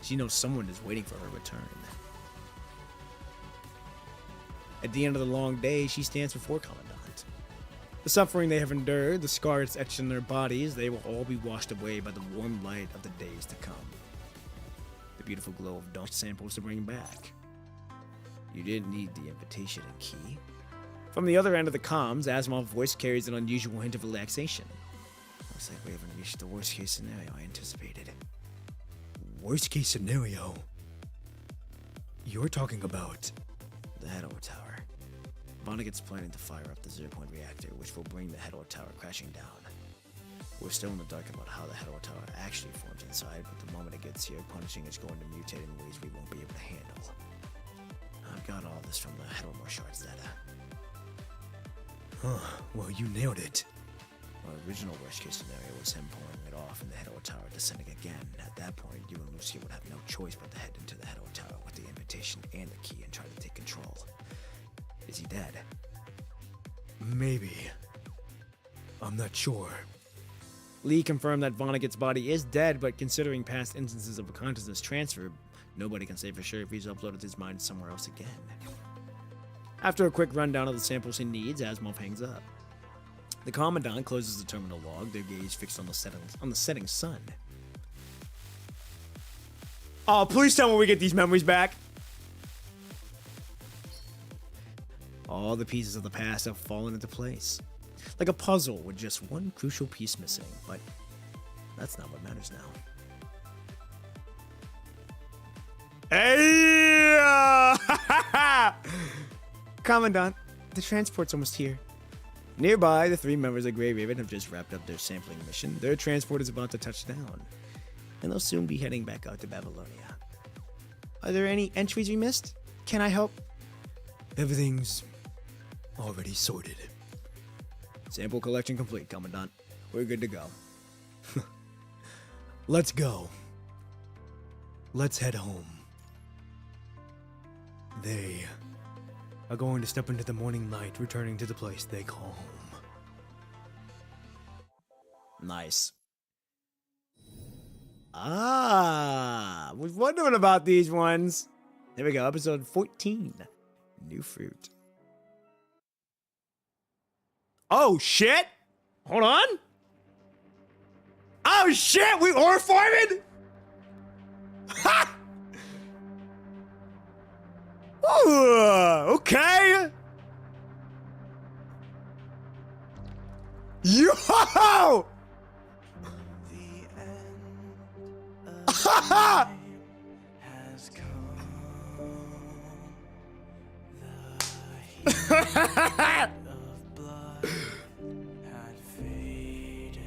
D: She knows someone is waiting for her return. At the end of the long day, she stands before Commandant.
A: The suffering they have endured, the scars etched in their bodies, they will all be washed away by the warm light of the days to come. The beautiful glow of dawn samples to bring back. You didn't need the invitation and key. From the other end of the comms, Asimov's voice carries an unusual hint of relaxation. Looks like we haven't reached the worst case scenario I anticipated.
C: Worst case scenario? You're talking about...
A: The Hedor Tower. Vonnegut's planning to fire up the zero-point reactor, which will bring the Hedor Tower crashing down. We're still in the dark about how the Hedor Tower actually forms inside, but the moment it gets here, punishing is going to mutate in ways we won't be able to handle. I've got all this from the Hedor Shards data.
C: Huh, well, you nailed it.
A: Our original worst-case scenario was him pulling it off and the Hedor Tower descending again. At that point, you and Lucia would have no choice but to head into the Hedor Tower with the invitation and the key and try to take control. Is he dead?
C: Maybe. I'm not sure.
A: Lee confirmed that Vonnegut's body is dead, but considering past instances of a consciousness transfer, nobody can say for sure if he's uploaded his mind somewhere else again. After a quick rundown of the samples he needs, Asimov hangs up. The Commandant closes the terminal log, their gaze fixed on the setting sun. Oh, please tell me we get these memories back! All the pieces of the past have fallen into place. Like a puzzle with just one crucial piece missing, but that's not what matters now. Hey! Commandant, the transport's almost here. Nearby, the three members of Grey Raven have just wrapped up their sampling mission. Their transport is about to touch down, and they'll soon be heading back out to Babylonia. Are there any entries we missed? Can I help?
C: Everything's already sorted.
A: Sample collection complete, Commandant. We're good to go.
C: Let's go. Let's head home. They are going to step into the morning light, returning to the place they call home.
A: Nice. Ah, was wondering about these ones. Here we go, episode 14. New fruit. Oh shit! Hold on. Oh shit! We ore farming? Ha! Ooh, okay. Yo!
H: Has come. The heat of blood had faded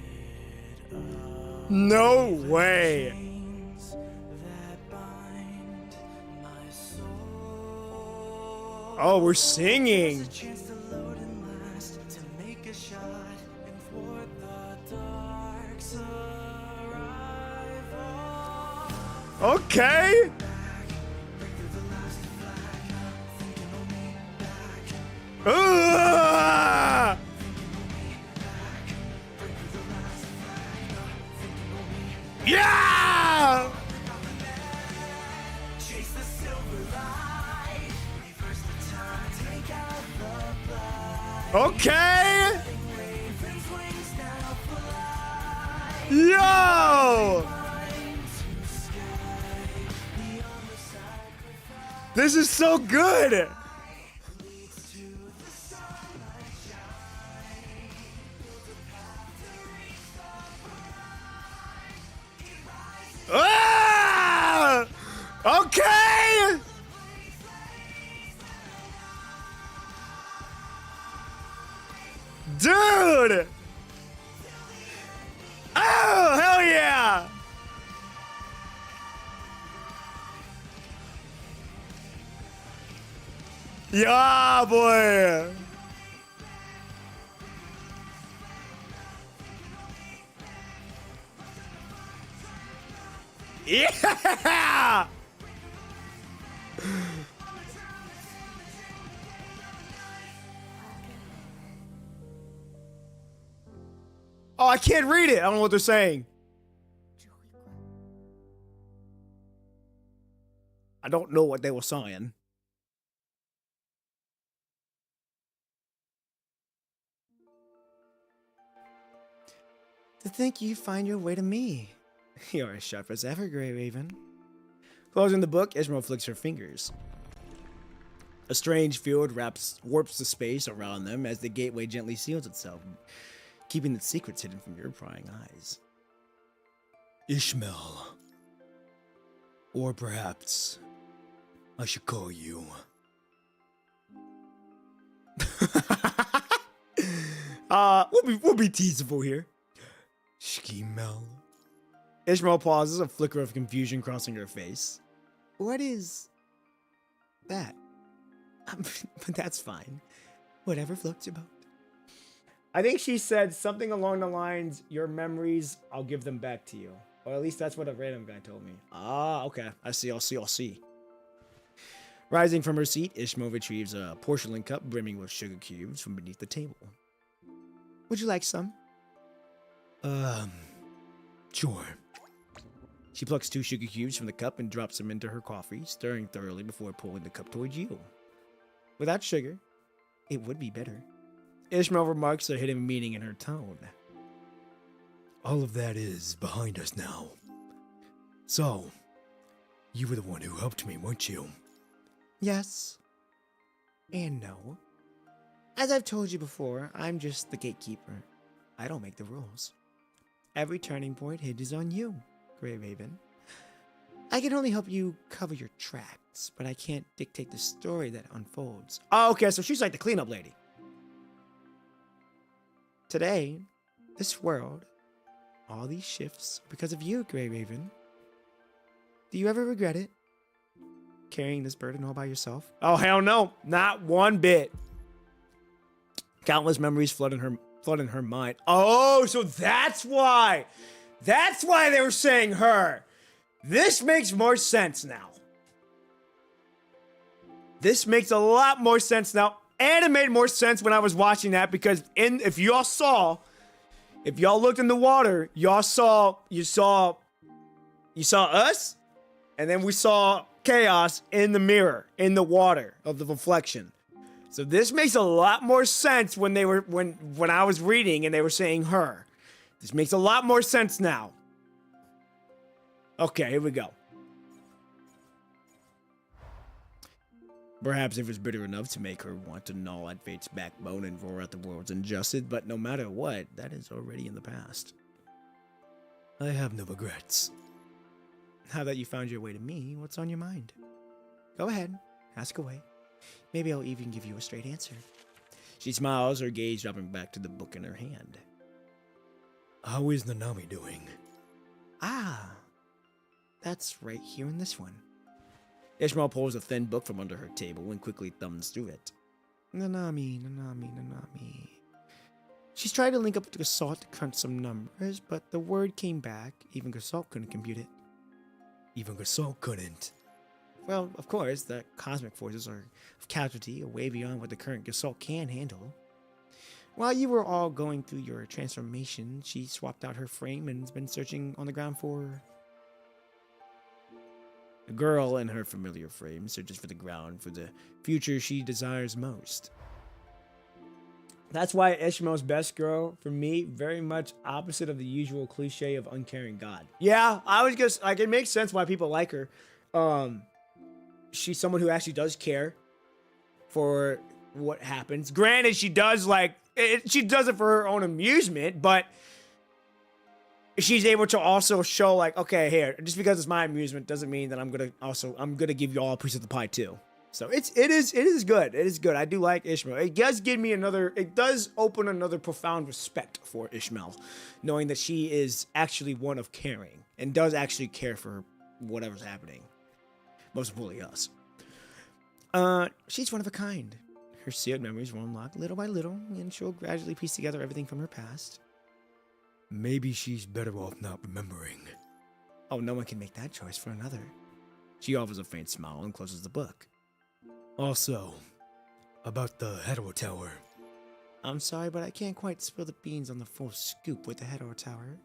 H: away.
A: No way.
H: Chains that bind my soul.
A: Oh, we're singing.
H: There's a chance to load and last, to make a shot and thwart the dark's arrival.
A: Okay. Ah! Yeah!
H: Chase the silver light, reverse the time, take out the blight.
A: Okay.
H: Raven's wings now fly.
A: Yo! This is so good. Ah! Okay. Dude. Oh, hell yeah. Yeah, boy. Yeah. Oh, I can't read it. I don't know what they're saying. I don't know what they were saying.
D: To think you find your way to me. You're as sharp as ever, Grey Raven. Closing the book, Ishmael flicks her fingers. A strange field warps the space around them as the gateway gently seals itself, keeping its secrets hidden from your prying eyes.
C: Ishmael. Or perhaps I should call you.
D: We'll be teasable here.
C: Shkimel.
D: Ishmael pauses, a flicker of confusion crossing her face. What is that? But that's fine. Whatever floats your boat.
A: I think she said something along the lines, your memories, I'll give them back to you. Or at least that's what a random guy told me.
D: Ah, okay. I'll see. Rising from her seat, Ishmael retrieves a porcelain cup brimming with sugar cubes from beneath the table. Would you like some?
C: Sure.
D: She plucks 2 sugar cubes from the cup and drops them into her coffee, stirring thoroughly before pulling the cup towards you. Without sugar, it would be bitter. Ishmael remarks a hidden meaning in her tone.
C: All of that is behind us now. So, you were the one who helped me, weren't you?
D: Yes. And no. As I've told you before, I'm just the gatekeeper. I don't make the rules. Every turning point hinges on you, Grey Raven. I can only help you cover your tracks, but I can't dictate the story that unfolds.
A: Oh, okay, so she's like the cleanup lady.
D: Today, this world, all these shifts because of you, Grey Raven. Do you ever regret it? Carrying this burden all by yourself?
A: Oh, hell no. Not one bit.
D: Countless memories flood in her mind.
A: Oh, so that's why. That's why they were saying her. This makes more sense now. This makes a lot more sense now. And it made more sense when I was watching that because if y'all looked in the water, you saw us, and then we saw chaos in the mirror, in the water of the reflection. So this makes a lot more sense when I was reading and they were saying her. This makes a lot more sense now. Okay, here we go.
D: Perhaps it was bitter enough to make her want to gnaw at fate's backbone and roar at the world's injustice, but no matter what, that is already in the past.
C: I have no regrets.
D: Now that you found your way to me, what's on your mind? Go ahead, ask away. Maybe I'll even give you a straight answer. She smiles, her gaze dropping back to the book in her hand.
C: How is Nanami doing?
D: Ah, that's right here in this one. Ishmael pulls a thin book from under her table and quickly thumbs through it. Nanami. She's tried to link up to Gasalt to crunch some numbers, but the word came back. Even Gasalt couldn't compute it.
C: Even Gasol couldn't.
D: Well, of course, the cosmic forces are of casualty, way beyond what the current Gasalt can handle. While you were all going through your transformation, she swapped out her frame and has been searching on the ground for... A girl in her familiar frame searches for the ground for the future she desires most.
A: That's why Ishmael's best girl, for me, very much opposite of the usual cliche of uncaring God. Yeah, I was just like, it makes sense why people like her. She's someone who actually does care for what happens. Granted, she does she does it for her own amusement, but she's able to also show like, okay, here, just because it's my amusement doesn't mean that I'm gonna give you all a piece of the pie too. So it is good. It is good. I do like Ishmael. It does open another profound respect for Ishmael, knowing that she is actually one of caring and does actually care for whatever's happening. Most importantly, us. She's one of a kind. Her sealed memories will unlock little by little, and she'll gradually piece together everything from her past.
C: Maybe she's better off not remembering.
D: Oh, no one can make that choice for another. She offers a faint smile and closes the book.
C: Also, about the Hetero Tower.
D: I'm sorry, but I can't quite spill the beans on the full scoop with the Hetero Tower.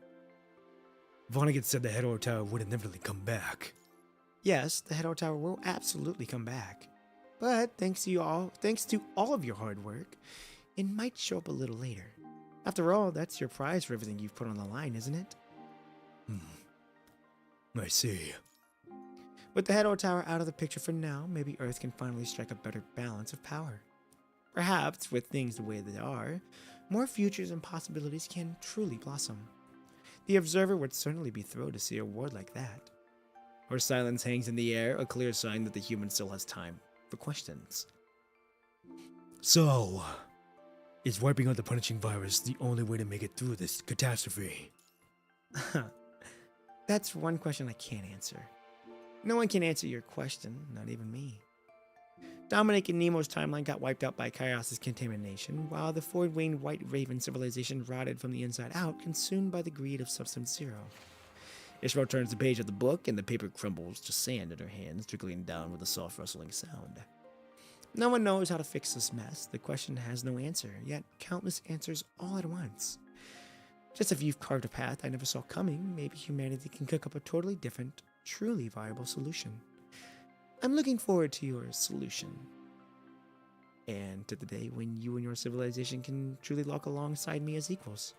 C: Vonnegut said the Hetero Tower would inevitably come back.
D: Yes, the Hetero Tower will absolutely come back. But thanks to all of your hard work, it might show up a little later. After all, that's your prize for everything you've put on the line, isn't it?
C: I see.
D: With the Head Tower out of the picture for now, maybe Earth can finally strike a better balance of power. Perhaps, with things the way they are, more futures and possibilities can truly blossom. The observer would certainly be thrilled to see a world like that. Where silence hangs in the air, a clear sign that the human still has time for questions.
C: So, is wiping out the punishing virus the only way to make it through this catastrophe?
D: That's one question I can't answer. No one can answer your question, not even me. Dominic and Nemo's timeline got wiped out by Kaios' contamination, while the forward-winged White Raven civilization rotted from the inside out, consumed by the greed of Substance Zero. Ishmael turns the page of the book, and the paper crumbles to sand in her hands, trickling down with a soft rustling sound. No one knows how to fix this mess. The question has no answer, yet countless answers all at once. Just if you've carved a path I never saw coming, maybe humanity can cook up a totally different, truly viable solution. I'm looking forward to your solution. And to the day when you and your civilization can truly walk alongside me as equals.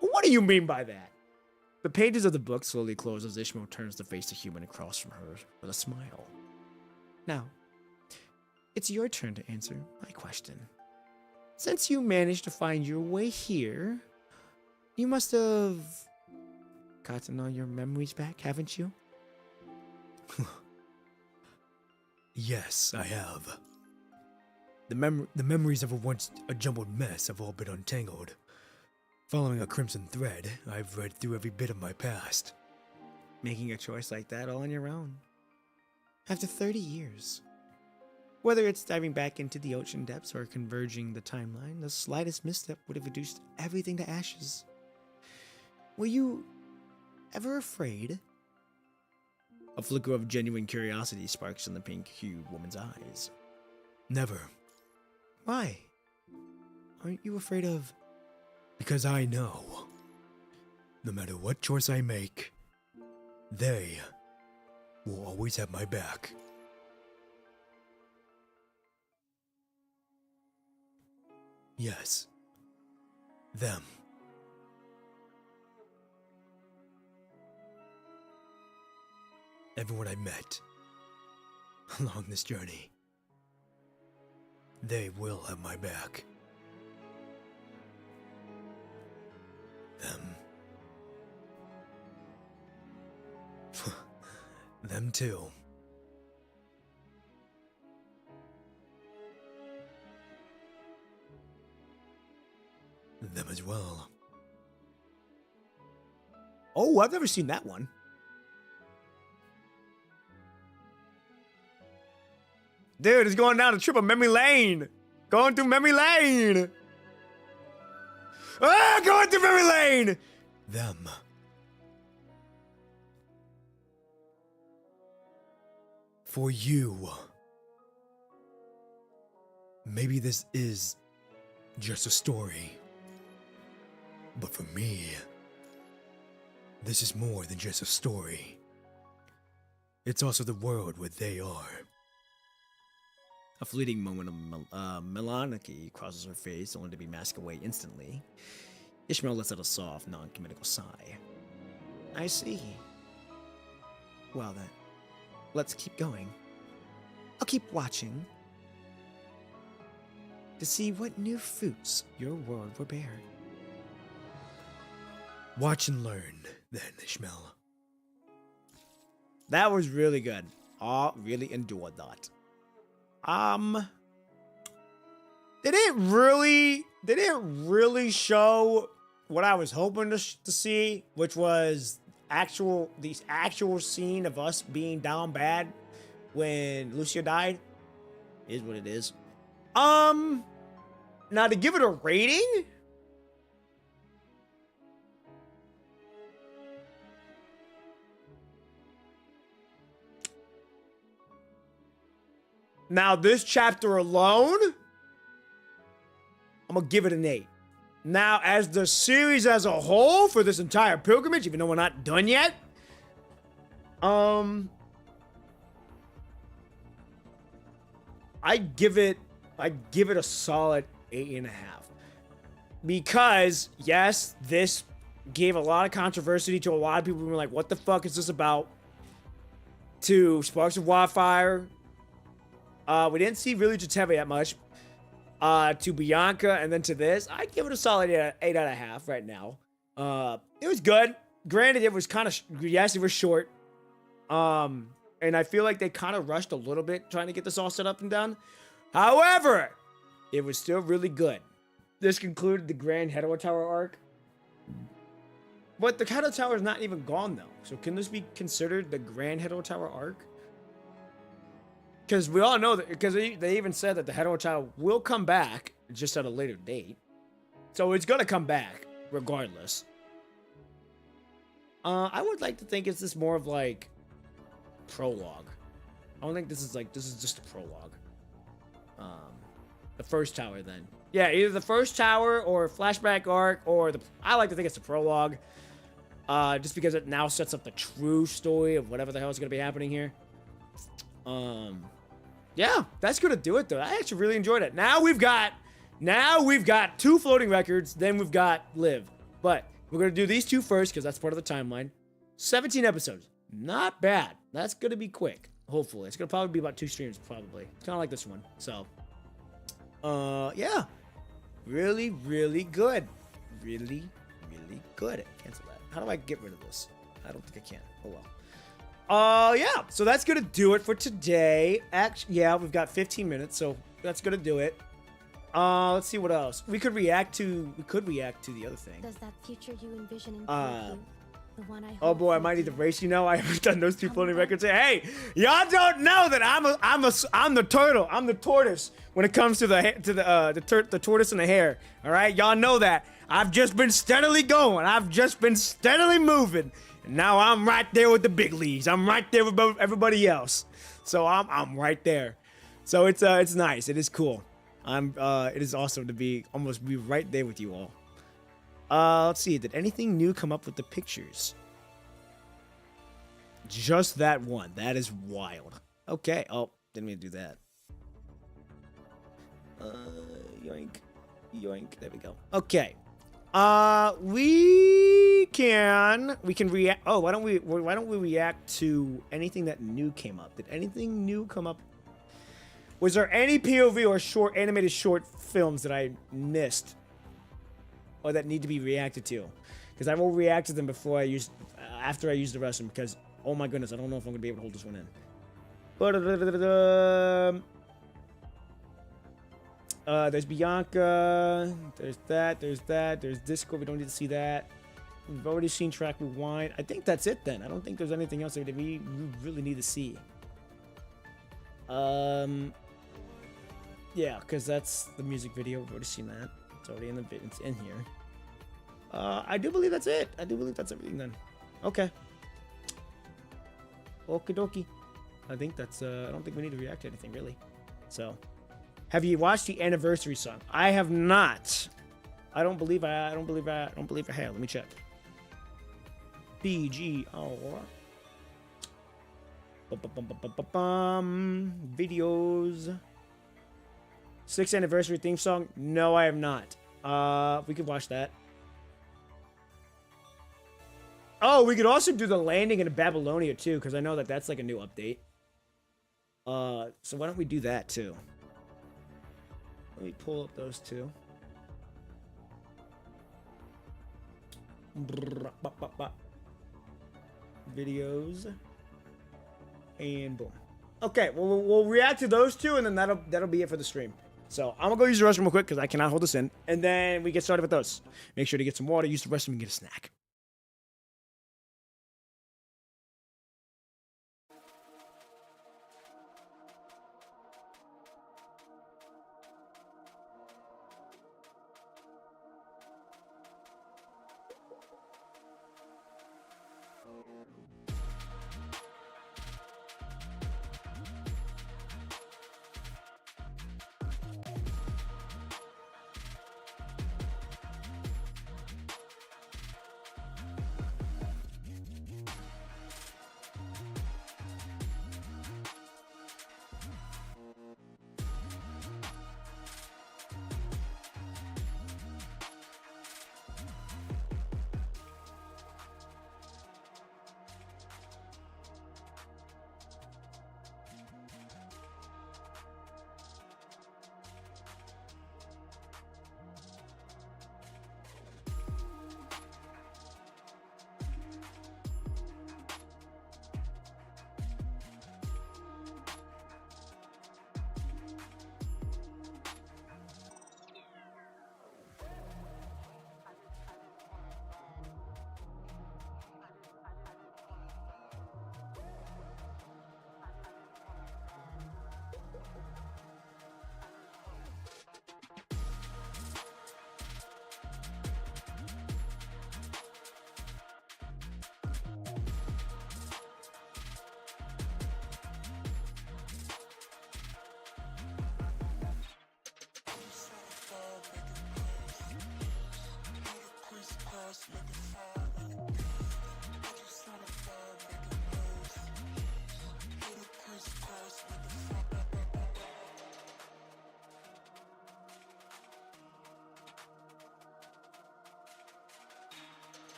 A: What do you mean by that?
D: The pages of the book slowly close as Ishmael turns to face the human across from her with a smile. Now, it's your turn to answer my question. Since you managed to find your way here, you must have gotten all your memories back, haven't you?
C: Yes, I have. The memories of a once a jumbled mess have all been untangled. Following a crimson thread, I've read through every bit of my past.
D: Making a choice like that all on your own. After 30 years. Whether it's diving back into the ocean depths or converging the timeline, the slightest misstep would have reduced everything to ashes. Were you ever afraid? A flicker of genuine curiosity sparks in the pink-hued woman's eyes.
C: Never.
D: Why? Aren't you afraid of...
C: Because I know. No matter what choice I make, they will always have my back. Yes. Them. Everyone I met along this journey, they will have my back. Them. Them too. Them as well.
A: Oh, I've never seen that one. Dude, it's going down a trip of memory lane. Going through memory lane. Ah, going through memory lane.
C: Them. For you. Maybe this is just a story. But for me, this is more than just a story. It's also the world where they are.
D: A fleeting moment of melancholy crosses her face, only to be masked away instantly. Ishmael lets out a soft, non-committal sigh. I see. Well then, let's keep going. I'll keep watching to see what new fruits your world will bear.
C: Watch and learn, then, Ishmael.
A: That was really good. I really enjoyed that. They didn't really show what I was hoping to see, which was the actual scene of us being down bad when Lucia died. Is what it is. Now to give it a rating, now this chapter alone, I'm gonna give it an 8. Now, as the series as a whole for this entire pilgrimage, even though we're not done yet, I give it a solid 8.5. because yes, this gave a lot of controversy to a lot of people who were like, what the fuck is this about? To Sparks of Wildfire. We didn't see really Jiteva that much. To Bianca, and then to this, I'd give it a solid 8.5 right now. It was good. Granted, it was kind of, yes, it was short. And I feel like they kind of rushed a little bit trying to get this all set up and done. However, it was still really good. This concluded the Grand Hetero Tower arc. But the Hetero Tower is not even gone, though. So can this be considered the Grand Hetero Tower arc? Because we all know that, because they even said that the Hetero Tower will come back, just at a later date. So it's going to come back, regardless. I would like to think it's this more of like prologue. I don't think this is just a prologue. The first tower then. Yeah, either the first tower or flashback arc or I like to think it's the prologue. Just because it now sets up the true story of whatever the hell is going to be happening here. Yeah, that's going to do it though. I actually really enjoyed it. Now we've got 2 floating records, then we've got Live. But we're going to do these 2 first because that's part of the timeline. 17 episodes. Not bad. That's going to be quick. Hopefully. It's going to probably be about 2 streams, probably. It's kind of like this one. So, yeah. Really, really good. Really, really good. Cancel that. How do I get rid of this? I don't think I can. Oh, well. Yeah. So that's going to do it for today. Actually, yeah, we've got 15 minutes, so that's going to do it. Let's see what else. We could react to the other thing.
E: Does that future you envision include you? The one I
A: Oh boy, I might need to race you now. I haven't done those 2 floating records. Hey, y'all don't know that I'm the turtle. I'm the tortoise when it comes to the tortoise and the hare. All right, y'all know that. I've just been steadily going. I've just been steadily moving, and now I'm right there with the big leagues. I'm right there with everybody else. So I'm right there. So it's nice. It is cool. It is awesome to be right there with you all. Let's see. Did anything new come up with the pictures? Just that one. That is wild. Okay. Oh, didn't mean to do that. Yoink. Yoink. There we go. Okay. We can react. Oh, why don't we react to anything that new came up? Did anything new come up? Was there any POV or animated short films that I missed? Or that need to be reacted to? Because I will react to them after I use the rest of them. Because, oh my goodness, I don't know if I'm going to be able to hold this one in. There's Bianca. There's that. There's Discord. We don't need to see that. We've already seen Track Rewind. I think that's it then. I don't think there's anything else that we really need to see. Yeah, because that's the music video. We've already seen that. It's already in it's in here. I do believe that's it. I do believe that's everything then. Okay. Okie dokie. I think that's I don't think we need to react to anything really. So, have you watched the anniversary song? I have not. I don't believe I have. Let me check. PGR. Videos. 6th anniversary theme song? No, I have not. We could watch that. Oh, we could also do the landing in Babylonia too, because I know that that's like a new update. So why don't we do that too? Let me pull up those 2. Videos. And boom. Okay, well, we'll react to those 2, and then that'll be it for the stream. So I'm gonna go use the restroom real quick because I cannot hold this in, and then we get started with those. Make sure to get some water, use the restroom, and get a snack.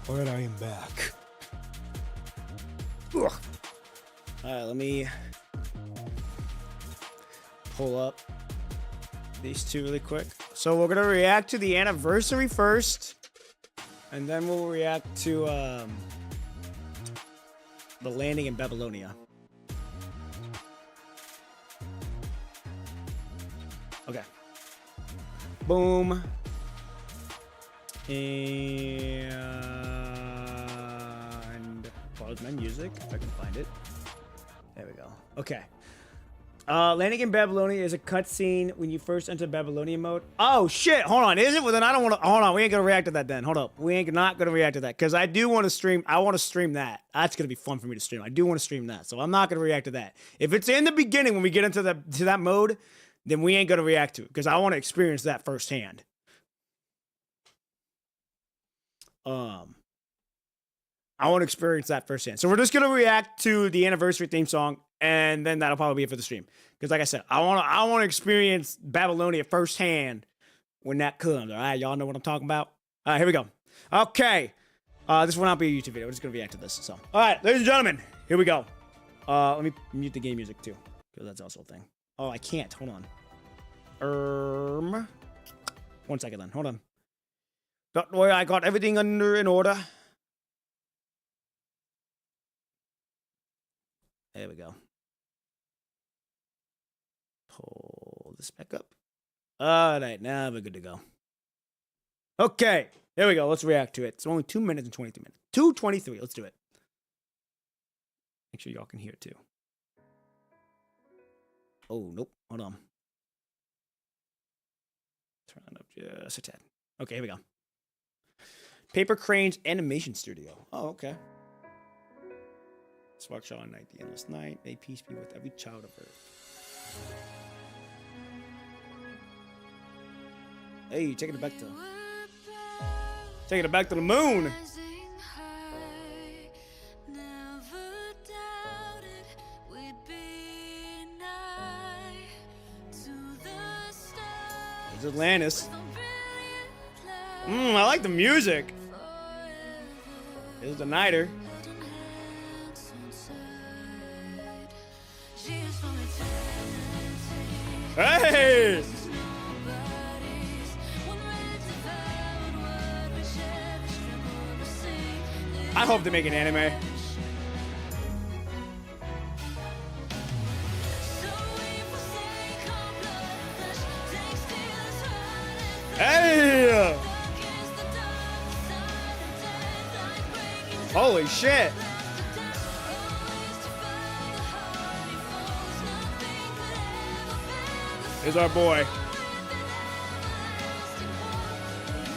C: Alright, I am back.
A: Ugh. All right, let me pull up these two really quick. So we're gonna react to the anniversary first, and then we'll react to the landing in Babylonia. Okay. Boom. And pause my music if I can find it. There we go. Okay. Landing in Babylonia is a cutscene when you first enter Babylonian mode. Oh shit! Hold on, is it? Well then I don't want to. Hold on, we ain't gonna react to that then. Hold up, we ain't not gonna react to that because I do want to stream. I want to stream that. That's gonna be fun for me to stream. I do want to stream that, so I'm not gonna react to that. If it's in the beginning when we get into that mode, then we ain't gonna react to it because I want to experience that firsthand. I want to experience that firsthand. So we're just gonna react to the anniversary theme song, and then that'll probably be it for the stream. Because like I said, I want to experience Babylonia firsthand when that comes. All right, y'all know what I'm talking about. All right, here we go. Okay, this will not be a YouTube video. We're just gonna react to this. So, all right, ladies and gentlemen, here we go. Let me mute the game music too, because that's also a thing. Oh, I can't. Hold on. 1 second then. Hold on. Don't worry, I got everything in order. There we go. Pull this back up. All right, now we're good to go. Okay, there we go. Let's react to it. It's only 2 minutes and 23 minutes. 2:23. Let's do it. Make sure y'all can hear it too. Oh, nope. Hold on. Turn it up just a tad. Okay, here we go. Paper Crane's Animation Studio. Oh, okay. Spark shall night, the endless night. May peace be with every child of earth. Hey, taking it back to the moon. There's Atlantis. I like the music. There's the Niter. Hey! I hope they make an anime. Hey! Holy shit! Here's our boy.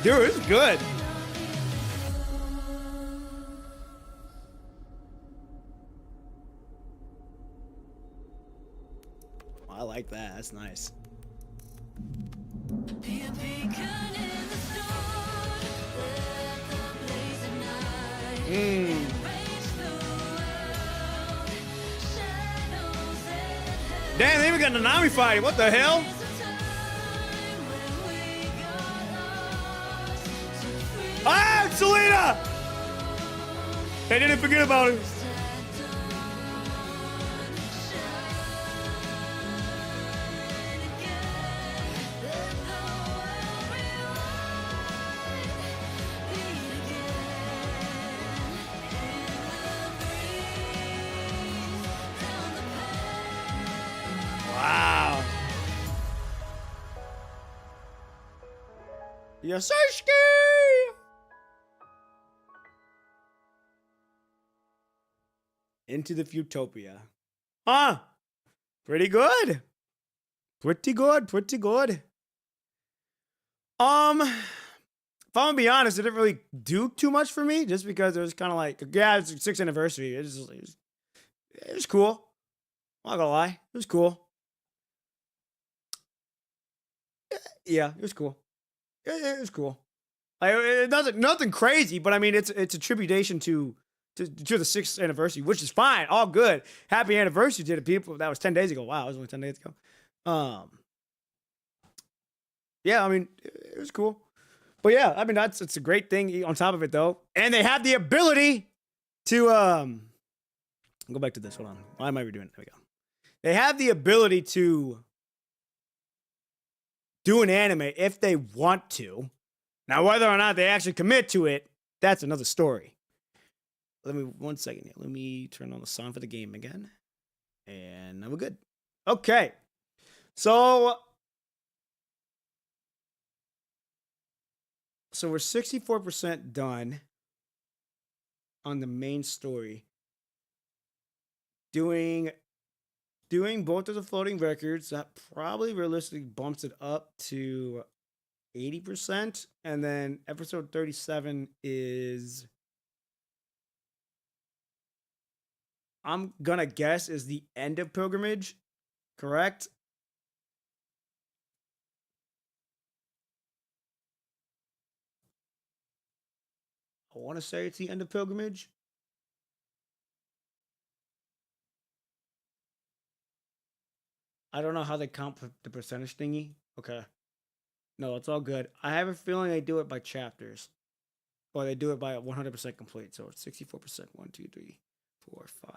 A: Dude, it's good. I like that. That's nice. Damn, they even got Nanami fighting. What the hell? Ah, Selena! They didn't forget about it. Wow. Yasushi! Into the Futopia. Huh? Pretty good. Pretty good. Pretty good. If I'm gonna be honest, it didn't really do too much for me, just because it was kind of like, yeah, it's 6th anniversary. It was cool. I'm not gonna lie, it was cool. Yeah, it was cool. It was cool. Nothing crazy, but I mean, it's a tribulation to the 6th anniversary, which is fine, all good. Happy anniversary to the people. That was 10 days ago. Wow, it was only 10 days ago. Yeah, I mean, it was cool. But yeah, I mean, it's a great thing on top of it though, and they have the ability to go back to this. Hold on, why am I redoing it? There we go. They have the ability to do an anime if they want to. Now, whether or not they actually commit to it, that's another story. Let me 1 second here. Let me turn on the sound for the game again, and now we're good. Okay, so we're 64% done on the main story. Doing both of the floating records, that probably realistically bumps it up to 80%. And then episode 37 is, I'm gonna guess, is the end of Pilgrimage, correct? I want to say it's the end of Pilgrimage. I don't know how they count the percentage thingy. Okay. No, it's all good. I have a feeling they do it by chapters. Or they do it by 100% complete. So it's 64%. 1, 2, 3, 4, 5,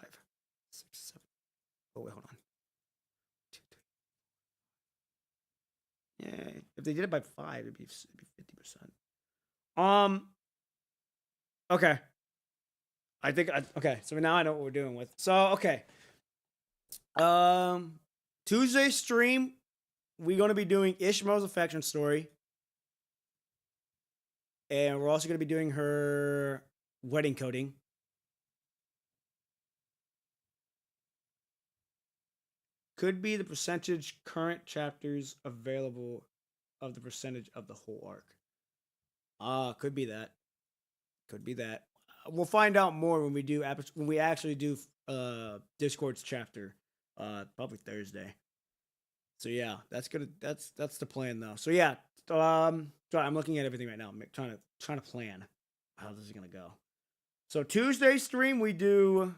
A: 6, 7. Oh, wait, hold on. 2, 3. Yeah, if they did it by 5, it'd be 50%. Okay. Okay, so now I know what we're doing with. So, okay. Tuesday stream, we're going to be doing Ishmael's affection story. And we're also going to be doing her wedding coding. Could be the percentage current chapters available of the percentage of the whole arc. Could be that. Could be that. We'll find out more when we actually do Discord's chapter. Probably Thursday. So yeah, that's the plan though. So yeah, sorry, I'm looking at everything right now. I'm trying to plan how this is gonna go. So Tuesday stream we do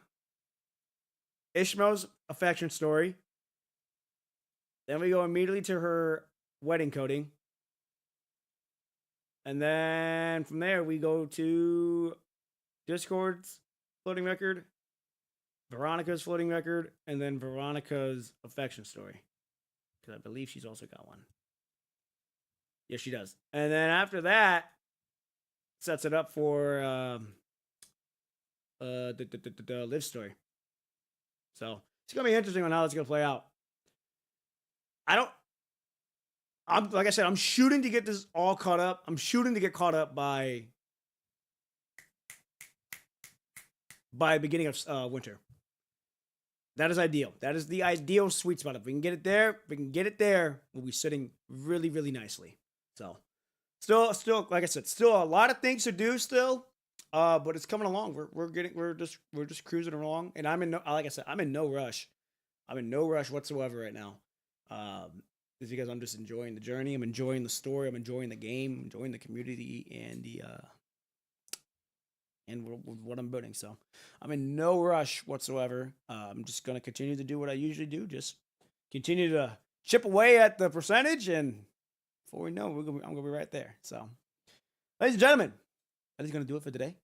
A: Ishmael's affection story. Then we go immediately to her wedding coding. And then from there we go to Discord's floating record, Veronica's floating record, and then Veronica's affection story. Because I believe she's also got one. Yes, she does. And then after that, sets it up for the live story. So it's gonna be interesting on how it's gonna play out. Like I said, I'm shooting to get this all caught up. I'm shooting to get caught up by beginning of winter. That is ideal. That is the ideal sweet spot. If we can get it there, we'll be sitting really, really nicely. So, still, like I said, still a lot of things to do still, but it's coming along. We're just cruising along, and like I said, I'm in no rush. I'm in no rush whatsoever right now. It's because I'm just enjoying the journey. I'm enjoying the story. I'm enjoying the game. I'm enjoying the community and what I'm building. So I'm in no rush whatsoever. I'm just going to continue to do what I usually do. Just continue to chip away at the percentage. And before we know, I'm going to be right there. So, ladies and gentlemen, that is going to do it for today.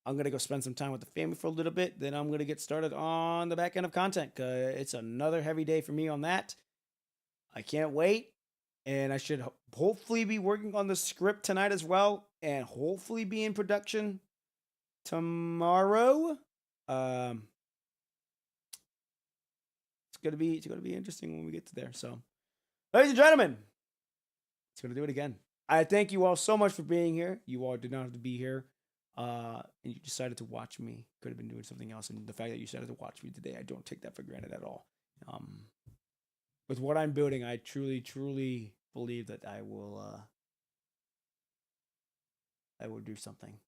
A: I'm going to go spend some time with the family for a little bit. Then I'm going to get started on the back end of content. It's another heavy day for me on that. I can't wait. And I should hopefully be working on the script tonight as well. And hopefully be in production tomorrow. It's gonna be interesting when we get to there. So, ladies and gentlemen, it's gonna do it again. I thank you all so much for being here. You all did not have to be here, and you decided to watch me. Could have been doing something else, and the fact that you decided to watch me today, I don't take that for granted at all. With what I'm building, I truly, truly believe that I will do something.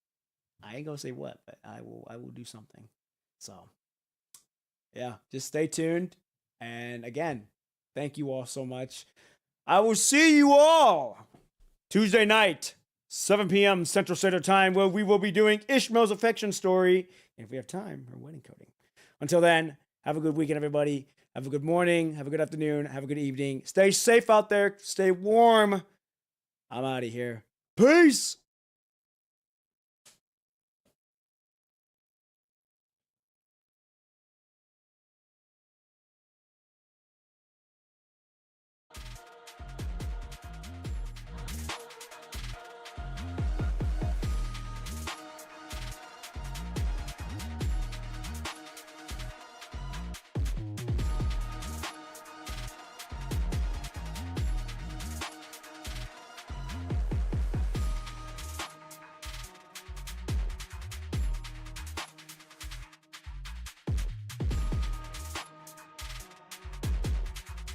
A: I ain't gonna say what, but I will do something. So, yeah, just stay tuned. And again, thank you all so much. I will see you all Tuesday night, 7 p.m. Central Standard Time, where we will be doing Ishmael's affection story. And if we have time, our wedding coding. Until then, have a good weekend, everybody. Have a good morning. Have a good afternoon. Have a good evening. Stay safe out there. Stay warm. I'm out of here. Peace.